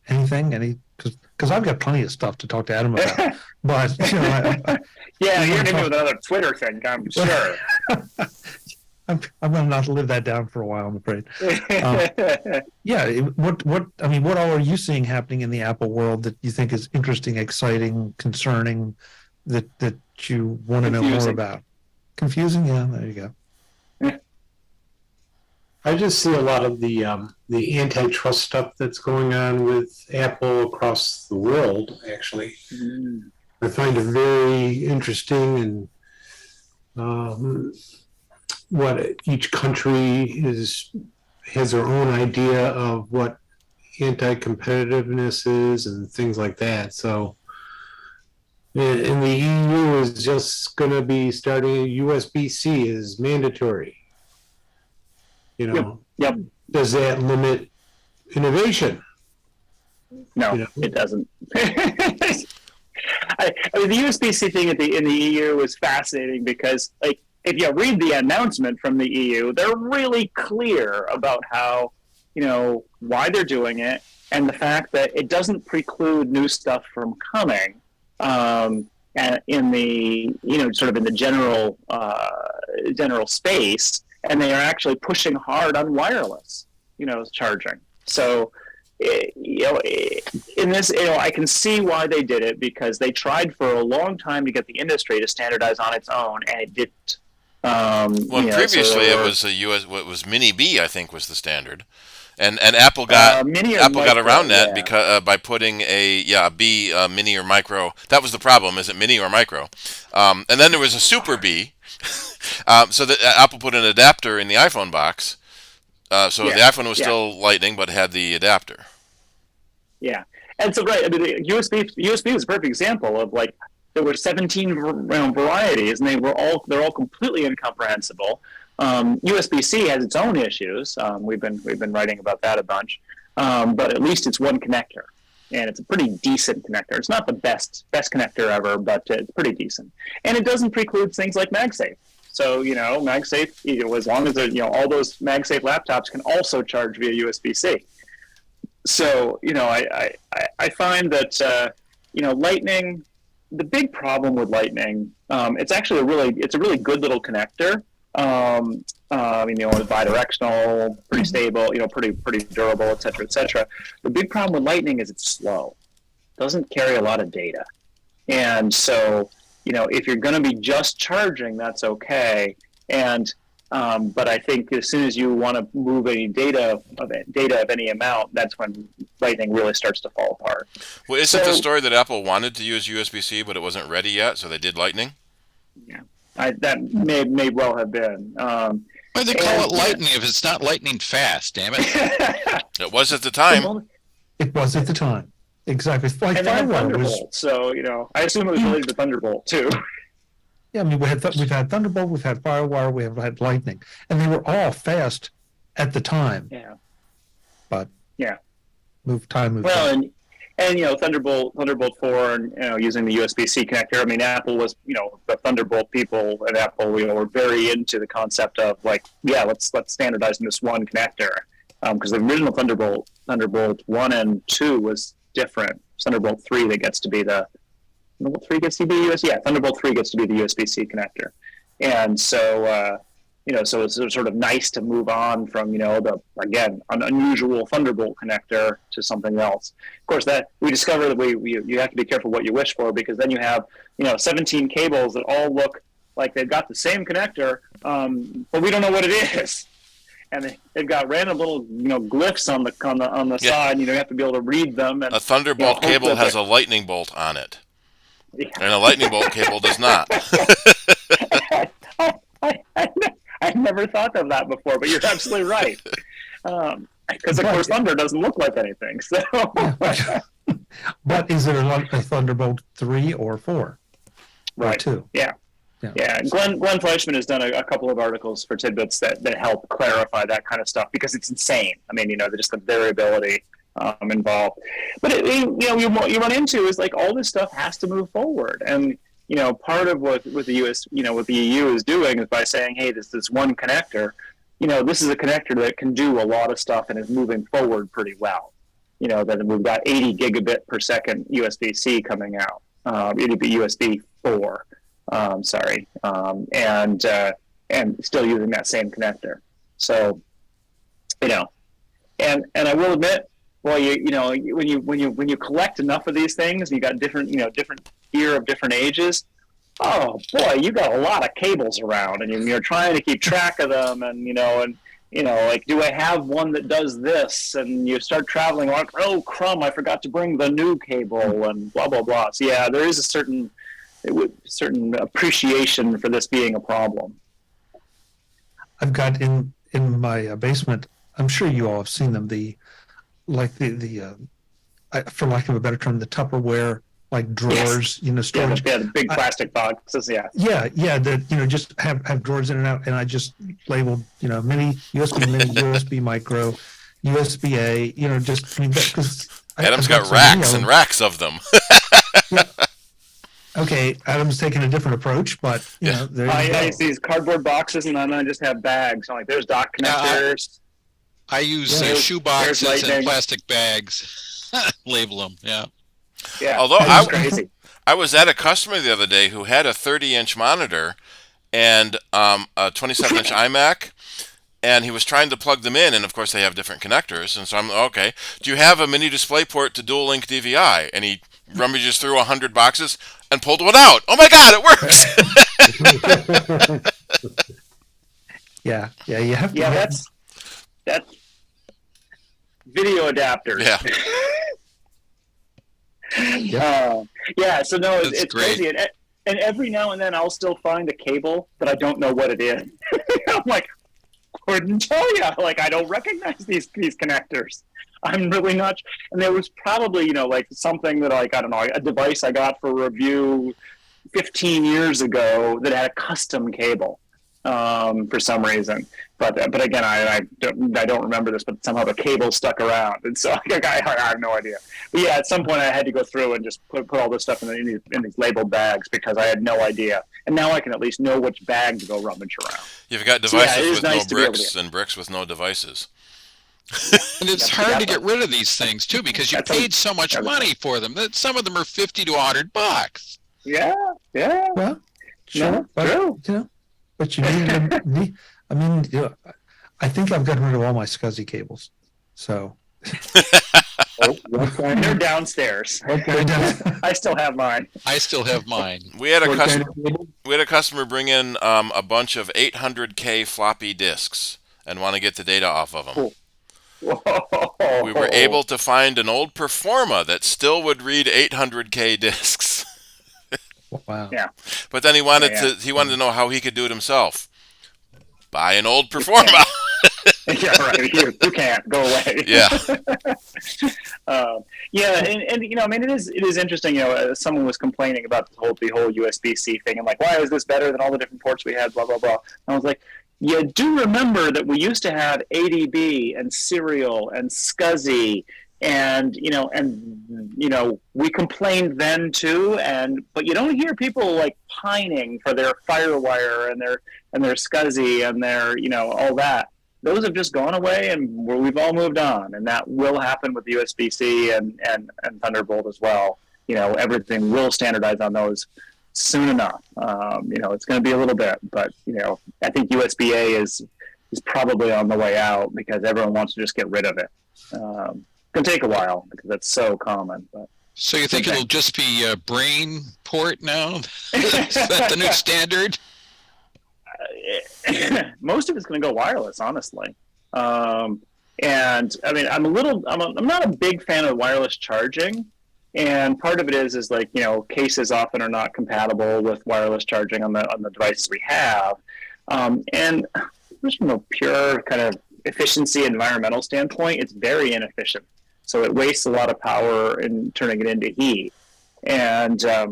Anything? Because I've got plenty of stuff to talk to Adam about. But yeah, you're gonna do another Twitter thing, I'm sure. I'm going to not live that down for a while, I'm afraid. What all are you seeing happening in the Apple world that you think is interesting, exciting, concerning, that you want to know more about? Confusing? Yeah, there you go. I just see a lot of the antitrust stuff that's going on with Apple across the world, actually. I find it very interesting, and what each country has their own idea of what anti-competitiveness is and things like that. So, and the EU is just going to be starting USB-C is mandatory. You know, Yep. Does that limit innovation? No, it doesn't. I mean, the USB-C thing in the EU is fascinating because, like, if you read the announcement from the EU, they're really clear about how, why they're doing it, and the fact that it doesn't preclude new stuff from coming. And in the sort of in the general space, and they are actually pushing hard on wireless, charging. So, in this, I can see why they did it, because they tried for a long time to get the industry to standardize on its own, and it didn't. Previously it was a what was Mini B, I think, was the standard, and Apple got around that because by putting a B Mini or Micro. That was the problem. Is it Mini or Micro? And then there was a Super B. So that Apple put an adapter in the iPhone box. So the iPhone was still Lightning, but had the adapter. Yeah, and so right. I mean, the USB is a perfect example of, like, there were 17 varieties, and they're all completely incomprehensible. USB-C has its own issues. We've been writing about that a bunch, but at least it's one connector, and it's a pretty decent connector. It's not the best connector ever, but it's pretty decent, and it doesn't preclude things like MagSafe. So, MagSafe, as long as all those MagSafe laptops can also charge via USB-C. So, I find that Lightning. The big problem with Lightning, it's actually a really good little connector. It's bidirectional, pretty stable, pretty durable, et cetera, et cetera. The big problem with Lightning is it's slow. It doesn't carry a lot of data. And so, if you're going to be just charging, that's okay. And but I think as soon as you want to move any data of any amount, that's when Lightning really starts to fall apart. Well, isn't the story that Apple wanted to use USB-C, but it wasn't ready yet, so they did Lightning? Yeah, that may well have been. Why they call it Lightning if it's not lightning fast? Damn it! It was at the time. It was at the time. Exactly. Like and then Firewire was. So I assume it was related to Thunderbolt too. Yeah, I mean, we've had Thunderbolt, we've had Firewire, we have had Lightning, and they were all fast at the time. Yeah. But time moved. Well, on. and Thunderbolt 4, and using the USB-C connector. I mean, Apple was the Thunderbolt people at Apple were very into the concept of, like, let's standardize in this one connector, because the original Thunderbolt 1 and 2 was different. Thunderbolt 3 that gets to be the Thunderbolt 3 gets to be the USB. Yeah, Thunderbolt 3 gets to be the USB-C connector, and so so it's sort of nice to move on from an unusual Thunderbolt connector to something else. Of course, that we discover that you have to be careful what you wish for, because then you have 17 cables that all look like they've got the same connector, but we don't know what it is. And they've got random little, glyphs on the side, and you have to be able to read them. And, a Thunderbolt cable has a lightning bolt on it, and a lightning bolt cable does not. I never thought of that before, but you're absolutely right. Because of course, Thunder doesn't look like anything. So, but is there a Thunderbolt 3 or 4? Right. Or 2? Yeah. Glenn Fleischman has done a couple of articles for Tidbits that help clarify that kind of stuff, because it's insane. I mean, just the variability involved. But what you run into is, like, all this stuff has to move forward, and part of what the EU is doing is by saying, hey, this one connector, this is a connector that can do a lot of stuff and is moving forward pretty well. That we've got 80 gigabit per second USB-C coming out, USB 4. And still using that same connector. So, and I will admit, well, when you collect enough of these things, you got different gear of different ages. Oh boy, you got a lot of cables around, and you're trying to keep track of them, and You know, like, do I have one that does this? And you start traveling, like, oh, crumb, I forgot to bring the new cable, and blah, blah, blah. So, yeah, there is a certain appreciation for this being a problem. I've got in my basement, I'm sure you all have seen them, for lack of a better term, the Tupperware, like drawers, yes. Storage. Yeah, the big plastic boxes, yeah. Yeah, that, just have drawers in and out, and I just labeled, mini, USB micro, USB-A, because... Adam's got racks and racks of them. Yeah. Okay, Adam's taking a different approach, but, there you go. I see these cardboard boxes, and then I just have bags. I'm like, there's dock connectors. I use shoe boxes and plastic bags. Label them, yeah. Yeah, although I was at a customer the other day who had a 30-inch monitor and a 27-inch iMac, and he was trying to plug them in, and of course they have different connectors. And so I'm okay. Do you have a mini DisplayPort to dual link DVI? And he rummages through 100 boxes and pulled one out. Oh my God, it works! Yeah, you have to. Yeah, that's video adapters. Yeah. So no, it's great. crazy. And every now and then I'll still find a cable that I don't know what it is. I'm like, couldn't tell you. Like, I don't recognize these connectors. I'm really not. And there was probably, like something that, like, I don't know, a device I got for review 15 years ago that had a custom cable for some reason. But again, I don't remember this, but somehow the cable stuck around, and so I have no idea. But yeah, at some point I had to go through and just put all this stuff in these labeled bags because I had no idea. And now I can at least know which bag to go rummage around. You've got devices with no bricks and bricks with no devices. And it's hard to get rid of these things too because you paid so much money for them. That some of them are $50 to $100. Yeah. Well, sure, but you need them. I mean, I think I've gotten rid of all my SCSI cables. So they're downstairs. Okay. I still have mine. We had a customer bring in a bunch of 800K floppy disks and want to get the data off of them. Cool. We were able to find an old Performa that still would read 800K disks. Wow. Yeah. But then he wanted to know how he could do it himself. Buy an old Performa. Yeah, right. You can't go away. Yeah. And I mean, it is interesting. Someone was complaining about the whole USB-C thing and like, why is this better than all the different ports we had? Blah blah blah. And I was like, you do remember that we used to have ADB and Serial and SCSI. And we complained then too, but you don't hear people like pining for their FireWire and their SCSI and their all that. Those have just gone away, and we've all moved on, and that will happen with USB-C and Thunderbolt as well. Everything will standardize on those soon enough. It's going to be a little bit, but I think USB-A is probably on the way out because everyone wants to just get rid of it. It's going to take a while because that's so common. But so you think it'll just be brain port now? Is that the new standard? Most of it's going to go wireless, honestly. And I mean, I'm not a big fan of wireless charging, and part of it is like cases often are not compatible with wireless charging on the devices we have, and just from a pure kind of efficiency environmental standpoint, it's very inefficient. So it wastes a lot of power in turning it into heat, and I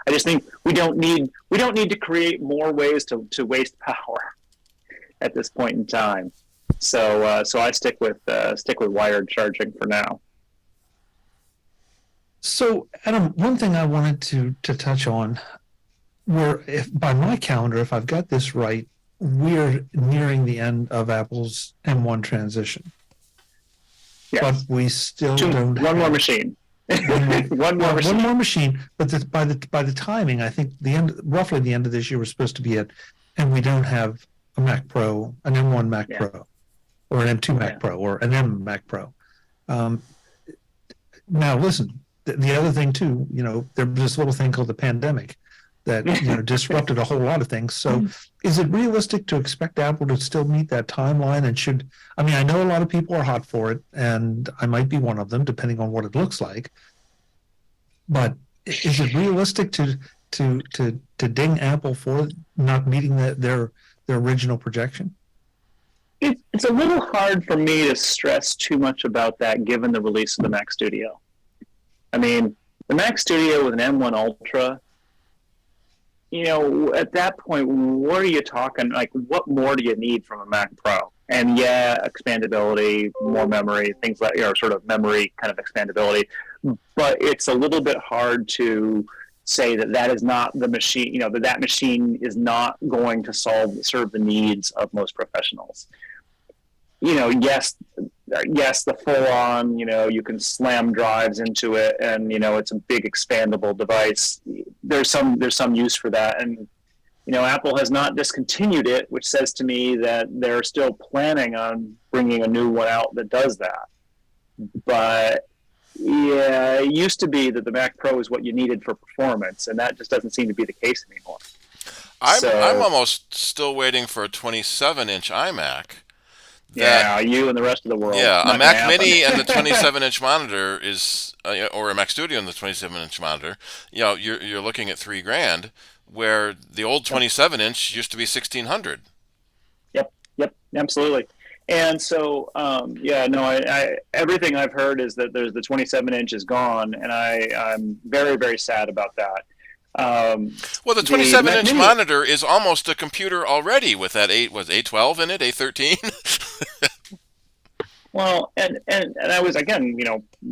just think we don't need to create more ways to waste power at this point in time. So I stick with wired charging for now. So Adam, one thing I wanted to touch on, if by my calendar, if I've got this right, we're nearing the end of Apple's M1 transition. Yes. But we still don't one more machine. One more machine. But by the timing, I think roughly the end of this year, we're supposed to be at, and we don't have a Mac Pro, an M1 Mac Pro, or an M2 Mac Pro, or an M Mac Pro. Now, listen, the other thing too, there's this little thing called the pandemic that disrupted a whole lot of things. So is it realistic to expect Apple to still meet that timeline? And I know a lot of people are hot for it, and I might be one of them, depending on what it looks like. But is it realistic to ding Apple for not meeting their original projection? It's a little hard for me to stress too much about that, given the release of the Mac Studio. I mean, the Mac Studio with an M1 Ultra, at that point, what are you talking? Like, what more do you need from a Mac Pro? And yeah, expandability, more memory, things like, sort of memory kind of expandability. But it's a little bit hard to say that is not the machine, that machine is not going to serve the needs of most professionals. Yes, the full on, you can slam drives into it and, it's a big expandable device. There's some use for that. And, Apple has not discontinued it, which says to me that they're still planning on bringing a new one out that does that. But yeah, it used to be that the Mac Pro is what you needed for performance, and that just doesn't seem to be the case anymore. I'm almost still waiting for a 27-inch iMac. You and the rest of the world. Yeah, a Mac Mini and the 27-inch monitor is, or a Mac Studio and the 27-inch monitor. You're looking at $3,000, where the old 27-inch used to be $1,600. Yep, absolutely. And so, I everything I've heard is that the 27-inch is gone, and I'm very, very sad about that. Well, the 27-inch monitor is almost a computer already with that A12 in it, A13. Well, and I was, again,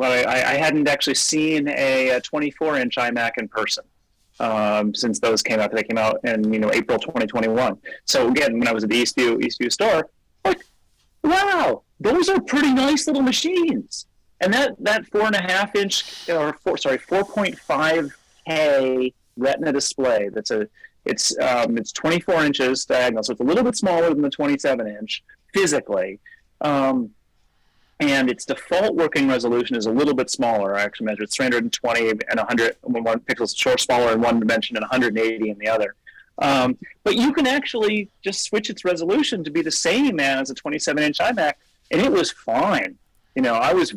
I hadn't actually seen a 24-inch iMac in person since those came out. They came out in April 2021. So again, when I was at the Eastview store, like, wow, those are pretty nice little machines. And that 4.5K Retina display. It's 24 inches diagonal, so it's a little bit smaller than the 27-inch physically, and its default working resolution is a little bit smaller. I actually measured 320 and 100, one pixels smaller in one dimension and 180 in the other. But you can actually just switch its resolution to be the same as a 27-inch iMac, and it was fine. I was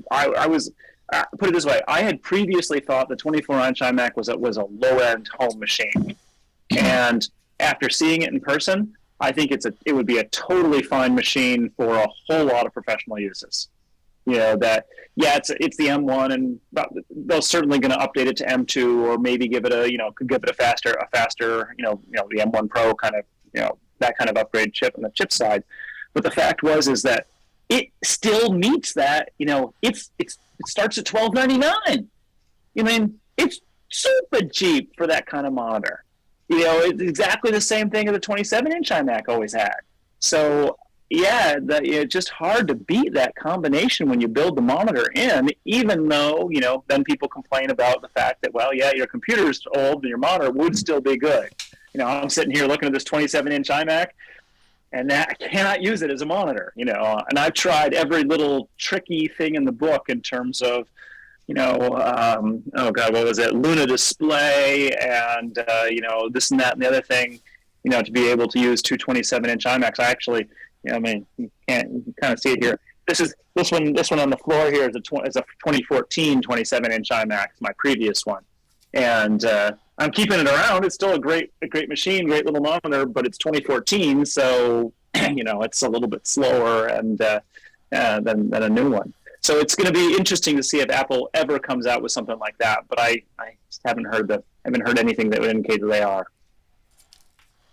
put it this way: I had previously thought the 24-inch iMac was a low-end home machine, and after seeing it in person, I think it would be a totally fine machine for a whole lot of professional uses. It's the M1, and they're certainly going to update it to M2, or maybe give it a faster the M1 Pro kind of that kind of upgrade chip on the chip side. But the fact is that it still meets that. It starts at $12.99. I mean, it's super cheap for that kind of monitor. It's exactly the same thing as the 27-inch iMac always had. So yeah, it's just hard to beat that combination when you build the monitor in, even though, then people complain about the fact that, well, yeah, your computer's old and your monitor would still be good. I'm sitting here looking at this 27-inch iMac, and I cannot use it as a monitor, and I've tried every little tricky thing in the book in terms of, what was it? Luna display and, this and that and the other thing, to be able to use two 27-inch iMacs. I actually, you can kind of see it here. This one on the floor here is a 2014 27-inch iMac, my previous one. And, I'm keeping it around. It's still a great machine, great little monitor, but it's 2014, so it's a little bit slower and than a new one. So it's going to be interesting to see if Apple ever comes out with something like that. But I just haven't heard anything that would indicate that they are.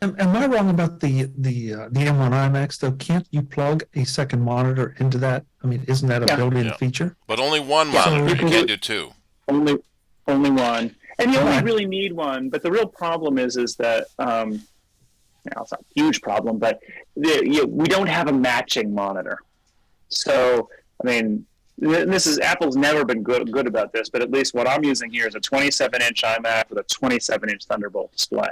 Am I wrong about the M1 iMacs though? Can't you plug a second monitor into that? I mean, isn't that a built-in feature? But only one monitor. You can't do two. Only one. And you only really need one, but the real problem is that it's not a huge problem, but we don't have a matching monitor. So, I mean, Apple's never been good about this, but at least what I'm using here is a 27-inch iMac with a 27-inch Thunderbolt display,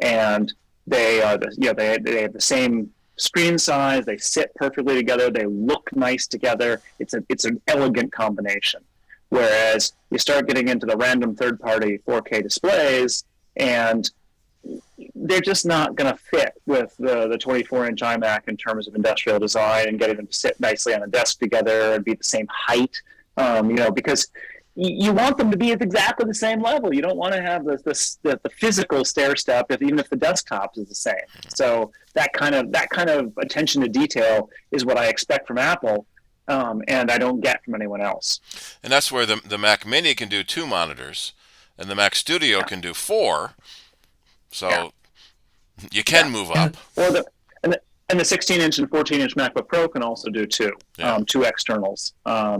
and they have the same screen size. They sit perfectly together. They look nice together. It's an elegant combination. Whereas you start getting into the random third-party 4K displays, and they're just not going to fit with the 24-inch iMac in terms of industrial design and getting them to sit nicely on a desk together and be the same height. Because you want them to be at exactly the same level. You don't want to have the physical stair step, even if the desktop is the same. So that kind of attention to detail is what I expect from Apple, and I don't get from anyone else. And that's where the Mac Mini can do 2 monitors, and the Mac Studio can do 4. So you can move up. Or and the 16-inch and 14-inch MacBook Pro can also do 2 externals.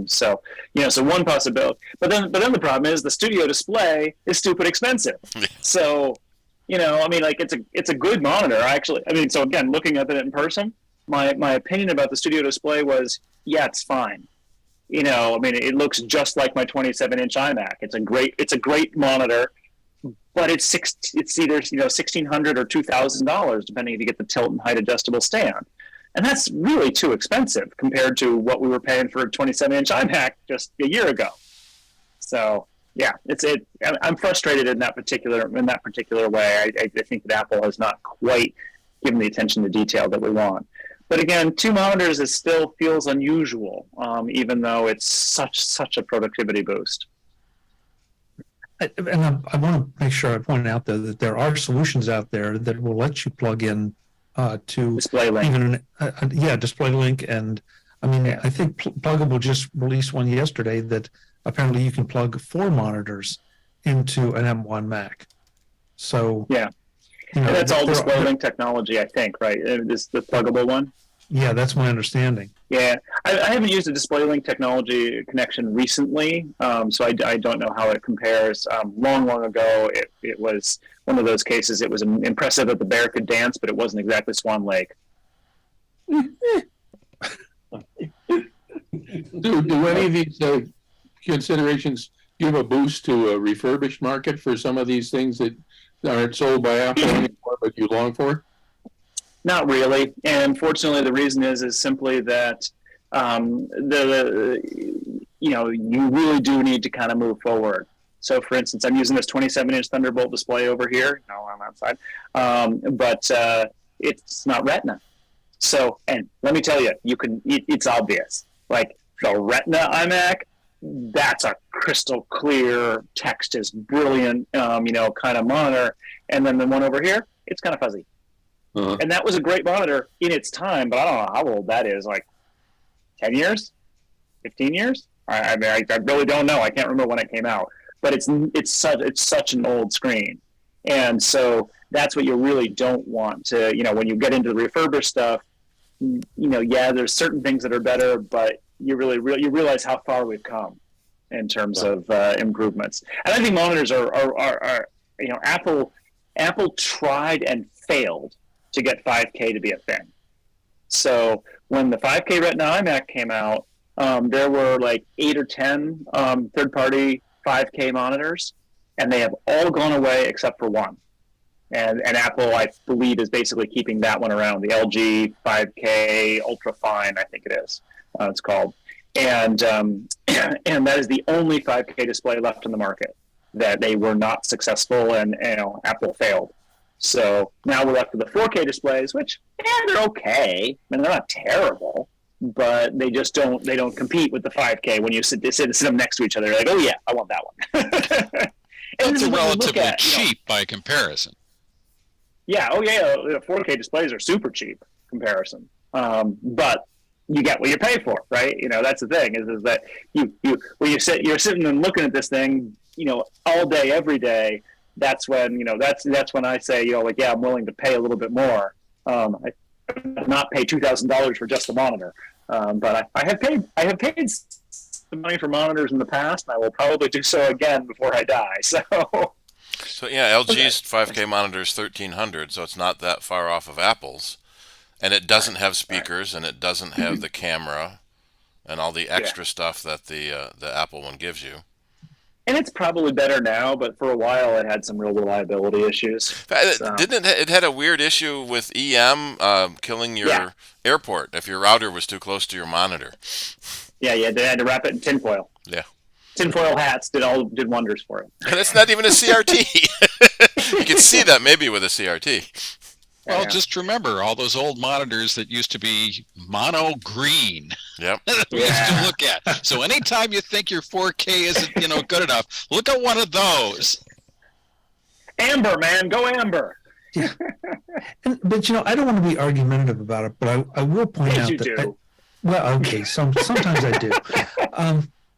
So one possibility. But then the problem is the Studio display is stupid expensive. So, it's a good monitor actually. So again, looking at it in person, my opinion about the Studio display was, it's fine. It looks just like my 27-inch iMac. It's a great monitor. But it's either $1,600 or $2,000 depending if you get the tilt and height adjustable stand, and that's really too expensive compared to what we were paying for a 27-inch iMac just a year ago. So I'm frustrated in that particular way. I think that Apple has not quite given the attention to detail that we want. But again, 2 monitors still feels unusual, even though it's such a productivity boost. And I want to make sure I point out, though, that there are solutions out there that will let you plug in to DisplayLink. Even DisplayLink, and I think Pluggable just released one yesterday that apparently you can plug 4 monitors into an M1 Mac. So and that's all DisplayLink technology, I think, right? Is the Pluggable one? Yeah, that's my understanding. Yeah, I haven't used a DisplayLink technology connection recently, so I don't know how it compares. Long ago, it was one of those cases. It was impressive that the bear could dance, but it wasn't exactly Swan Lake. Do any of these considerations give a boost to a refurbished market for some of these things that aren't sold by Apple anymore, but you long for? Not really, and unfortunately, the reason is simply that you really do need to kind of move forward. So, for instance, I'm using this 27-inch Thunderbolt display over here. No, I'm outside, but it's not Retina. So, and let me tell you, it's obvious. Like the Retina iMac, that's a crystal clear, text is brilliant, kind of monitor, and then the one over here, it's kind of fuzzy. Uh-huh. And that was a great monitor in its time, but I don't know how old that is, like 10 years, 15 years? I really don't know. I can't remember when it came out, but it's such an old screen. And so that's what you really don't want to, when you get into the refurbished stuff, there's certain things that are better, but you realize how far we've come in terms of improvements. And I think monitors are Apple tried and failed to get 5K to be a thing. So when the 5K Retina iMac came out, there were like 8 or 10 third-party 5K monitors, and they have all gone away except for one. And Apple, I believe, is basically keeping that one around, the LG 5K Ultrafine, I think it is, it's called. And that is the only 5K display left in the market that they were not successful, and Apple failed. So now we're left with the 4K displays, which they're okay. They're not terrible, but they just don't compete with the 5K when you sit them next to each other. You're like, oh yeah, I want that one. It's relatively cheap by comparison. Yeah, the 4K displays are super cheap comparison. But you get what you pay for, right? That's the thing is that when you're sitting and looking at this thing, all day, every day. That's when that's when I say I'm willing to pay a little bit more. I not pay $2,000 for just the monitor, but I have paid the money for monitors in the past, and I will probably do so again before I die. So LG's 5K monitor is $1,300, so it's not that far off of Apple's, and it doesn't have speakers, and it doesn't have the camera, and all the extra stuff that the Apple one gives you. And it's probably better now, but for a while it had some real reliability issues. So. Didn't it had a weird issue with EM killing your airport if your router was too close to your monitor? Yeah, they had to wrap it in tinfoil. Yeah. Tinfoil hats did wonders for it. And it's not even a CRT. You can see that maybe with a CRT. Well, just remember all those old monitors that used to be mono green. Yep. We used to look at. So anytime you think your 4K isn't, good enough, look at one of those. Amber, man, go Amber. Yeah. But I don't want to be argumentative about it, but I will point out that. Okay, sometimes I do.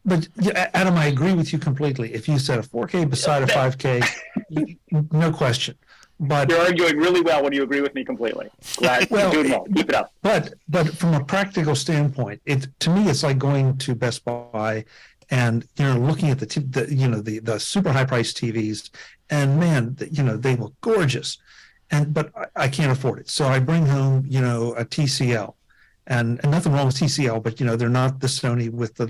But Adam, I agree with you completely. If you said a 4K beside a 5K, no question. But you're arguing really well when you agree with me completely. Glad you're doing well. Keep it up. But from a practical standpoint, to me it's like going to Best Buy and looking at the super high priced TVs, and man, they look gorgeous, but I can't afford it. So I bring home a TCL, and nothing wrong with TCL, but they're not the Sony with the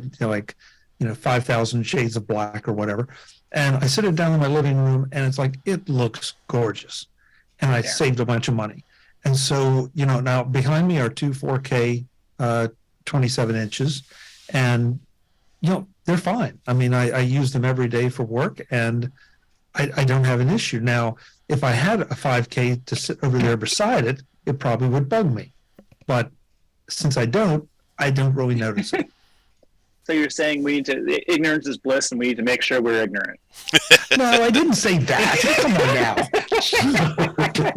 5,000 shades of black or whatever. And I sit it down in my living room, and it's like, it looks gorgeous. And I saved a bunch of money. And so, now behind me are two 4K 27 inches, and, they're fine. I mean, I use them every day for work, and I don't have an issue. Now, if I had a 5K to sit over there beside it, it probably would bug me. But since I don't really notice it. So you're saying ignorance is bliss, and we need to make sure we're ignorant. No, I didn't say that. Come on now.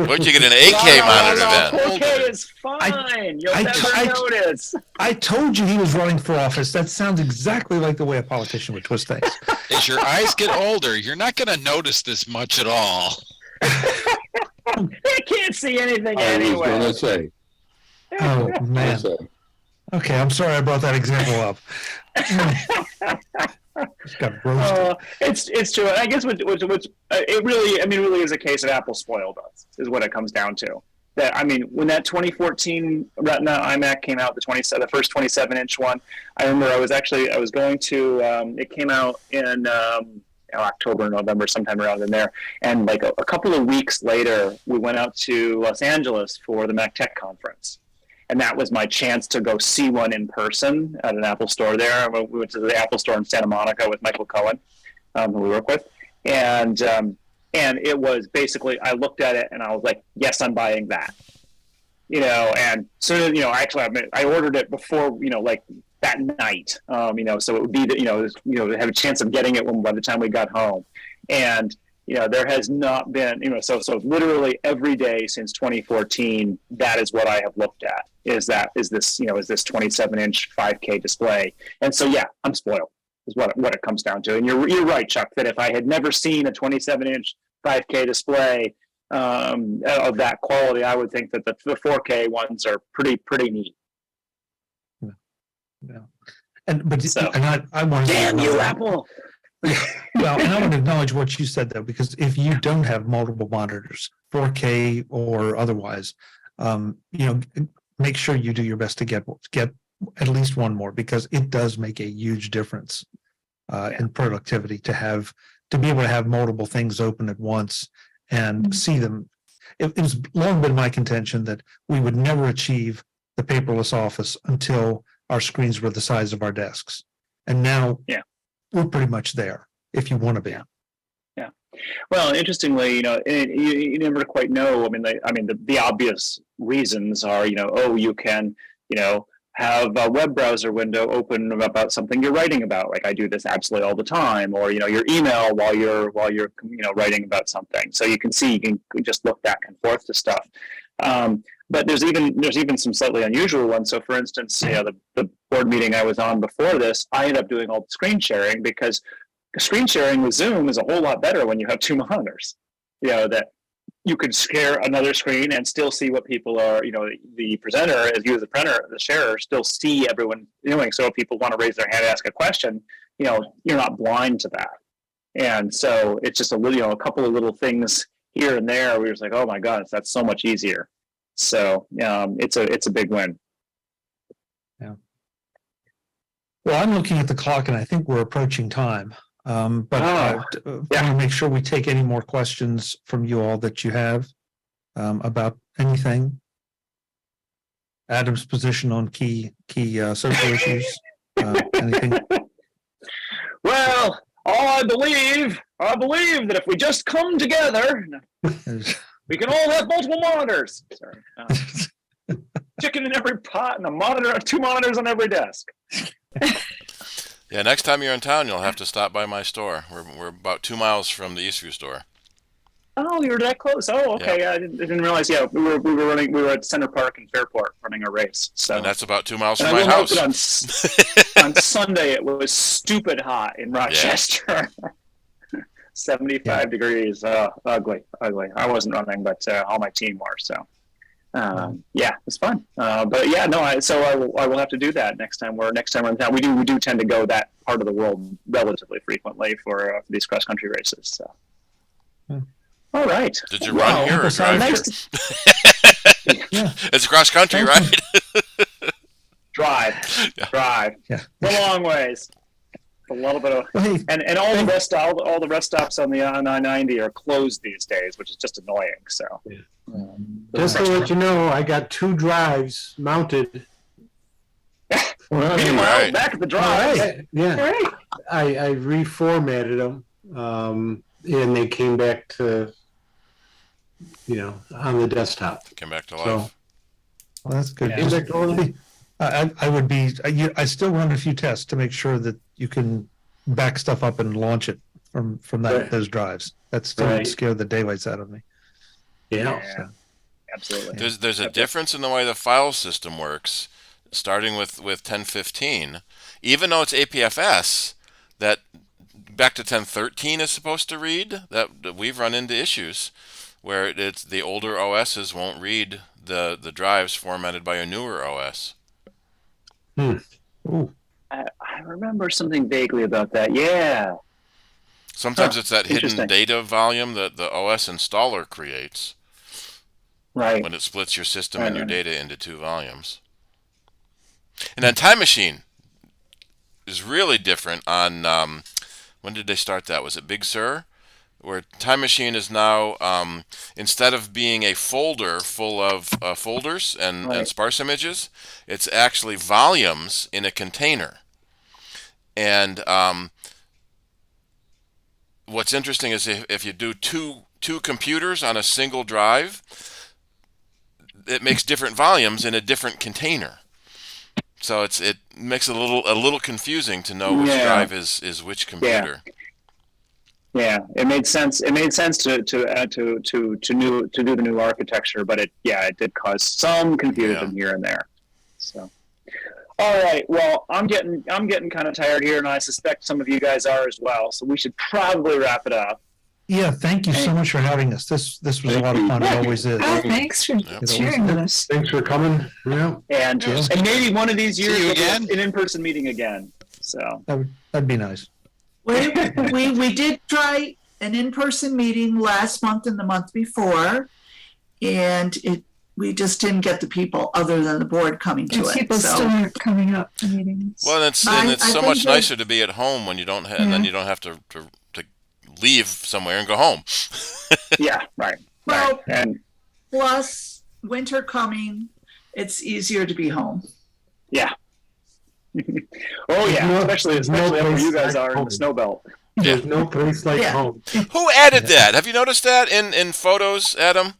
Where'd you get an 8K monitor then? 4K is fine. You'll never notice. I told you he was running for office. That sounds exactly like the way a politician would twist things. As your eyes get older, you're not going to notice this much at all. They can't see anything anyway. I was going to say. Oh, man. Okay, I'm sorry I brought that example up. Just got roasted. It's true. I guess it really is a case that Apple spoiled us, is what it comes down to. That when that 2014 Retina iMac came out, the first 27-inch one, I remember I was going to. It came out in October, November, sometime around in there, and like a couple of weeks later, we went out to Los Angeles for the Mac Tech conference. And that was my chance to go see one in person at an Apple store there. We went to the Apple store in Santa Monica with Michael Cohen, who we work with. And it was basically, I looked at it and I was like, yes, I'm buying that. And so, actually I ordered it before, like that night, so it would be that, have a chance of getting it by the time we got home. And, there has not been, so literally every day since 2014, that is what I have looked at, is this 27-inch 5K display. And so, yeah, I'm spoiled is what it comes down to. And you're right, Chuck, that if I had never seen a 27-inch 5K display of that quality, I would think that the 4K ones are pretty neat. Yeah. I want damn you, Apple. Well, and I want to acknowledge what you said, though, because if you don't have multiple monitors, 4K or otherwise, make sure you do your best to get at least one more, because it does make a huge difference in productivity to be able to have multiple things open at once and see them. It was long been my contention that we would never achieve the paperless office until our screens were the size of our desks, and now we're pretty much there if you want to be. Yeah. Well, interestingly, you never quite know. The obvious reasons are, you can, have a web browser window open about something you're writing about. Like I do this absolutely all the time, or, your email while you're writing about something. So you can just look back and forth to stuff. But there's even some slightly unusual ones. So for instance, the board meeting I was on before this, I ended up doing all the screen sharing, because screen sharing with Zoom is a whole lot better when you have two monitors. That you could share another screen and still see what people are, the presenter, as you as the sharer, still see everyone doing. So if people want to raise their hand and ask a question, you're not blind to that. And so it's just a couple of little things here and there. We were just like, oh my God, that's so much easier. So it's a big win. Yeah. Well, I'm looking at the clock and I think we're approaching time. But I want to make sure we take any more questions from you all that you have about anything. Adam's position on key social issues. Anything? Well, all I believe I believe that if we just come together, we can all have multiple monitors. Sorry. Chicken in every pot and a monitor, 2 monitors on every desk. Yeah, next time you're in town, you'll have to stop by my store. We're about 2 miles from the Eastview store. Oh, you're that close. Oh, okay. Yeah, I didn't realize. Yeah, we were at Center Park in Fairport running a race. So and that's about 2 miles from and my house. On Sunday, it was stupid hot in Rochester. 75 degrees. Ugly. I wasn't running, but all my team were. So, yeah, it was fun. But yeah, no. I will have to do that next time we're in town. We do tend to go that part of the world relatively frequently for these cross country races. So. All right. Did you run here or drive here? It's cross country, right? Drive. Yeah. A long ways. A little bit of, and all the rest stops on the I-90 are closed these days, which is just annoying. So, Just to let you know, I got 2 drives mounted. Meanwhile, back at the drive. Right. Yeah. Right. I reformatted them, and they came back to, on the desktop. Came back to life. Well, that's good. Came back to life. I still run a few tests to make sure that you can back stuff up and launch it from those drives. That still scared the daylights out of me. Yeah. So. Absolutely. There's a difference in the way the file system works, starting with 1015. Even though it's APFS, that back to 1013 is supposed to read, that we've run into issues where it's the older OSs won't read the drives formatted by a newer OS. Ooh. I remember something vaguely about that. Yeah. Sometimes it's that hidden data volume that the OS installer creates. Right. When it splits your system and your data into 2 volumes. And then Time Machine is really different on, when did they start that? Was it Big Sur? Where Time Machine is now, instead of being a folder full of folders and sparse images, it's actually volumes in a container. And what's interesting is if you do two computers on a single drive, it makes different volumes in a different container. So it makes it a little confusing to know which drive is which computer. Yeah, it made sense. It made sense to do the new architecture, but it did cause some confusion here and there. So, all right. Well, I'm getting kind of tired here, and I suspect some of you guys are as well. So we should probably wrap it up. Yeah, thank you so much for having us. This was a lot of fun. It always is. Oh, thanks for sharing with us. Thanks for coming. Yeah. And maybe one of these years we'll get an in-person meeting again. So that'd be nice. We did try an in-person meeting last month and the month before, and we just didn't get the people other than the board coming to it. People still aren't coming up to meetings. Well, it's so much nicer to be at home when you don't and then you don't have to leave somewhere and go home. Yeah, right. Well, and plus winter coming, it's easier to be home. Yeah. Oh yeah, especially where you guys are in the snow belt. There's no place like home. Who added that? Have you noticed that in photos, Adam?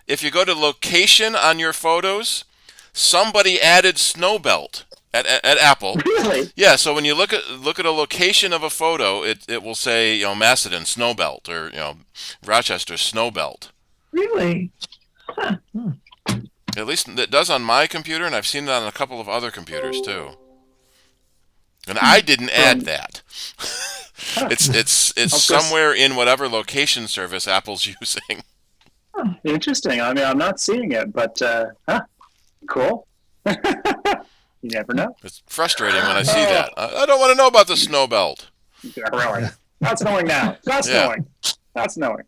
If you go to location on your photos, somebody added snow belt at Apple. Really? Yeah. So when you look at a location of a photo, it will say Macedon snow belt or Rochester snow belt. Really? Huh. At least it does on my computer, and I've seen it on a couple of other computers too. And I didn't add that. It's somewhere in whatever location service Apple's using. Oh, interesting. I mean, I'm not seeing it, but cool. You never know. It's frustrating when I see that. I don't want to know about the snow belt. Yeah, really. Not snowing now. Not snowing. Not snowing.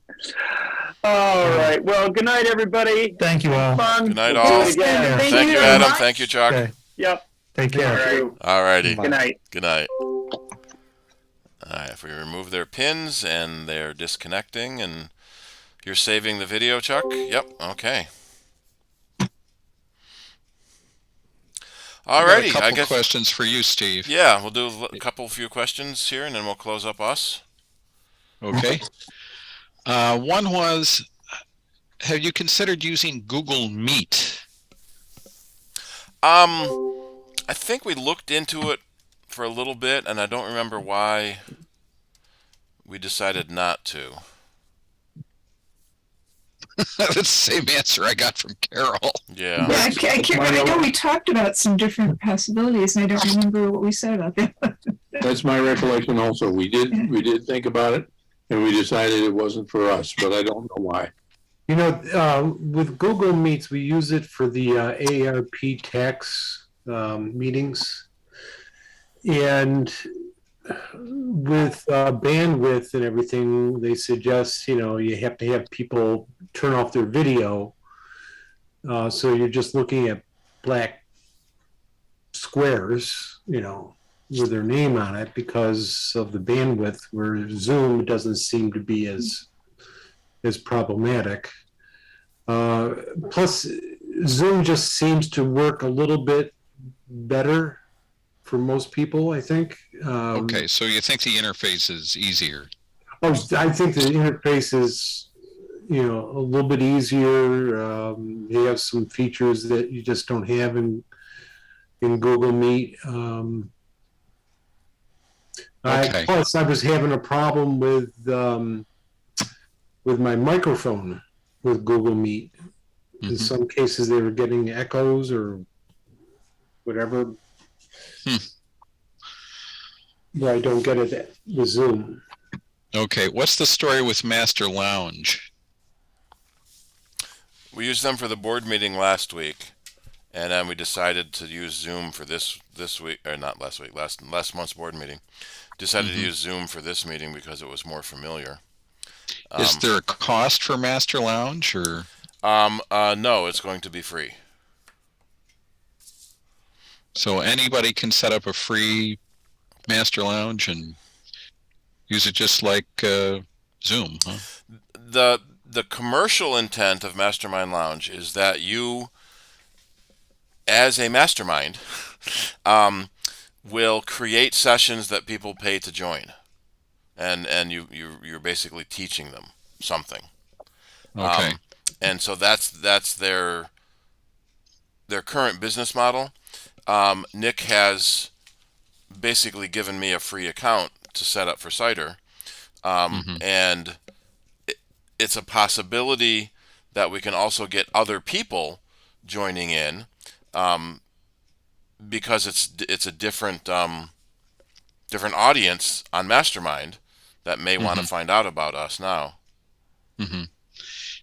All right. Well, good night, everybody. Thank you all. Fun. Good night, We'll all. do it again. Thank you, Adam. Thank you, Chuck. Okay. Yep. Take care. All righty. Good night. Good night. All right. If we remove their pins and they're disconnecting, and you're saving the video, Chuck? Yep. Okay. All righty. I guess questions for you, Steve. Yeah, we'll do a few questions here, and then we'll close up us. Okay. One was, have you considered using Google Meet? I think we looked into it for a little bit, and I don't remember why we decided not to. That's the same answer I got from Carol. Yeah. I know we talked about some different possibilities, and I don't remember what we said about that. That's my recollection also. We did think about it, and we decided it wasn't for us, but I don't know why. You know, with Google Meets, we use it for the AARP tax meetings. And with bandwidth and everything, they suggest, you have to have people turn off their video. So you're just looking at black squares, with their name on it because of the bandwidth, where Zoom doesn't seem to be as problematic. Plus, Zoom just seems to work a little bit better for most people, I think. Okay, so you think the interface is easier? I think the interface is, a little bit easier. You have some features that you just don't have in Google Meet. Okay. Plus, I was having a problem with my microphone with Google Meet. In some cases, they were getting echoes or whatever. But I don't get it with Zoom. Okay, what's the story with Master Lounge? We used them for the board meeting last week, and then we decided to use Zoom for this week, or not last week, last month's board meeting. Decided to use Zoom for this meeting because it was more familiar. Is there a cost for Master Lounge, or? No, it's going to be free. So anybody can set up a free Master Lounge and use it just like Zoom, huh? The commercial intent of Mastermind Lounge is that you, as a mastermind, will create sessions that people pay to join, and you're basically teaching them something. Okay. And so that's their current business model. Nick has basically given me a free account to set up for CIDER, and it's a possibility that we can also get other people joining in, because it's a different audience on Mastermind that may want to find out about us now.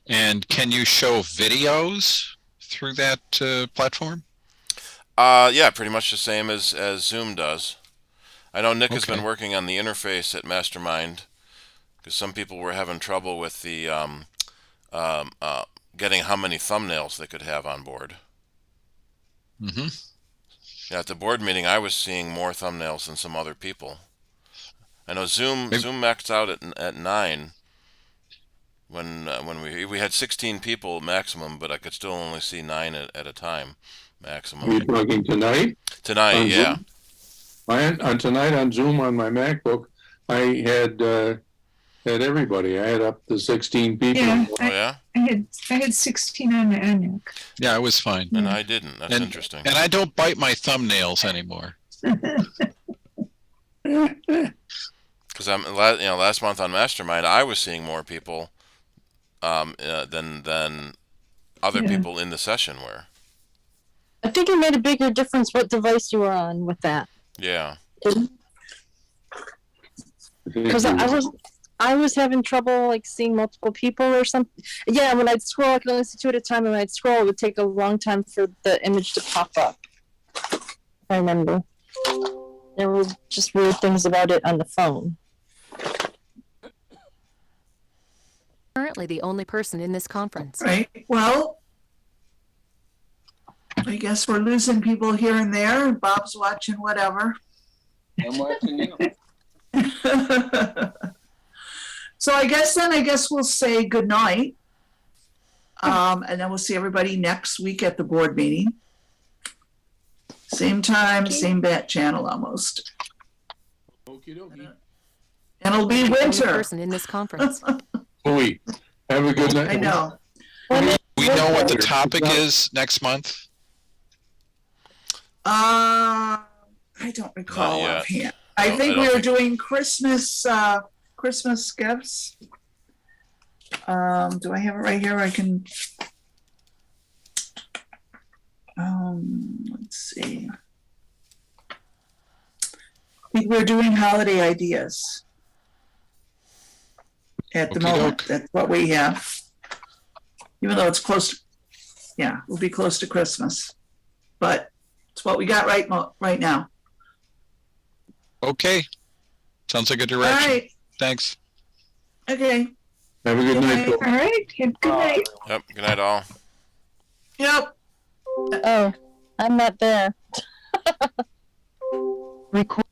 And can you show videos through that platform? Yeah, pretty much the same as Zoom does. I know Nick has been Okay. working on the interface at Mastermind because some people were having trouble with the getting how many thumbnails they could have on board. Yeah, at the board meeting, I was seeing more thumbnails than some other people. I know Zoom maxed out at 9 when we had 16 people maximum, but I could still only see 9 at a time maximum. Are you talking tonight? Tonight, On yeah. Zoom? Tonight on Zoom on my MacBook, I had everybody. I had up to 16 people. Yeah, Oh yeah? I had 16 on my iMac. Yeah, it was fine. And I didn't. That's interesting. And I don't bite my thumbnails anymore. Because last month on Mastermind, I was seeing more people than other people in the session were. I think it made a bigger difference what device you were on with that. Yeah. Because I was having trouble like seeing multiple people or something. Yeah, when I'd scroll, I could only see 2 at a time, and when I'd scroll, it would take a long time for the image to pop up. I remember. There were just weird things about it on the phone. Currently the only person in this conference. Right. Well, I guess we're losing people here and there, and Bob's watching whatever. I'm watching you. So I guess we'll say good night. And then we'll see everybody next week at the board meeting. Same time, same bat channel almost. Okie dokie. And it'll be The only winter. person in this conference. Louis, have a good night. I know. We know what the topic is next month. I don't recall Not yet. offhand. No, I I think don't we were think- doing Christmas gifts. Do I have it right here? I can. Let's see. I think we're doing holiday ideas. At the moment, that's what we have. Even though it's close, yeah, we'll be close to Christmas, but it's what we got right now. Okay. Sounds like a All direction. right, Thanks. okay. Have a good night, All Bill. right, good night. Yep. Good night, all. Yep. Oh, I'm not there. Record.